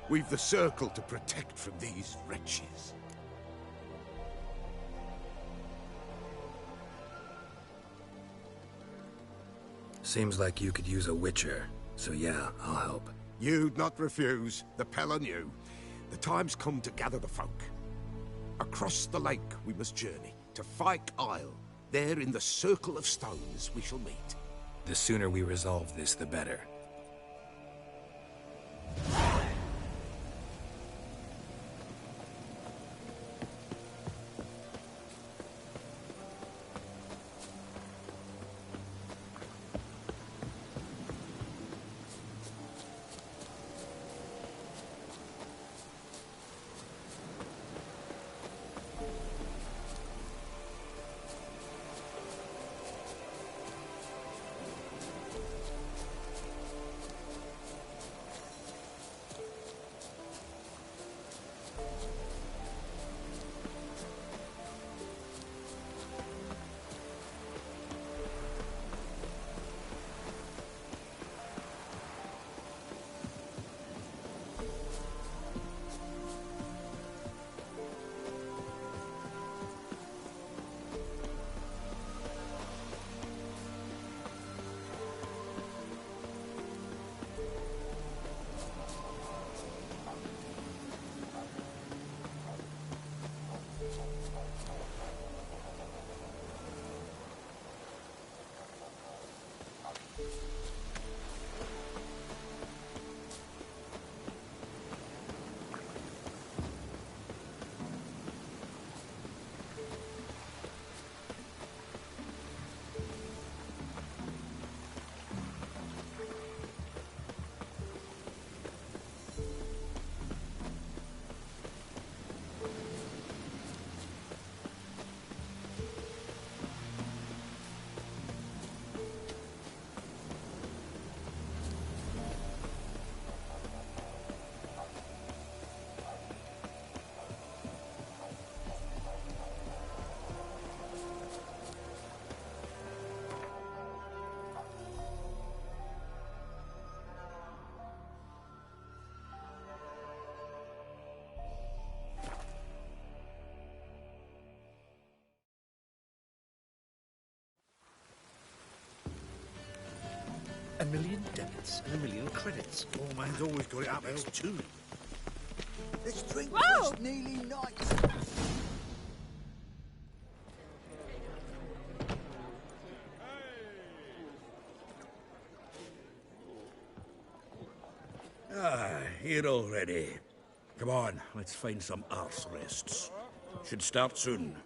We've the circle to protect from these wretches. Seems like you could use a witcher, so yeah, I'll help. You'd not refuse. The Pella knew. The time's come to gather the folk. Across the lake we must journey, to Fyke Isle. There in the Circle of Stones we shall meet. The sooner we resolve this, the better. 1,000,000 debits and 1,000,000 credits. Poor man's always got it up else too. Let's drink Whoa! this nearly night. Here already. Come on, let's find some arse rests. Should start soon.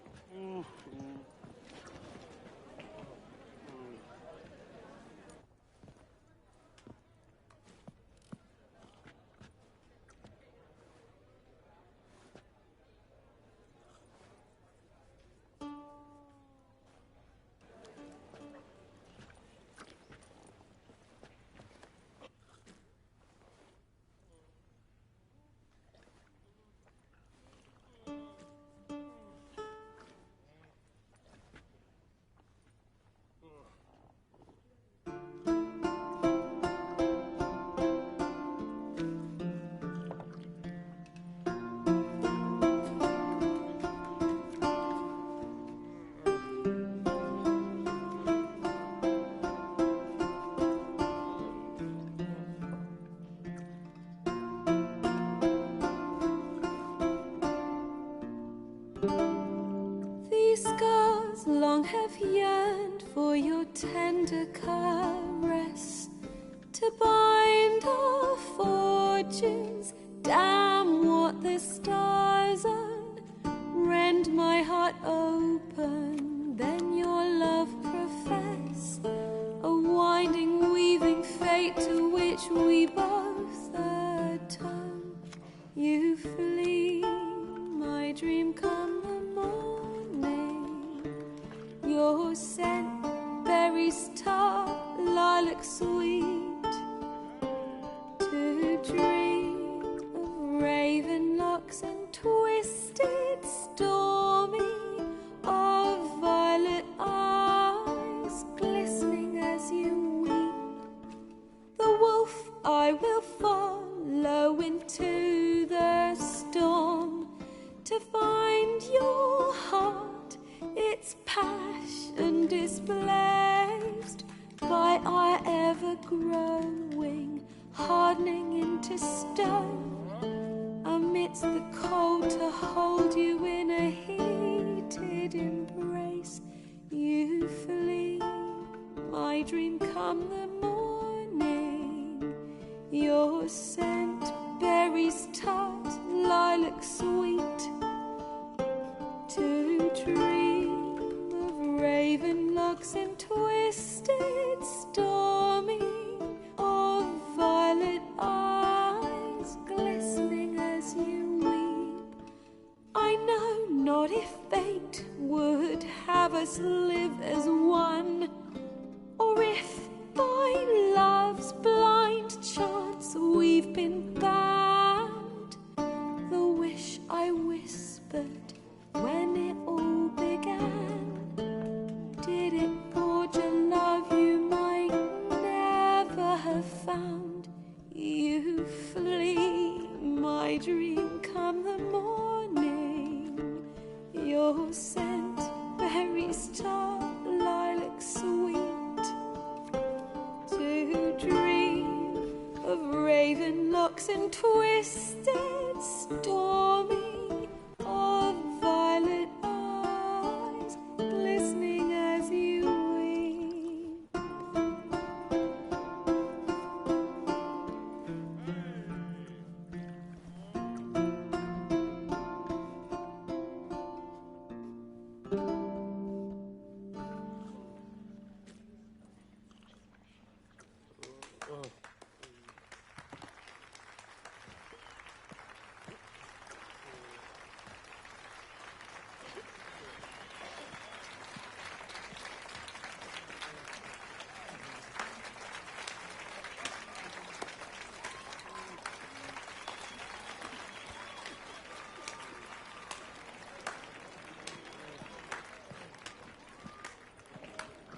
These scars long have yearned for your tender caress, to bind our fortunes. Damn what the stars are. Rend my heart open, then your love profess. A winding, weaving fate to which we both atone. You flee, my dream come the morning. Your scent, berries tart, lilac sweet. To dream of raven locks and twisted, stormy, of violet eyes glistening as you weep. The wolf I will follow into the storm, to find your heart, its passion displaced by our ever-growing, hardening into stone. Amidst the cold, to hold you in a heated embrace. You flee, my dream come the morning. Your scent, berries tart, lilac sweet. To dream of raven locks and twisted, stormy, of violet eyes glistening as you weep. I know not if fate would have us live as one, or if by love's blind chance we've been bound. The wish I whispered when it all began, did it forge a love you might never have found? You flee, my dream come the morning. Your scent, berries tart, lilac sweet. To dream of raven locks and twisted, stormy, of violet eyes glistening as you weep.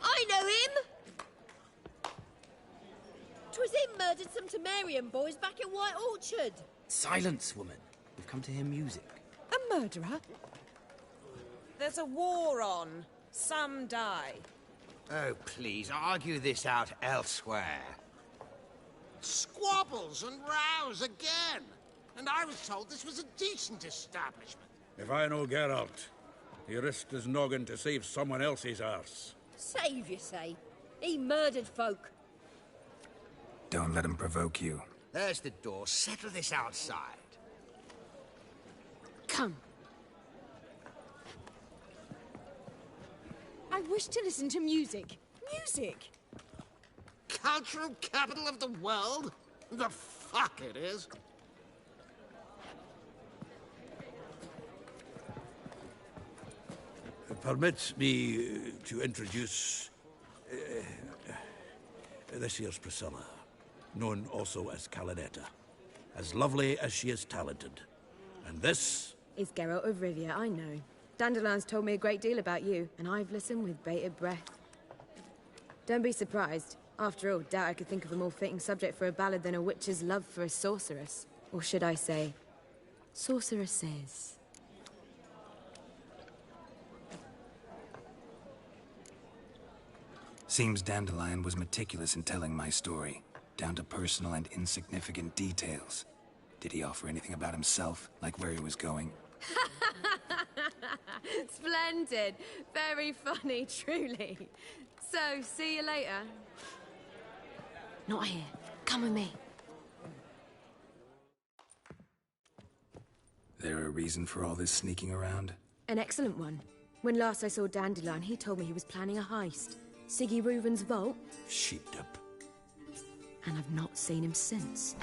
I know him! 'Twas him murdered some Temerian boys back at White Orchard. Silence, woman. We've come to hear music. A murderer? There's a war on. Some die. Oh, please, argue this out elsewhere. Squabbles and rows again. And I was told this was a decent establishment. If I know Geralt, he risked his noggin to save someone else's arse. Save, you say? He murdered folk. Don't let him provoke you. There's the door. Settle this outside. Come. I wish to listen to music. Music! Cultural capital of the world? The fuck it is. Permit me to introduce... this here's Priscilla, known also as Calinetta. As lovely as she is talented. And this... is Geralt of Rivia, I know. Dandelion's told me a great deal about you, and I've listened with bated breath. Don't be surprised. After all, doubt I could think of a more fitting subject for a ballad than a witch's love for a sorceress. Or should I say, sorceresses. Seems Dandelion was meticulous in telling my story, down to personal and insignificant details. Did he offer anything about himself, like where he was going? Splendid. Very funny, truly. So, see you later. Not here. Come with me. There a reason for all this sneaking around? An excellent one. When last I saw Dandelion, he told me he was planning a heist. Siggy Reuven's vault. Sheep-dip. And I've not seen him since.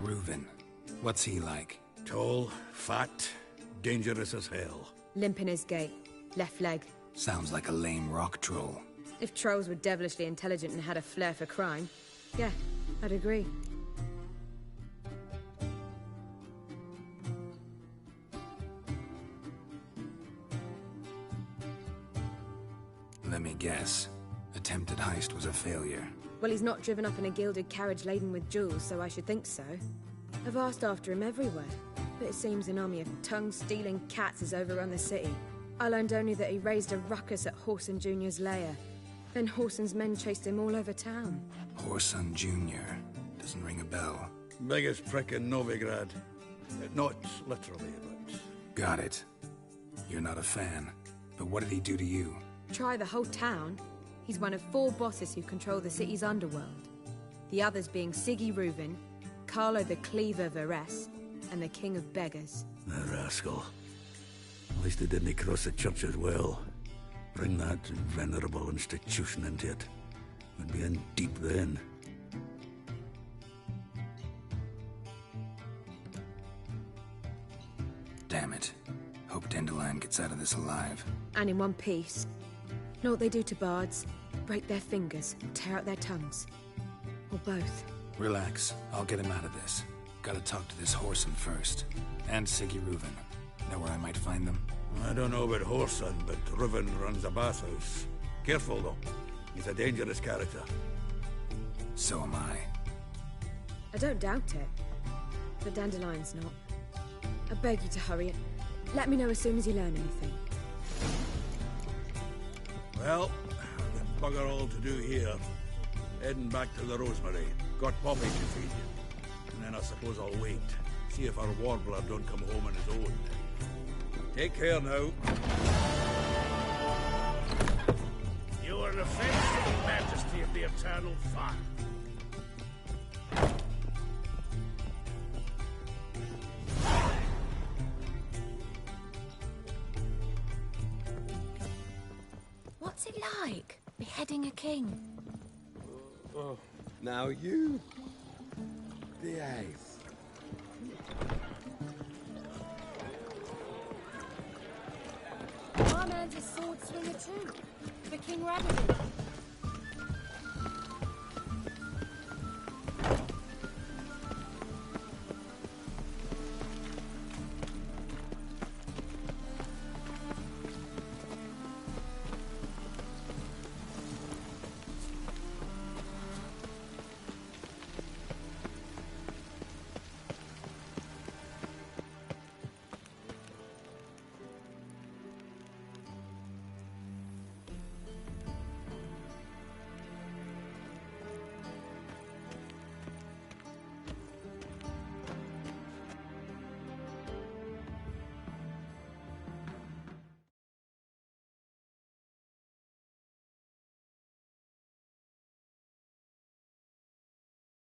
Reuven. What's he like? Tall, fat, dangerous as hell. Limp in his gait. Left leg. Sounds like a lame rock troll. If trolls were devilishly intelligent and had a flair for crime, yeah, I'd agree. Let me guess. Attempted heist was a failure. Well, he's not driven up in a gilded carriage laden with jewels, so I should think so. I've asked after him everywhere, but it seems an army of tongue-stealing cats has overrun the city. I learned only that he raised a ruckus at Whoreson Jr.'s lair. Then Whoreson's men chased him all over town. Whoreson Jr. Doesn't ring a bell. Biggest prick in Novigrad. Not literally, but... Got it. You're not a fan. But what did he do to you? Try the whole town. He's one of 4 bosses who control the city's underworld. The others being Siggy Reuven, Carlo the Cleaver Varese, and the King of Beggars. The rascal. At least he didn't cross the church as well. Bring that venerable institution into it. We'd be in deep then. Damn it. Hope Dandelion gets out of this alive. And in one piece. Know what they do to bards? Break their fingers, tear out their tongues. Or both. Relax. I'll get him out of this. Gotta talk to this Whoreson first. And Siggy Reuven. Know where I might find them? I don't know about Whoreson, but Reuven runs a bathhouse. Careful, though. He's a dangerous character. So am I. I don't doubt it. But Dandelion's not. I beg you to hurry it. Let me know as soon as you learn anything. Well, I've got bugger all to do here. Heading back to the Rosemary. Got Poppy to feed. And then I suppose I'll wait. See if our warbler don't come home on his own. Take care now. You are an offense to the majesty of the eternal fire. What's it like, beheading a king? Oh, now you behave. Our man's a sword swinger too. The King Rabbit.